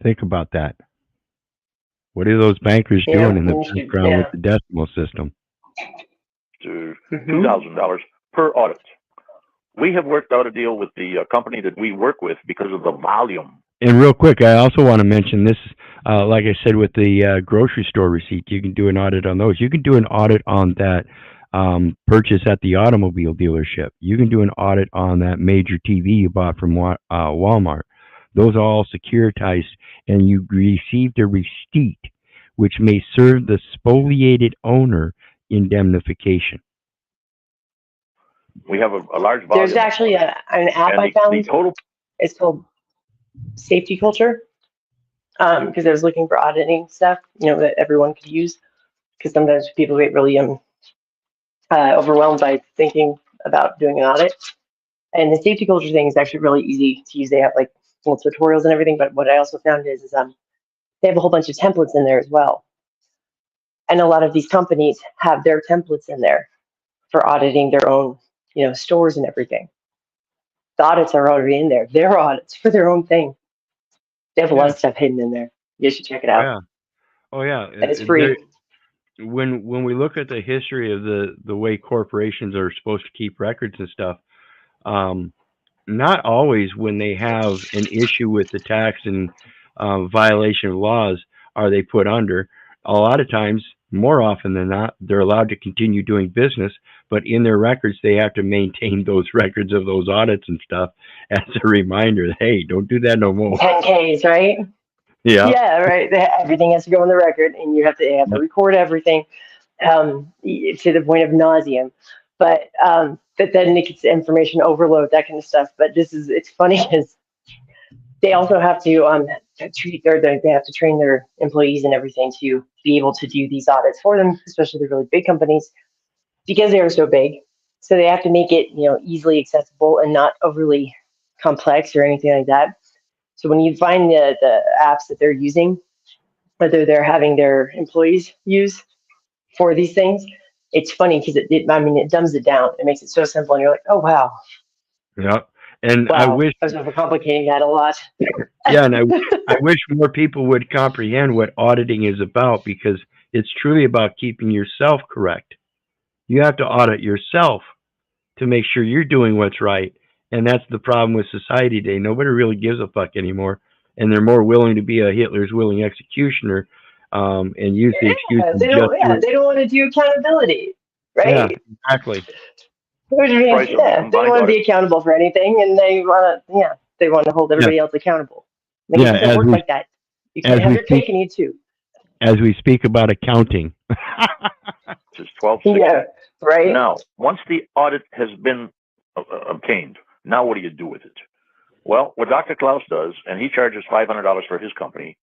Think about that. What are those bankers doing in the background with the decimal system? To $2,000 per audit. We have worked out a deal with the company that we work with because of the volume. And real quick, I also want to mention this, like I said, with the grocery store receipt, you can do an audit on those. You can do an audit on that purchase at the automobile dealership. You can do an audit on that major TV you bought from Walmart. Those are all securitized, and you received a receipt, which may serve the spoliated owner indemnification. We have a large volume. There's actually an app I found. It's called Safety Culture, because I was looking for auditing stuff, that everyone could use, because sometimes people get really overwhelmed by thinking about doing an audit. And the Safety Culture thing is actually really easy to use. They have like little tutorials and everything, but what I also found is they have a whole bunch of templates in there as well. And a lot of these companies have their templates in there. for auditing their own, stores and everything. The audits are already in there. Their audits for their own thing. They have a lot of stuff hidden in there. You should check it out. Yeah. Oh yeah. And it's free. When we look at the history of the way corporations are supposed to keep records and stuff, not always when they have an issue with the tax and violation of laws are they put under. A lot of times, more often than not, they're allowed to continue doing business, but in their records, they have to maintain those records of those audits and stuff as a reminder that, hey, don't do that no more. 10Ks, right? Yeah. Yeah, right. Everything has to go on the record, and they have to record everything to the point of nauseum. But then it gets information overload, that kind of stuff. But it's funny because they also have to they have to train their employees and everything to be able to do these audits for them, especially the really big companies, because they are so big. So they have to make it easily accessible and not overly complex or anything like that. So when you find the apps that they're using, whether they're having their employees use for these things, it's funny because it dumbs it down. It makes it so simple, and you're like, oh wow. Yeah. And wow. I wish I was overcomplicating that a lot. Yeah, and I wish more people would comprehend what auditing is about, because it's truly about keeping yourself correct. You have to audit yourself to make sure you're doing what's right. And that's the problem with society today. Nobody really gives a fuck anymore. And they're more willing to be a Hitler's willing executioner and use the excuse of they don't want to do accountability, right? Yeah, exactly. Which means, they don't want to be accountable for anything, and they want to hold everybody else accountable. Like, it doesn't work like that. You can't have your cake and eat too. As we speak about accounting. Just 12. Yeah, right. Now, once the audit has been obtained, now what do you do with it? Well, what Dr. Klaus does, and he charges $500 for his company,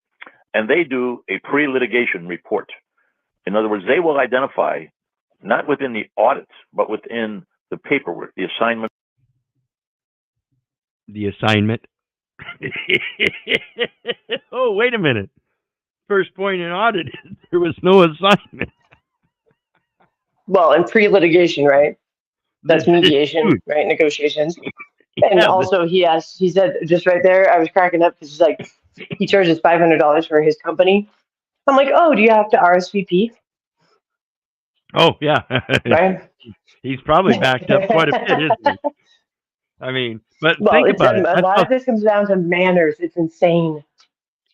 and they do a pre-litigation report. In other words, they will identify, not within the audit, but within the paperwork, the assignment. The assignment. Oh, wait a minute. First point in audit, there was no assignment. Well, in pre-litigation, right? That's mediation, right? Negotiations. And also he said just right there, I was cracking up because he's like, he charges $500 for his company. I'm like, oh, do you have to RSVP? Oh, yeah. Right? He's probably backed up quite a bit, isn't he? I mean, but think about it. A lot of this comes down to manners. It's insane.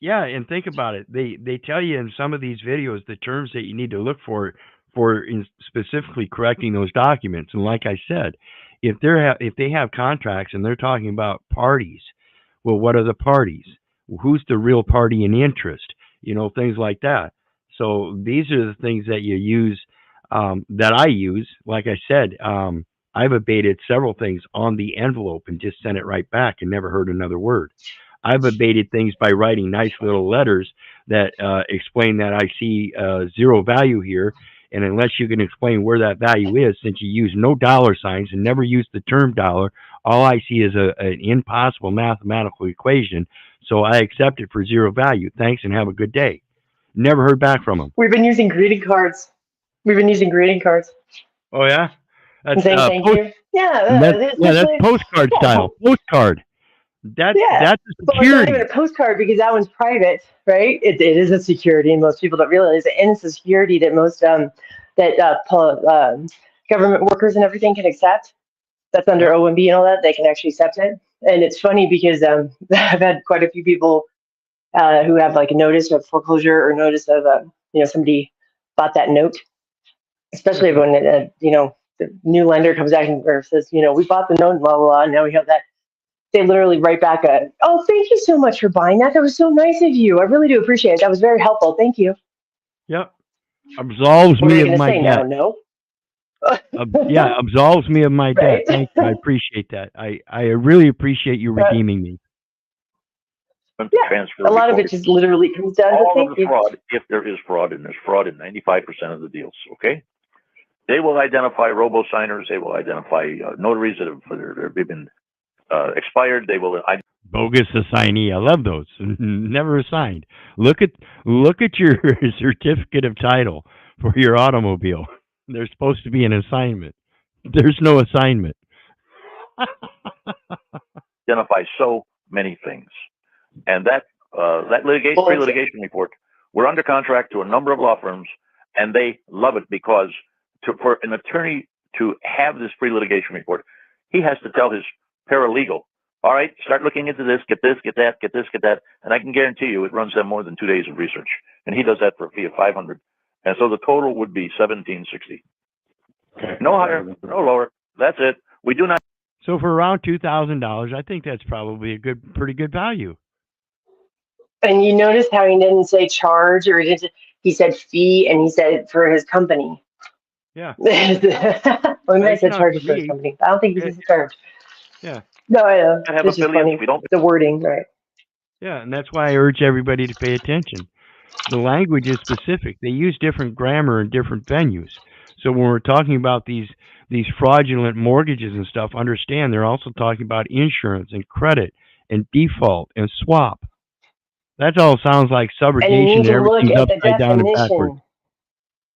Yeah, and think about it. They tell you in some of these videos the terms that you need to look for in specifically correcting those documents. And like I said, if they have contracts and they're talking about parties, well, what are the parties? Who's the real party in interest? Things like that. So these are the things that you use, that I use. Like I said, I've abated several things on the envelope and just sent it right back and never heard another word. I've abated things by writing nice little letters that explain that I see zero value here. And unless you can explain where that value is, since you use no dollar signs and never use the term dollar, all I see is an impossible mathematical equation. So I accept it for zero value. Thanks and have a good day. Never heard back from them. We've been using greeting cards. Oh, yeah? That's, saying thank you. Yeah, that's postcard style. Postcard. That's a security. But it's not even a postcard because that one's private, right? It is a security, and most people don't realize it. And it's a security that most government workers and everything can accept. That's under OMB and all that. They can actually accept it. And it's funny because I've had quite a few people who have like a notice of foreclosure or notice of somebody bought that note, especially when the new lender comes back and says, we bought the note, blah blah blah. And now we have that. They literally write back oh, thank you so much for buying that. That was so nice of you. I really do appreciate it. That was very helpful. Thank you. Yep. Absolves me of my debt. No. Yeah, absolves me of my debt. Thank you. I appreciate that. I really appreciate you redeeming me. Yeah, a lot of it just literally comes down to thank you. Fraud, if there is fraud, and there's fraud in 95% of the deals, okay? They will identify robo-signers. They will identify notaries that have been expired. They will bogus assignee. I love those. Never assigned. Look at your certificate of title for your automobile. There's supposed to be an assignment. There's no assignment. Identify so many things. And that Well, pre-litigation report, we're under contract to a number of law firms, and they love it because for an attorney to have this pre-litigation report, he has to tell his paralegal, all right, start looking into this, get this, get that, get this, get that. And I can guarantee you it runs them more than 2 days of research. And he does that for a fee of $500. And so the total would be $1,760. Okay. No higher, no lower. That's it. We do not. So for around $2,000, I think that's probably a pretty good value. and you notice how he didn't say charge, or he said fee, and he said for his company. Yeah. Well, he might have said not charge for his me. company. I don't think he said charge. Yeah. No, I know. Have It's just affiliates. funny. We don't. The wording, right? Yeah, and that's why I urge everybody to pay attention. The language is specific. They use different grammar in different venues. So when we're talking about these fraudulent mortgages and stuff, understand they're also talking about insurance and credit and default and swap. That all sounds like subrogation. And you need to look everything's at the upside down and backwards. definition.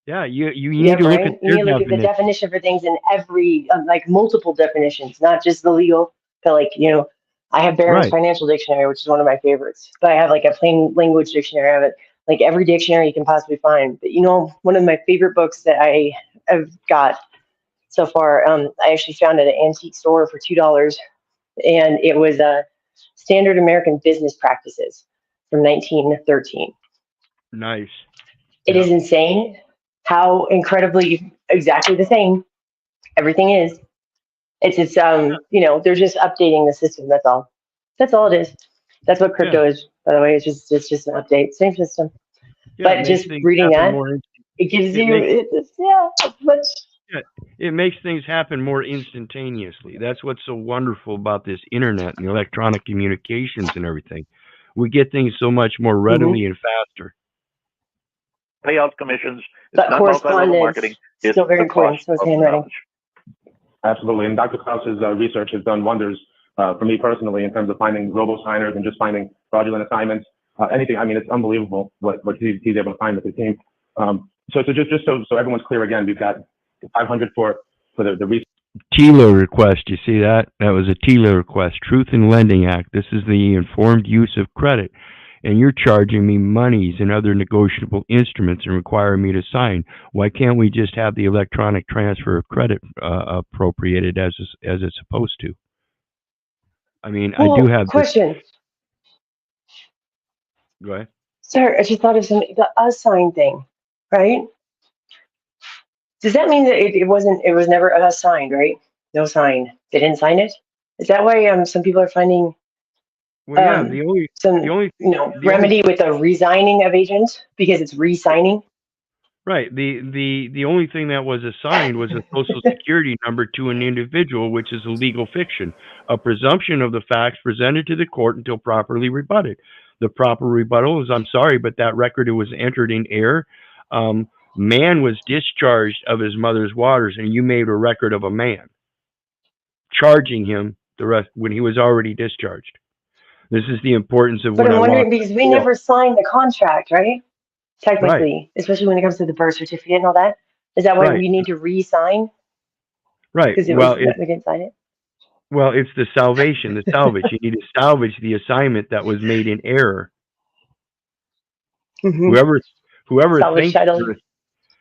Yeah, you Yeah, need to look Brian, at you their need to look at the definition. definition for things in every, like multiple definitions, not just the legal. But like, I have Barron's Right. Financial Dictionary, which is one of my favorites. But I have like a plain language dictionary. I have it like every dictionary you can possibly find. But one of my favorite books that I have got so far, I actually found at an antique store for $2, and it was Standard American Business Practices from 1913. Nice. It is insane how incredibly exactly the same everything is. It's they're just updating the system. That's all. That's all it is. That's what crypto is, by the way. It's just an update, same system. Yeah, But just reading that, it gives it makes things happen more instantaneously. That's what's so wonderful about this internet and electronic communications and everything. We get things so much more readily and faster. Payout commissions. It's But not multi-level marketing. correspondence It's still very the important. cost So it's of handwriting. knowledge. Absolutely. And Dr. Klaus's research has done wonders for me personally in terms of finding robo-signers and just finding fraudulent assignments. Anything. I mean, it's unbelievable what he's able to find with his team. So just so everyone's clear again, we've got 500 for the research. TILA request, you see that? That was a TILA request, Truth in Lending Act. This is the informed use of credit. And you're charging me monies and other negotiable instruments and requiring me to sign. Why can't we just have the electronic transfer of credit appropriated as it's supposed to? I mean, I do have question. Go ahead. Sir, I just thought of something. The assigned thing, right? Does that mean that it was never assigned, right? No sign. They didn't sign it? Is that why some people are finding the only remedy with the resigning of agents because it's re-signing? Right. The only thing that was assigned was a social security number to an individual, which is a legal fiction, a presumption of the facts presented to the court until properly rebutted. The proper rebuttal is, I'm sorry, but that record was entered in error. Man was discharged of his mother's waters, and you made a record of a man, charging him the rest when he was already discharged. This is the importance of. But I'm wondering because we never signed the contract, right? Technically, especially when it comes to the birth certificate and all that. Is that why we need to re-sign? Right. Because we didn't sign it. Well, it's the salvation, the salvage. You need to salvage the assignment that was made in error. Mm-hmm. Whoever salvage thinks.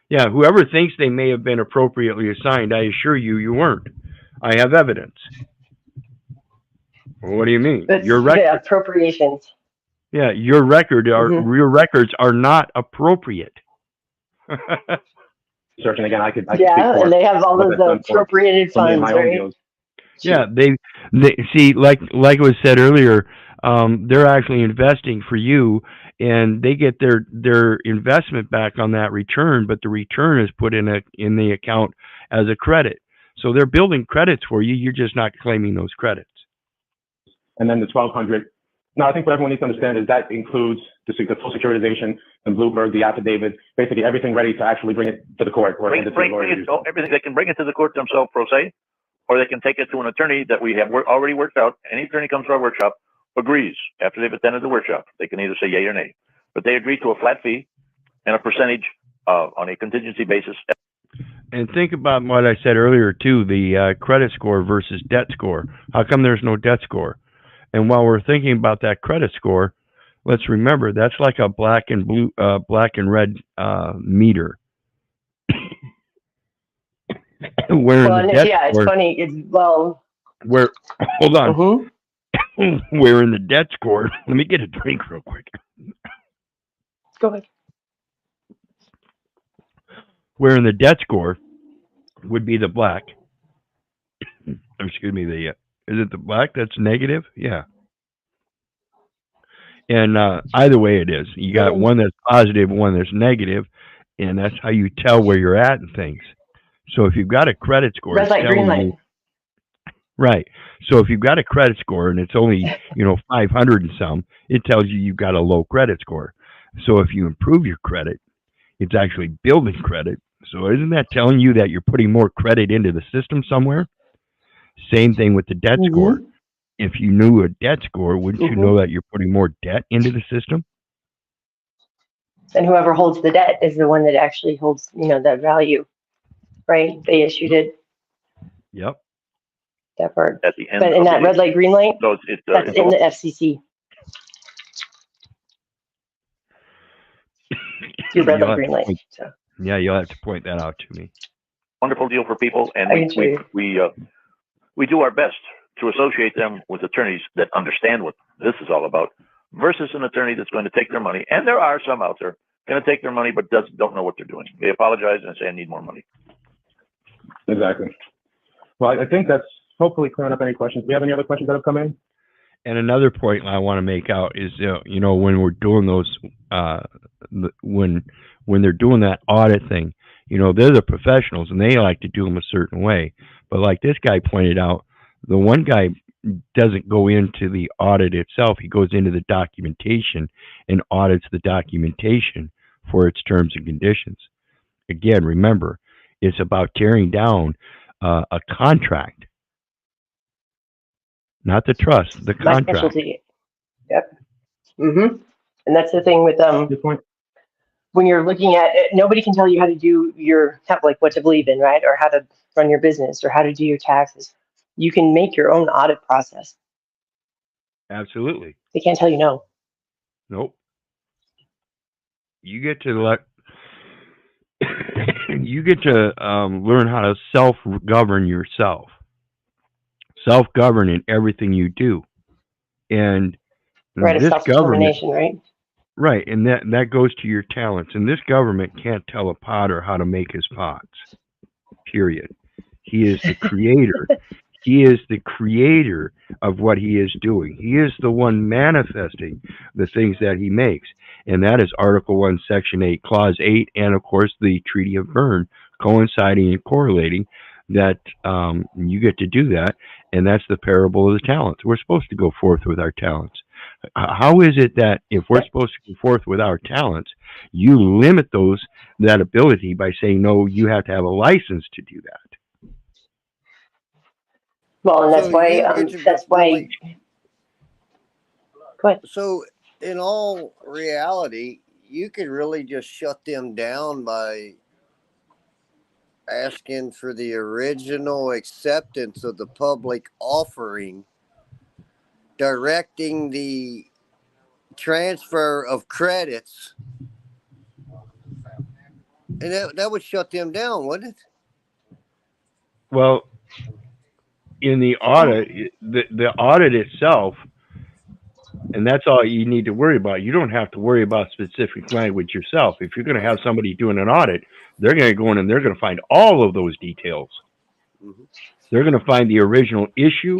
Yeah, whoever thinks they may have been appropriately assigned, I assure you, you weren't. I have evidence. Well, what do you mean? Your record, the appropriations. Yeah, your records are not appropriate. Searching again, I could and they have all of the appropriated funds, right? Yeah, they see, like it was said earlier, they're actually investing for you, and they get their investment back on that return, but the return is put in the account as a credit. So they're building credits for you. You're just not claiming those credits. And then the 1,200. Now, I think what everyone needs to understand is that includes the full securitization and Bloomberg, the affidavit, basically everything ready to actually bring it to the court. Or everything. They can bring it to the court themselves, pro se, or they can take it to an attorney that we have already worked out. Any attorney comes to our workshop, agrees after they've attended the workshop. They can either say yay or nay, but they agree to a flat fee and a percentage on a contingency basis. And think about what I said earlier too, the credit score versus debt score. How come there's no debt score? And while we're thinking about that credit score, let's remember that's like a black and red meter. Where Well, in the and debt yeah, it's score, funny. where hold on, Mhm. where in the debt score? Let me get a drink real quick. Go ahead. Where in the debt score would be the black. Excuse me, is it the black that's negative? Yeah. And either way it is. You got one that's positive, one that's negative, and that's how you tell where you're at and things. So if you've got a credit score, Red it's light, green telling light. you, right. So if you've got a credit score and it's only, 500 and some, it tells you you've got a low credit score. So if you improve your credit, it's actually building credit. So isn't that telling you that you're putting more credit into the system somewhere? Same thing with the debt score. If you knew a debt score, wouldn't you know that you're putting more debt into the system? And whoever holds the debt is the one that actually holds, that value, right? They issued it, Yep. that part. At the end But in of that red light, green light, so that's it's in the FCC. Your red You'll light, have green to light. point- So Yeah, you'll have to point that out to me. wonderful deal for people, and I can show you. we do our best to associate them with attorneys that understand what this is all about, versus an attorney that's going to take their money. And there are some out there going to take their money, but don't know what they're doing. They apologize and say, "I need more money." Exactly. Well, I think that's hopefully clearing up any questions. Do we have any other questions that have come in? And another point I want to make out is, when we're doing those, when they're doing that audit thing, they're the professionals and they like to do them a certain way. But like this guy pointed out, the one guy doesn't go into the audit itself. He goes into the documentation and audits the documentation for its terms and conditions. Again, remember, it's about tearing down a contract. Not the trust, the my contract. specialty. Yep. And that's the thing with Good point. when you're looking at it, nobody can tell you how to do what to believe in, right? Or how to run your business or how to do your taxes. You can make your own audit process. Absolutely. They can't tell you no. Nope. You get to learn how to self-govern yourself. Self-govern in everything you do. And Right, this of self-determination, right? Right, and that goes to your talents. And this government can't tell a potter how to make his pots. Period. He is the creator. He is the creator of what he is doing. He is the one manifesting the things that he makes. And that is Article 1, Section 8, Clause 8, and of course the Treaty of Berne, coinciding and correlating that you get to do that. And that's the parable of the talents. We're supposed to go forth with our talents. How is it that if we're supposed to go forth with our talents, you limit that ability by saying, no, you have to have a license to do that? Well, and that's So why, you get to go ahead. So in all reality, you could really just shut them down by asking for the original acceptance of the public offering, directing the transfer of credits, and that would shut them down, wouldn't it? Well, in the audit, the audit itself, and that's all you need to worry about. You don't have to worry about specific language yourself. If you're going to have somebody doing an audit, they're going to go in and they're going to find all of those details. Mm-hmm. They're going to find the original issue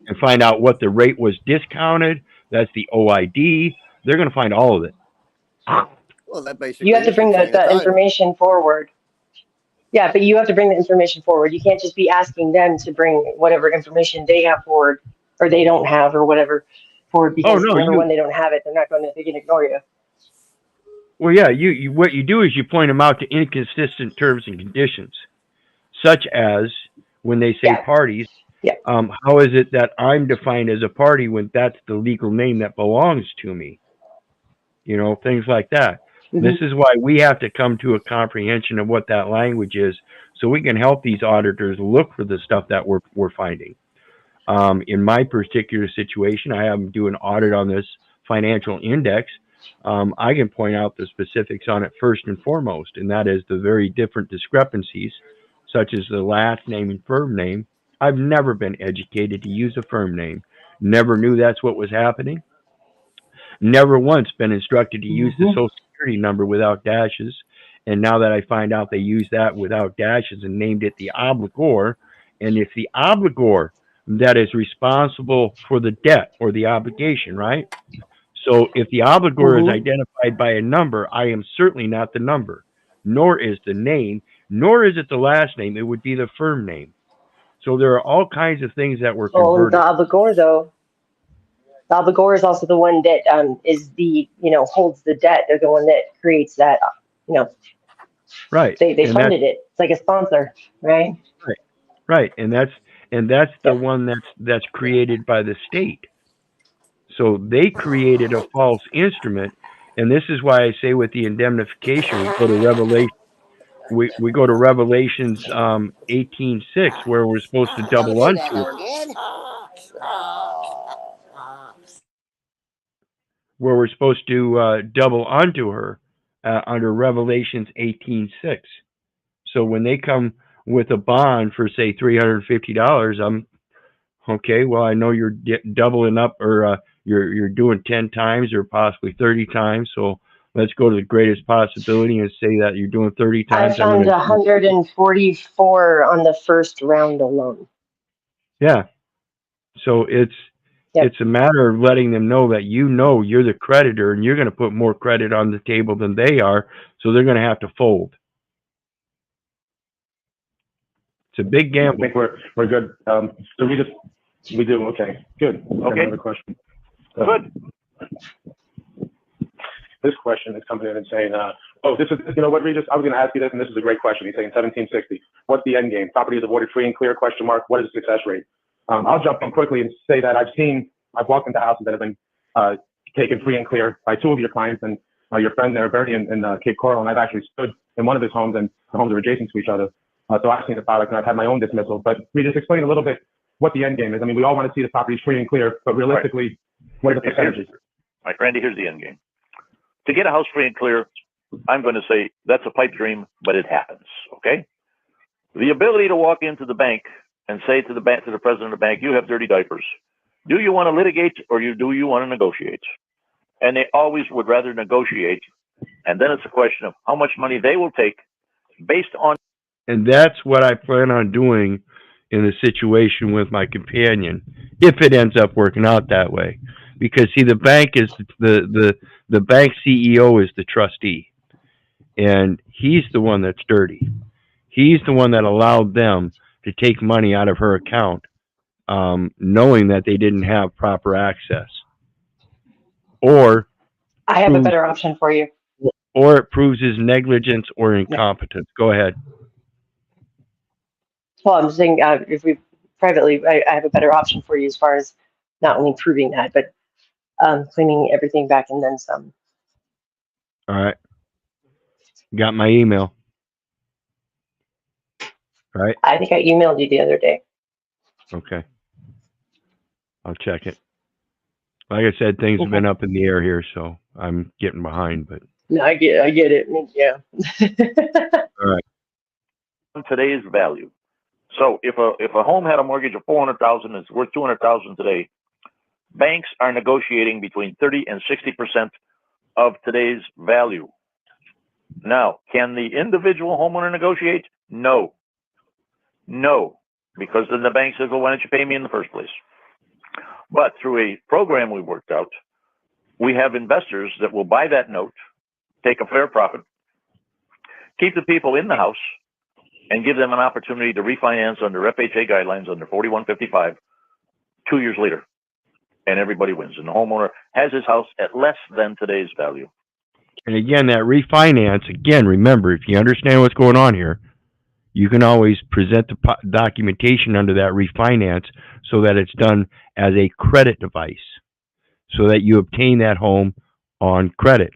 and find out what the rate was discounted. That's the OID. They're going to find all of it. Well, that basically You have to bring the information forward. Yeah, but you have to bring the information forward. You can't just be asking them to bring whatever information they have forward or they don't have or whatever forward because when they don't have it, they can ignore you. Well, yeah, you what you do is you point them out to inconsistent terms and conditions, such as when they say parties. Yeah. How is it that I'm defined as a party when that's the legal name that belongs to me? Things like that. Mm-hmm. This is why we have to come to a comprehension of what that language is so we can help these auditors look for the stuff that we're finding. In my particular situation, I have them do an audit on this financial index. I can point out the specifics on it first and foremost, and that is the very different discrepancies, such as the last name and firm name. I've never been educated to use a firm name. Never knew that's what was happening. Never once been instructed to use the social security number without dashes. And now that I find out they use that without dashes and named it the obligor, and it's the obligor that is responsible for the debt or the obligation, right? So if the obligor is identified by a number, I am certainly not the number, nor is the name, nor is it the last name. It would be the firm name. So there are all kinds of things that were Oh, converted. the obligor, though. The obligor is also the one that is the, holds the debt. They're the one that creates that, Right. they And funded it. It's like a sponsor, right? right. And that's the one that's created by the state. So they created a false instrument. And this is why I say with the indemnification, we go to Revelation. We go to Revelations 18:6, where we're supposed to double unto her. Where we're supposed to double unto her under Revelations 18:6. So when they come with a bond for say $350, I'm okay. Well, I know you're doubling up, or you're doing 10 times or possibly 30 times. So let's go to the greatest possibility and say that you're doing 30 I times. found 144 on the first round alone. Yeah. So it's a matter of letting them know that you're the creditor and you're going to put more credit on the table than they are, so they're going to have to fold. It's a big gamble. I think we're good. So we do, okay, good. Okay. Another question. Good. This question is coming in and saying, this is, what, Regis, I was going to ask you this, and this is a great question. He's saying 1760. What's the end game? Property is avoided free and clear, question mark. What is the success rate? I'll jump in quickly and say that I've walked into houses that have been taken free and clear by two of your clients, and your friend there, Bernie, in Cape Coral, and I've actually stood in one of his homes, and the homes are adjacent to each other. So I've seen the product, and I've had my own dismissal. But we just explain a little bit what the end game is. I mean, we all want to see the properties free and clear, but realistically, what are the percentages? Right, Randy, here's the end game. To get a house free and clear, I'm going to say that's a pipe dream, but it happens, okay? The ability to walk into the bank and say to the president of the bank, you have dirty diapers. Do you want to litigate, or do you want to negotiate? And they always would rather negotiate. And then it's a question of how much money they will take based on. And that's what I plan on doing in the situation with my companion, if it ends up working out that way. Because see, the bank is the bank CEO is the trustee, and he's the one that's dirty. He's the one that allowed them to take money out of her account, knowing that they didn't have proper access. Or I have a better option for you. Or it proves his negligence or incompetence. Go ahead. Well, I'm just saying, if we privately, I have a better option for you as far as not only proving that, but claiming everything back and then some. All right. Got my email. Right. I think I emailed you the other day. Okay. I'll check it. Like I said, things have been up in the air here, so I'm getting behind, but. No, I get it. Yeah. All right. Today's value. So if a home had a mortgage of $400,000, it's worth $200,000 today. Banks are negotiating between 30 and 60% of today's value. Now, can the individual homeowner negotiate? No, because then the bank says, well, why don't you pay me in the first place? But through a program we worked out, we have investors that will buy that note, take a fair profit, keep the people in the house, and give them an opportunity to refinance under FHA guidelines under 4155 2 years later. And everybody wins. And the homeowner has his house at less than today's value. And again, that refinance, remember, if you understand what's going on here, you can always present the documentation under that refinance so that it's done as a credit device, so that you obtain that home on credit.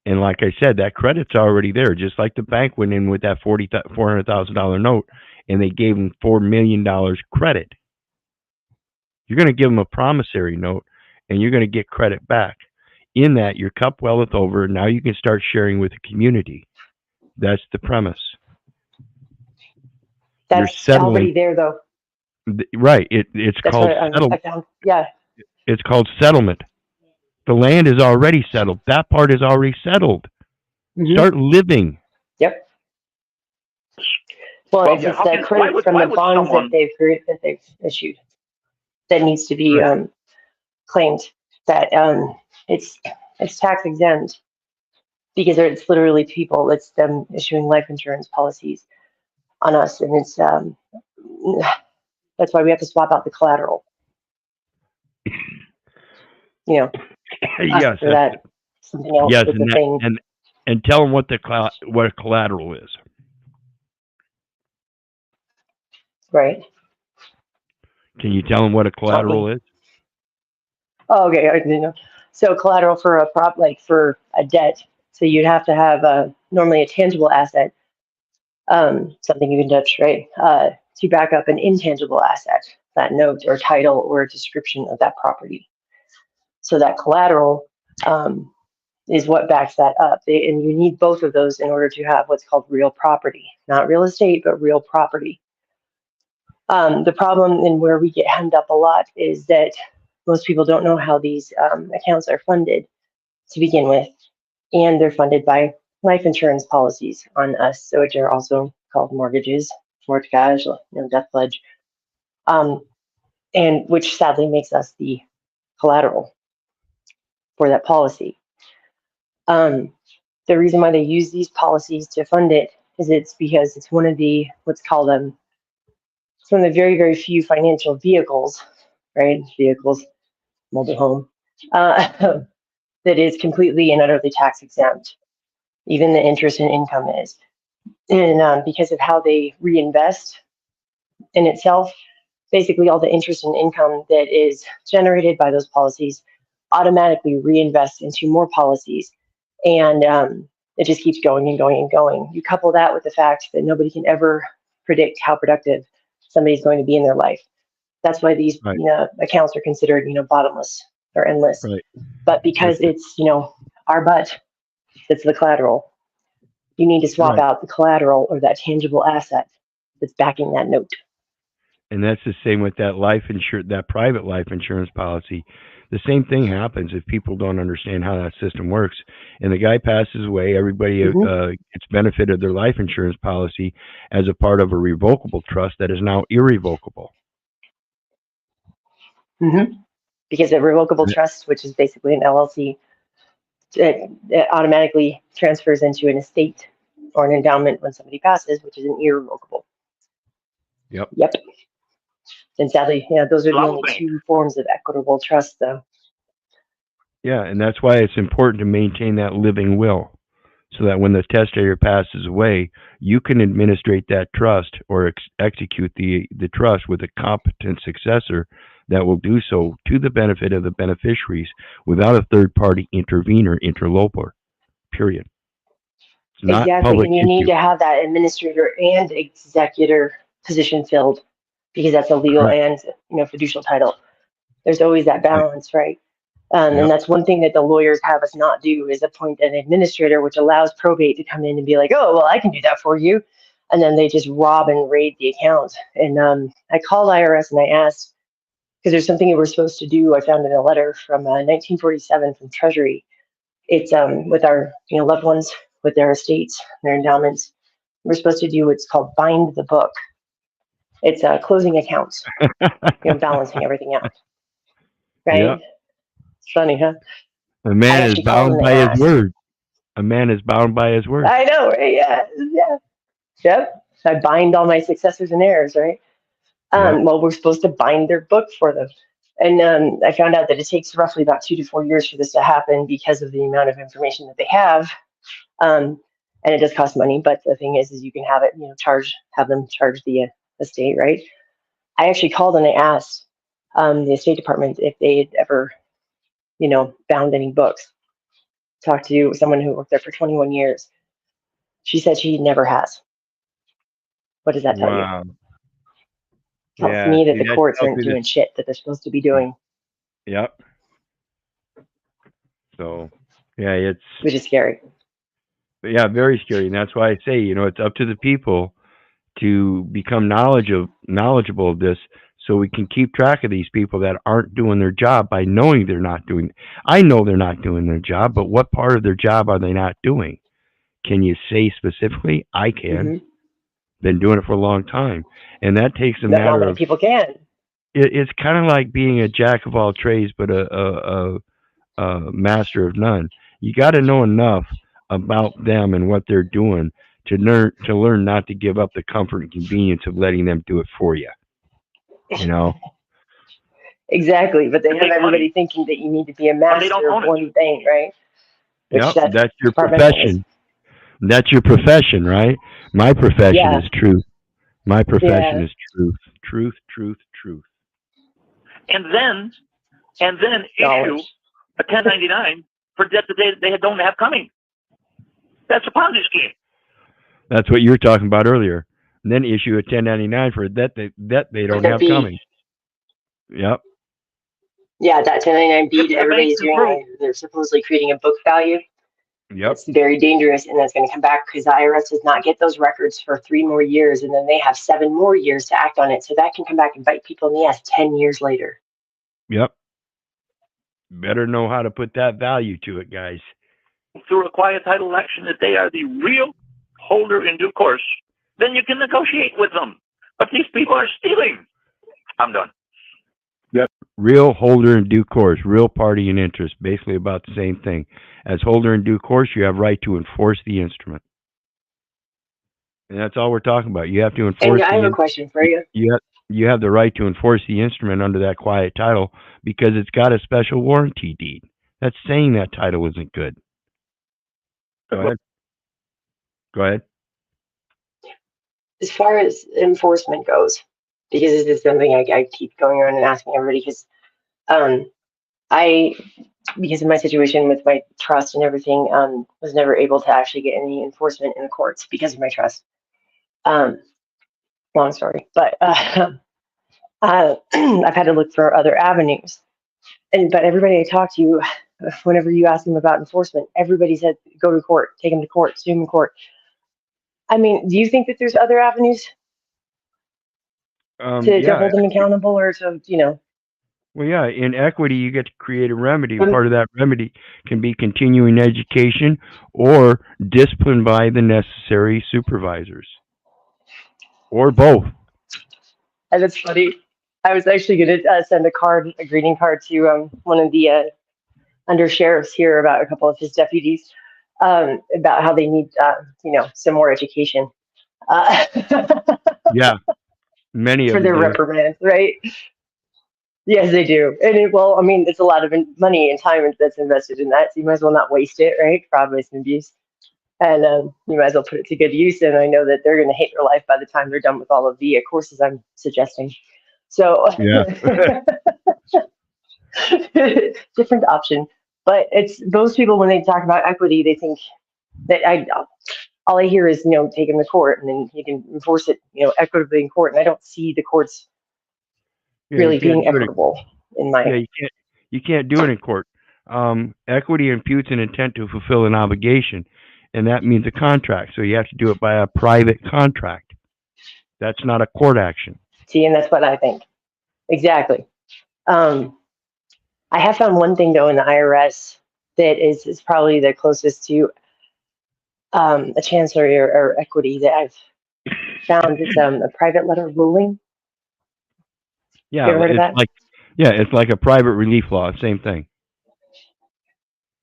And like I said, that credit's already there. Just like the bank went in with that $400,000 note, and they gave them $4 million credit. You're going to give them a promissory note, and you're going to get credit back. In that, your cup welleth over. Now you can start sharing with the community. That's the premise. You're That's settling. already there, though. Right. It's That's called what I settlement. found. Yeah. It's called settlement. The land is already settled. That part is already settled. Mhm. Start living. Yep. Well, Well, it's just how the can- credit from why the would bonds someone- that they've issued that needs to be Right. claimed. That it's tax exempt because it's literally people. It's them issuing life insurance policies on us, and it's that's why we have to swap out the collateral. You know, Yes. for that something else Yes, with the thing, and tell them what what collateral is. right? Can you tell them what a collateral is? Oh, okay. I didn't know. So collateral for a prop, like for a debt. So you'd have to have normally a tangible asset, something you can touch, right? To back up an intangible asset, that note or title or a description of that property. So that collateral is what backs that up. And you need both of those in order to have what's called real property, not real estate, but real property. The problem and where we get hemmed up a lot is that most people don't know how these accounts are funded to begin with, and they're funded by life insurance policies on us, so which are also called mortgages, mortgage, death pledge, and which sadly makes us the collateral for that policy. The reason why they use these policies to fund it is it's because it's one of the what's called it's one of the very, very few financial vehicles, right? Vehicles, mobile home, that is completely and utterly tax exempt. Even the interest and income is. And because of how they reinvest in itself, basically all the interest and income that is generated by those policies automatically reinvest into more policies. And it just keeps going and going and going. You couple that with the fact that nobody can ever predict how productive somebody's going to be in their life. That's why these Right. Accounts are considered, bottomless or endless. Right. But because it's, our butt that's the collateral, you need to swap Right. out the collateral or that tangible asset that's backing that note. And that's the same with that private life insurance policy. The same thing happens if people don't understand how that system works. And the guy passes away, everybody gets benefit of their life insurance policy as a part of a revocable trust that is now irrevocable. Because a revocable trust, which is basically an LLC, it automatically transfers into an estate or an endowment when somebody passes, which is an irrevocable. Yep. And sadly, those are the only two forms of equitable trust, though. Yeah, and that's why it's important to maintain that living will, so that when the testator passes away, you can administrate that trust or execute the trust with a competent successor that will do so to the benefit of the beneficiaries without a third-party intervener, interloper, period. It's not Exactly, public and you need to have that administrator and executor position filled because that's a legal and fiducial title. There's always that balance, right? And that's one thing that the lawyers have us not do is appoint an administrator, which allows probate to come in and be like, oh, well, I can do that for you. And then they just rob and raid the account. And I called IRS and I asked, because there's something that we're supposed to do. I found in a letter from 1947 from Treasury. It's with our loved ones, with their estates, their endowments. We're supposed to do what's called bind the book. It's closing accounts, balancing everything out. Right? Yep. It's funny, huh? A man is bound by his word. A man is bound by his word. I know, right? Yeah. Yep. I bind all my successors and heirs, right? Well, we're supposed to bind their book for them. And I found out that it takes roughly about 2 to 4 years for this to happen because of the amount of information that they have. And it does cost money, but the thing is you can have it, have them charge the estate, right? I actually called and I asked the estate department if they had ever, bound any books. talked to someone who worked there for 21 years. She said she never has. What does that tell you? Wow. Tells Yeah. me that See, the that courts tells aren't me that. doing shit that they're supposed to be doing, Yep. So, yeah, which is scary. yeah, very scary. And that's why I say, it's up to the people to become knowledgeable of this, so we can keep track of these people that aren't doing their job by knowing they're not doing. I know they're not doing their job, but what part of their job are they not doing? Can you say specifically? I can. Been doing it for a long time, and that takes a Not matter many of. people can. It's kind of like being a jack of all trades, but a master of none. You got to know enough about them and what they're doing to learn not to give up the comfort and convenience of letting them do it for you. You know. Exactly, but they They have make everybody money, thinking that you need to be a but they don't master of own it. one thing, right? Which Yep, that's that's your compartmentalized. profession. That's your profession, right? My profession Yeah, is truth. My profession yeah. is truth. Truth, truth, truth. And then issue Knowledge. a 1099 for debt that they don't have coming. That's a Ponzi scheme. That's what you were talking about earlier. And then issue a 1099 for a debt they don't have B. coming. Yep. Yeah, that 1099B If that the banks everybody's and doing, Cruz, where they're supposedly creating a book value. Yep. It's very dangerous, and that's going to come back because the IRS does not get those records for 3 more years, and then they have 7 more years to act on it. So that can come back and bite people in the ass 10 years later. Yep. Better know how to put that value to it, guys. through a quiet title election, that they are the real holder in due course, then you can negotiate with them. But these people are stealing. I'm done. Real holder in due course, real party in interest, basically about the same thing. As holder in due course, you have right to enforce the instrument. And that's all we're talking about. You have to enforce And I have a question for you. You have the right to enforce the instrument under that quiet title because it's got a special warranty deed. That's saying that title isn't good. Go ahead. Go ahead. As far as enforcement goes, because this is something I keep going around and asking everybody, because because of my situation with my trust and everything, was never able to actually get any enforcement in the courts because of my trust. Long story, but I've had to look for other avenues. But everybody I talk to, whenever you ask them about enforcement, everybody said go to court, take them to court, sue them in court. I mean, do you think that there's other avenues to Yeah. hold them accountable, or to Well, yeah, in equity, you get to create a remedy. Um, Part of that remedy can be continuing education or discipline by the necessary supervisors, or both. And it's funny. I was actually going to send a greeting card to one of the under sheriffs here about a couple of his deputies, about how they need, some more education Yeah, many of for them their do. reprimands, right? Yes, they do. And I mean, it's a lot of money and time that's invested in that. So you might as well not waste it, right? Fraud, waste, and abuse. And you might as well put it to good use. And I know that they're going to hate their life by the time they're done with all of the courses I'm suggesting. So, Yeah. different option. But it's those people, when they talk about equity, they think that all I hear is, take him to court and then you can enforce it, equitably in court. And I don't see the courts Yeah, really you can't being do it. equitable in my. Yeah, you can't do it in court. Equity imputes an intent to fulfill an obligation, and that means a contract. So you have to do it by a private contract. That's not a court action. See, and that's what I think. Exactly. I have found one thing though in the IRS that is probably the closest to a chancery or equity that I've found. It's a private letter ruling. Yeah, You ever heard of that? it's like a private relief law. Same thing.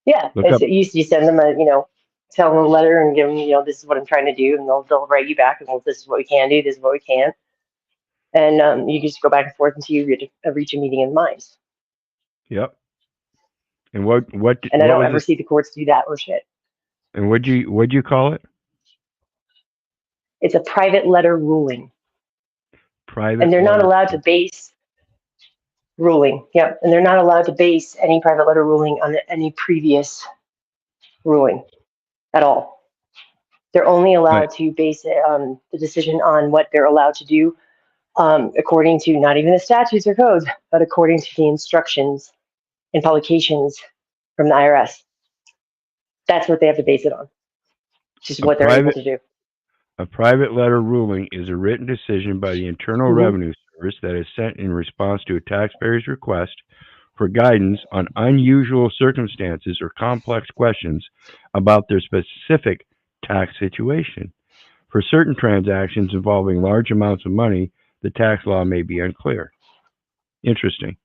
Yeah, Look up. you send them tell them a letter and give them, this is what I'm trying to do, and they'll write you back and this is what we can do, this is what we can't, and you just go back and forth until you reach a meeting in minds. Yep. And what And I don't was ever it? see the courts do that or shit. And what'd you call it? It's a private letter ruling, Private. and they're not letter. allowed to base ruling. Yep, and they're not allowed to base any private letter ruling on any previous ruling at all. They're only allowed Right. to base the decision on what they're allowed to do according to not even the statutes or codes, but according to the instructions and publications from the IRS. That's what they have to base it on, which is A what they're able private to do. A private letter ruling is a written decision by the Internal Revenue Service that is sent in response to a taxpayer's request for guidance on unusual circumstances or complex questions about their specific tax situation. For certain transactions involving large amounts of money, the tax law may be unclear. Interesting.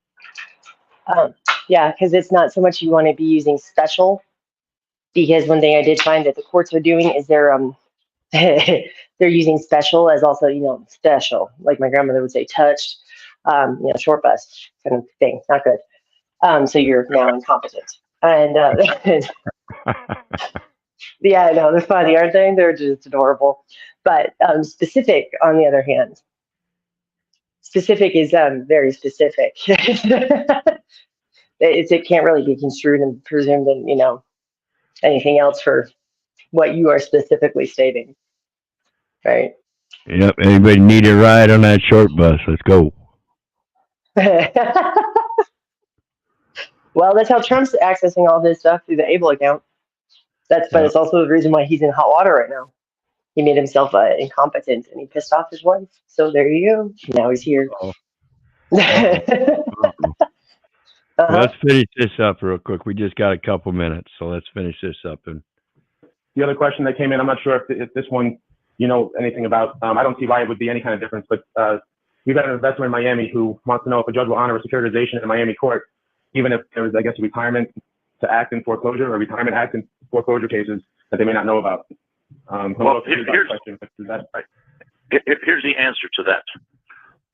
Yeah, because it's not so much you want to be using special, because one thing I did find that the courts are doing is they're they're using special as also, special, like my grandmother would say, touched, short bus kind of thing, not good. So you're now incompetent. And yeah, I know, they're funny, aren't they? They're just adorable. But specific, on the other hand, specific is very specific. It can't really be construed and presumed in, anything else for what you are specifically stating, right? Yep. Anybody need a ride on that short bus? Let's go. Well, that's how Trump's accessing all his stuff through the Able account. But it's also the reason why he's in hot water right now. He made himself incompetent and he pissed off his wife. So there you go. Now he's here. Uh-oh. Uh-huh. Let's finish this up real quick. We just got a couple minutes, so let's finish this up. And The other question that came in, I'm not sure if this one you know anything about. I don't see why it would be any kind of difference, but we've got an investor in Miami who wants to know if a judge will honor a securitization in Miami court, even if there was, I guess, a retirement to act in foreclosure or retirement act in foreclosure cases that they may not know about. Well, here's the answer to that.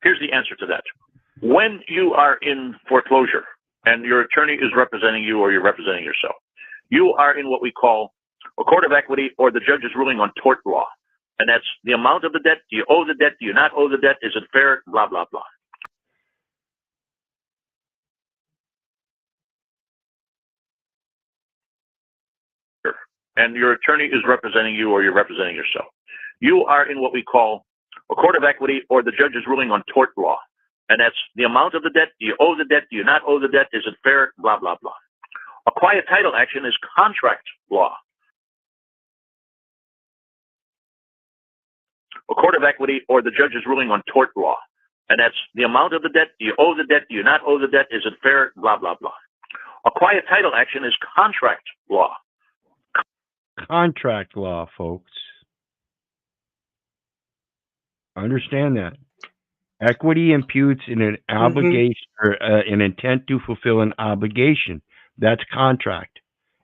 Here's the answer to that. When you are in foreclosure and your attorney is representing you or you're representing yourself, you are in what we call a court of equity, or the judge is ruling on tort law. And that's the amount of the debt. Do you owe the debt? Do you not owe the debt? Is it fair? Blah, blah, blah. And your attorney is representing you or you're representing yourself. You are in what we call a court of equity, or the judge is ruling on tort law. And that's the amount of the debt. Do you owe the debt? Do you not owe the debt? Is it fair? Blah, blah, blah. A quiet title action is contract law. A court of equity, or the judge is ruling on tort law. And that's the amount of the debt. Do you owe the debt? Do you not owe the debt? Is it fair? Blah, blah, blah. A quiet title action is contract law. contract law, folks. Understand that. Equity imputes in an obligation or an intent to fulfill an obligation. That's contract.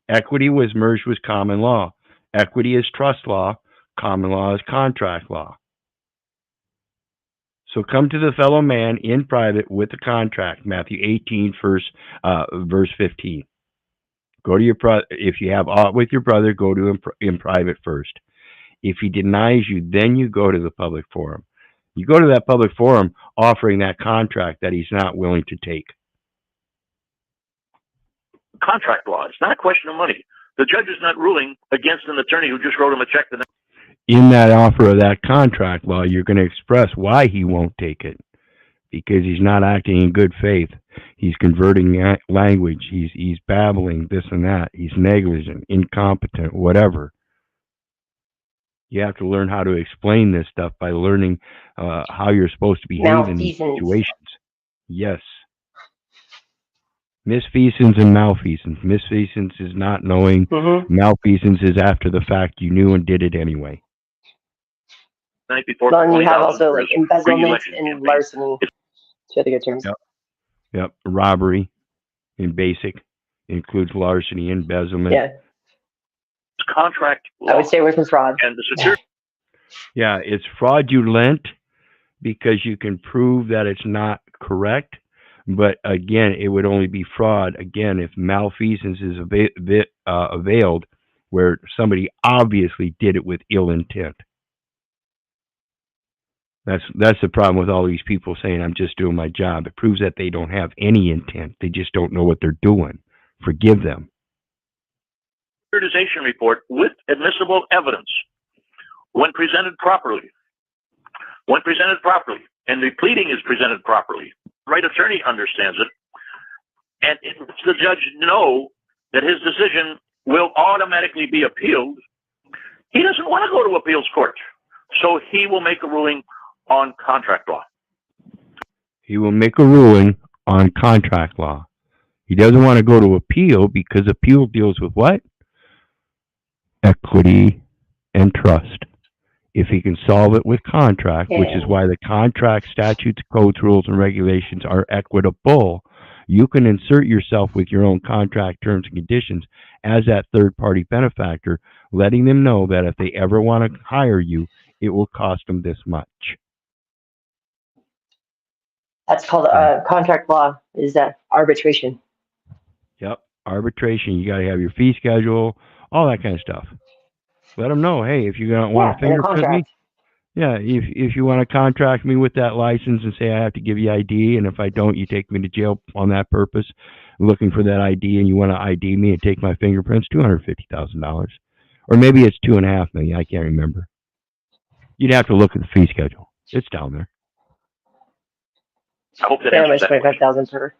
Equity was merged with common law. Equity is trust law. Common law is contract law. So come to the fellow man in private with the contract. Matthew 18, verse 15. Go to your if you have aught with your brother, go to him in private first. If he denies you, then you go to the public forum. You go to that public forum offering that contract that he's not willing to take. Contract law. It's not a question of money. The judge is not ruling against an attorney who just wrote him a check. In that offer of that contract law, you're going to express why he won't take it. Because he's not acting in good faith. He's converting language. He's babbling this and that. He's negligent, incompetent, whatever. You have to learn how to explain this stuff by learning how you're supposed to behave in these situations. Yes. Misfeasance and malfeasance. Misfeasance is not knowing. Malfeasance is after the fact. You knew and did it anyway. Night before. Well, and you have also like embezzlement and larceny. Two other good terms. Yep. Robbery in basic includes larceny, embezzlement. Yeah. Contract law. I would stay away from fraud. And the security. Yeah, it's fraudulent because you can prove that it's not correct. But again, it would only be fraud, again, if malfeasance is availed, where somebody obviously did it with ill intent. That's the problem with all these people saying, I'm just doing my job. It proves that they don't have any intent. They just don't know what they're doing. Forgive them. securitization report with admissible evidence when presented properly. When presented properly, and the pleading is presented properly, the right attorney understands it, and it lets the judge know that his decision will automatically be appealed. He doesn't want to go to appeals court, so he will make a ruling on contract law. He will make a ruling on contract law. He doesn't want to go to appeal because appeal deals with what? Equity and trust. If he can solve it with contract, which is why the contract statutes, codes, rules, and regulations are equitable, you can insert yourself with your own contract terms and conditions as that third-party benefactor, letting them know that if they ever want to hire you, it will cost them this much. That's called contract law, is arbitration. Yep, arbitration. You got to have your fee schedule, all that kind of stuff. Let them know, hey, if you don't want to fingerprint me, yeah, if you want to contract me with that license and say I have to give you ID, and if I don't, you take me to jail on that purpose, looking for that ID, and you want to ID me and take my fingerprints, $250,000, or maybe it's $2.5 million. I can't remember. You'd have to look at the fee schedule. It's down there. I hope that answers that. 25,000 per.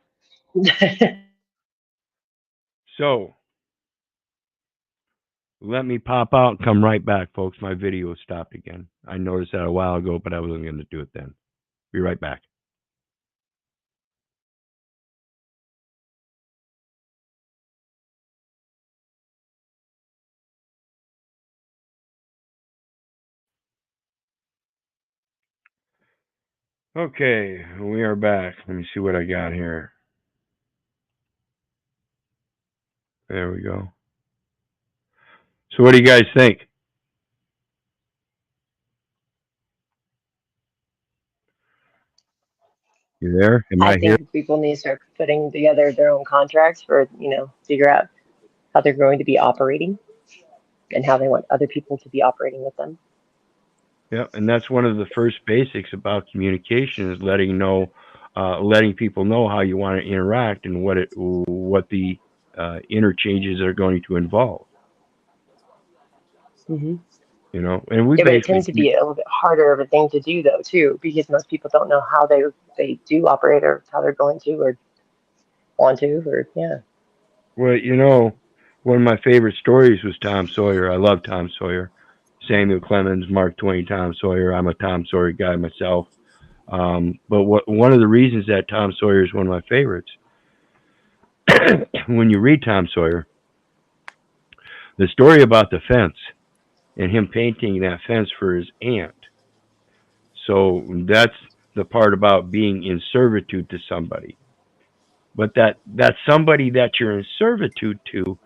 So let me pop out and come right back, folks. My video stopped again. I noticed that a while ago, but I wasn't going to do it then. Be right back. Okay, we are back. Let me see what I got here. There we go. So what do you guys think? You there? Am I here? I think people need to start putting together their own contracts for, figure out how they're going to be operating and how they want other people to be operating with them. Yeah, and that's one of the first basics about communication is letting people know how you want to interact and what the interchanges are going to involve. Mm-hmm. And we but it tends to be a little bit harder of a thing to do though too, because most people don't know how they do operate or how they're going to or want to or yeah. Well, one of my favorite stories was Tom Sawyer. I love Tom Sawyer. Samuel Clemens, Mark Twain, Tom Sawyer. I'm a Tom Sawyer guy myself. But one of the reasons that Tom Sawyer is one of my favorites, when you read Tom Sawyer, the story about the fence and him painting that fence for his aunt. So that's the part about being in servitude to somebody. But that somebody that you're in servitude to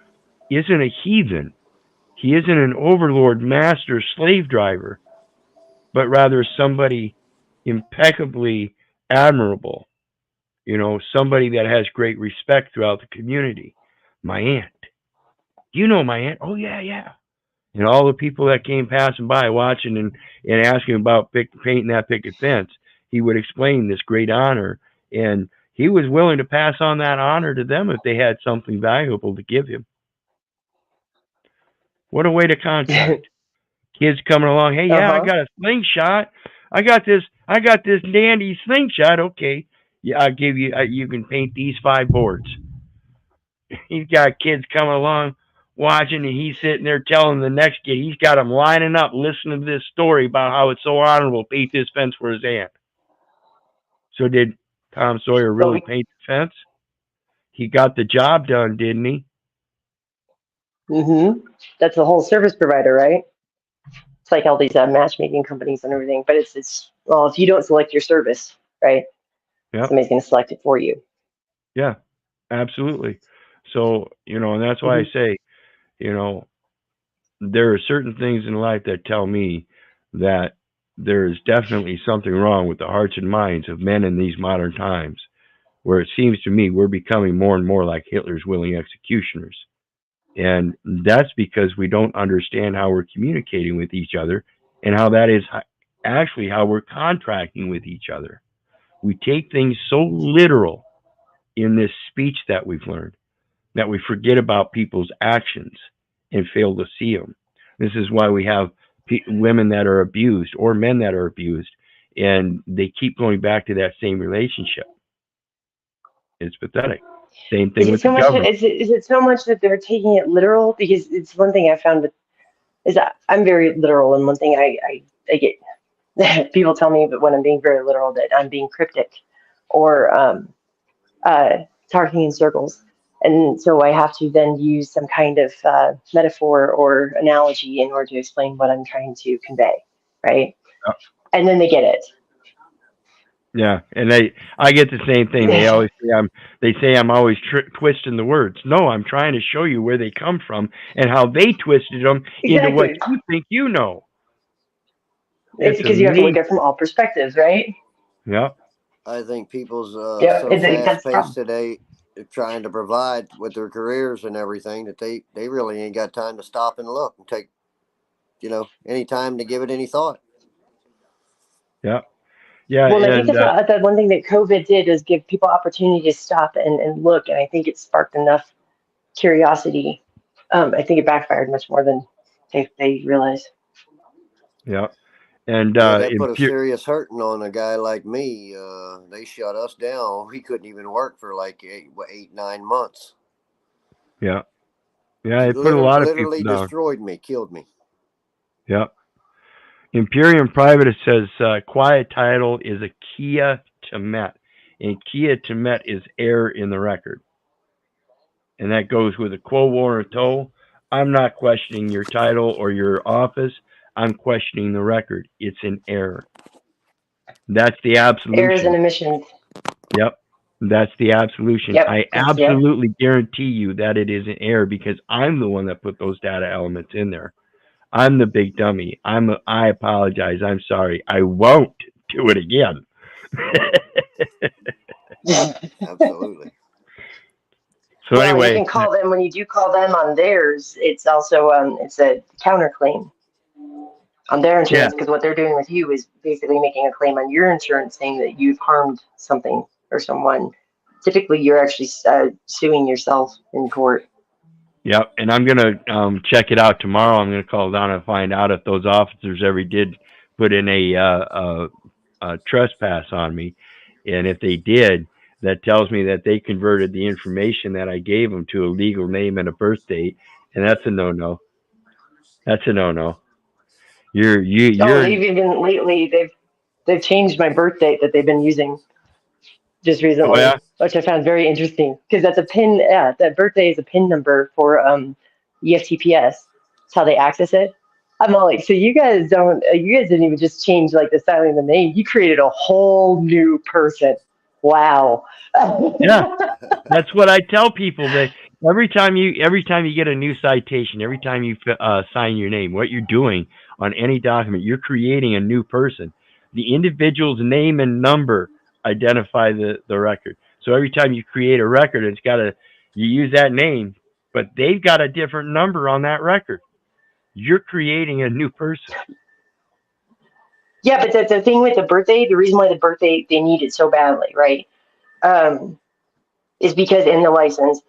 isn't a heathen. He isn't an overlord, master, slave driver, but rather somebody impeccably admirable. Somebody that has great respect throughout the community. My aunt. You know my aunt? Oh, yeah. And all the people that came passing by watching and asking about painting that picket fence, he would explain this great honor. And he was willing to pass on that honor to them if they had something valuable to give him. What a way to contract. Kids coming along, hey, yeah, I got a slingshot. I got this dandy slingshot. Okay. Yeah, I'll give you, you can paint these 5 boards. He's got kids coming along watching, and he's sitting there telling the next kid, he's got them lining up, listening to this story about how it's so honorable to paint this fence for his aunt. So did Tom Sawyer really paint the fence? He got the job done, didn't he? Mm-hmm. That's a whole service provider, right? It's like all these matchmaking companies and everything, but it's well, if you don't select your service, right? Yep. Somebody's going to select it for you. Yeah, absolutely. So, and that's why I say, there are certain things in life that tell me that there is definitely something wrong with the hearts and minds of men in these modern times, where it seems to me we're becoming more and more like Hitler's willing executioners. And that's because we don't understand how we're communicating with each other and how that is actually how we're contracting with each other. We take things so literal in this speech that we've learned that we forget about people's actions and fail to see them. This is why we have women that are abused or men that are abused, and they keep going back to that same relationship. It's pathetic. Same Is thing it with so the much? government. Is it so much that they're taking it literal? Because it's one thing I found with is that I'm very literal, and one thing I get people tell me that when I'm being very literal that I'm being cryptic or talking in circles, and so I have to then use some kind of metaphor or analogy in order to explain what I'm trying to convey, right? Yeah. And then they get it. Yeah, and I get the same thing. They say I'm always twisting the words. No, I'm trying to show you where they come from and how they twisted them into what Exactly. you think you know. It's It's because you have to look amazing. at it from all perspectives, right? Yeah, I think people's Yeah, so that's fast the paced problem. today, trying to provide with their careers and everything, that they really ain't got time to stop and look and take, any time to give it any thought. yeah, yeah, Well, and I think and that's what that one thing that COVID did is give people opportunity to stop and look, and I think it sparked enough curiosity. I think it backfired much more than they realized. yeah, and Yeah, that put a serious hurting on a guy like me. They shut us down. We couldn't even work for like 8, 9 months. yeah, yeah. It put a lot of people Literally down. destroyed me, killed me. Yeah. Imperium Private, it says quiet title is a C.O.W.A.R.D.S, and C.O.W.A.R.D.S is error in the record. And that goes with a quo warranto. I'm not questioning your title or your office. I'm questioning the record. It's an error. That's the Errors and absolution. omissions. Yep. That's the absolution. Yep. I Yep. absolutely guarantee you that it is an error because I'm the one that put those data elements in there. I'm the big dummy. I apologize. I'm sorry. I won't do it again. Absolutely. So Well, and you anyway, can call them when you do call them on theirs. It's also it's a counterclaim on their yeah, insurance because what they're doing with you is basically making a claim on your insurance saying that you've harmed something or someone. Typically, you're actually suing yourself in court. yep. And I'm gonna check it out tomorrow. I'm gonna call down and find out if those officers ever did put in a trespass on me, and if they did, that tells me that they converted the information that I gave them to a legal name and a birth date, and that's a no-no. That's a no-no. Oh, You're they've even lately they've changed my birth date that they've been using just oh yeah, recently, which I found very interesting because that's a pin. Yeah, that birthday is a pin number for EFTPS. That's how they access it. I'm all like, so you guys don't, you guys didn't even just change like the styling of the name. You created a whole new person. Wow. yeah. That's what I tell people that every time you get a new citation, every time you sign your name, what you're doing on any document, you're creating a new person. The individual's name and number identify the record. So every time you create a record, you use that name, but they've got a different number on that record. You're creating a new person. Yeah, but the thing with the birthday, the reason why the birthday they need it so badly, right? Is because in the license,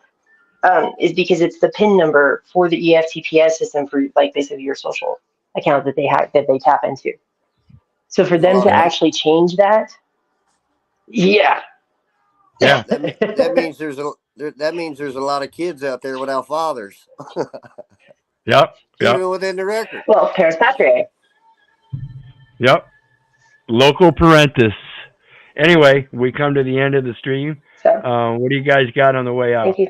is because it's the PIN number for the EFTPS system for like basically your social account that they have that they tap into. So for There's a them lot to of Yeah, actually change that, yeah. yeah, that means there's a lot of kids out there without fathers, yep, yep, even within the record. Well, parents patriae. yep. Local parentis. Anyway, we come to the end of the stream. So What do you guys got on the way thank out? you.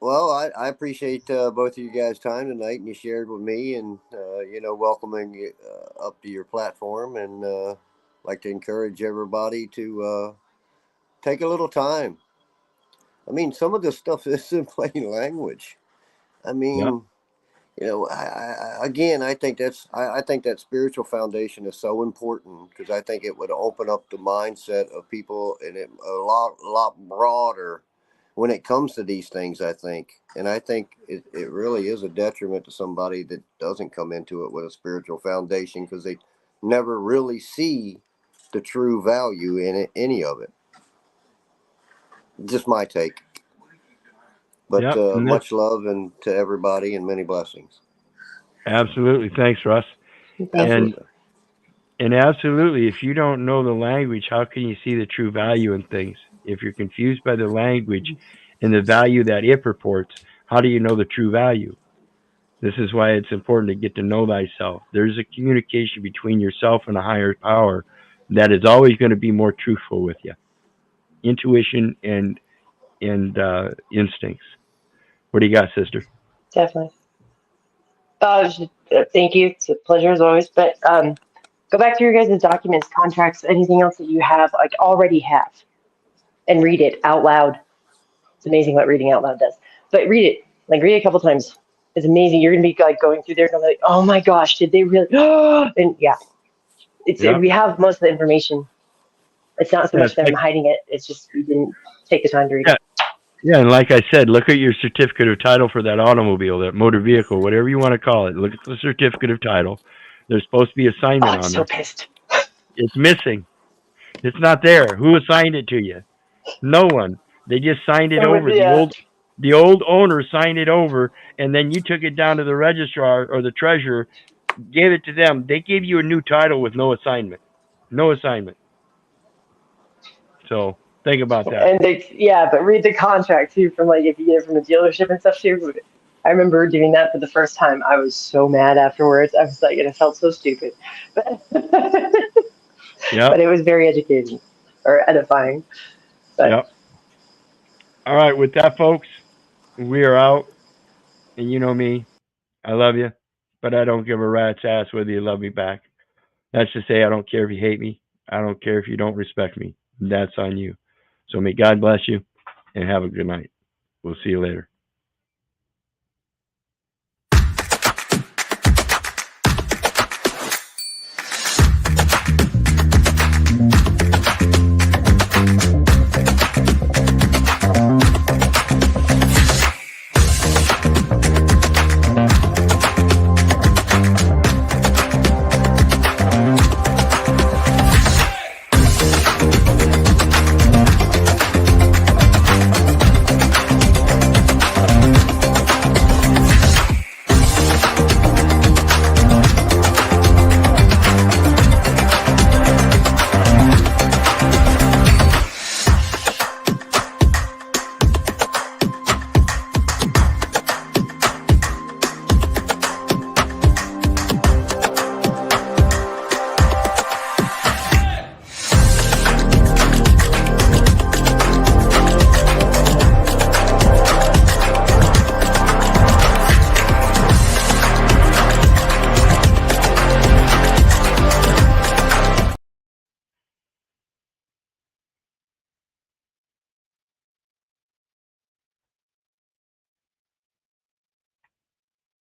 Well, I appreciate both of you guys' time tonight, and you shared with me, and welcoming you up to your platform, and like to encourage everybody to take a little time. I mean, some of this stuff is in plain language. I Yep. mean, again, I think I think that spiritual foundation is so important because I think it would open up the mindset of people and it a lot broader when it comes to these things. I think, and I think it really is a detriment to somebody that doesn't come into it with a spiritual foundation because they never really see the true value in it, any of it. Just my take. But Yep, and much love and to everybody and many blessings. absolutely. Thanks, Russ. Absolutely. And absolutely, if you don't know the language, how can you see the true value in things? If you're confused by the language and the value that it purports, how do you know the true value? This is why it's important to get to know thyself. There's a communication between yourself and a higher power that is always going to be more truthful with you. Intuition and instincts. What do you got, sister? Definitely. Thank you. It's a pleasure as always. But go back to your guys' documents, contracts, anything else that you have, like already have, and read it out loud. It's amazing what reading out loud does. But read it, like read it a couple times. It's amazing. You're gonna be like going through there and like, oh my gosh, did they really? And yeah, Yeah. we have most of the information. It's not so Yeah, much them hiding it. It's just we didn't take the time to read yeah. it. Yeah, and like I said, look at your certificate of title for that automobile, that motor vehicle, whatever you want to call it. Look at the certificate of title. There's supposed to be Oh, assignment I'm on so there. pissed. It's missing. It's not there. Who assigned it to you? No one. They just signed it over. Yeah. The old owner signed it over, and then you took it down to the registrar or the treasurer, gave it to them. They gave you a new title with no assignment. No assignment. So think about that. And but read the contract too from like if you get it from the dealership and stuff too. I remember doing that for the first time. I was so mad afterwards. I was like, and it felt so stupid, but Yep. but it was very educating or edifying. But Yep. All right. With that, folks, we are out. And you know me. I love you, but I don't give a rat's ass whether you love me back. That's to say, I don't care if you hate me. I don't care if you don't respect me. That's on you. So may God bless you and have a good night. We'll see you later.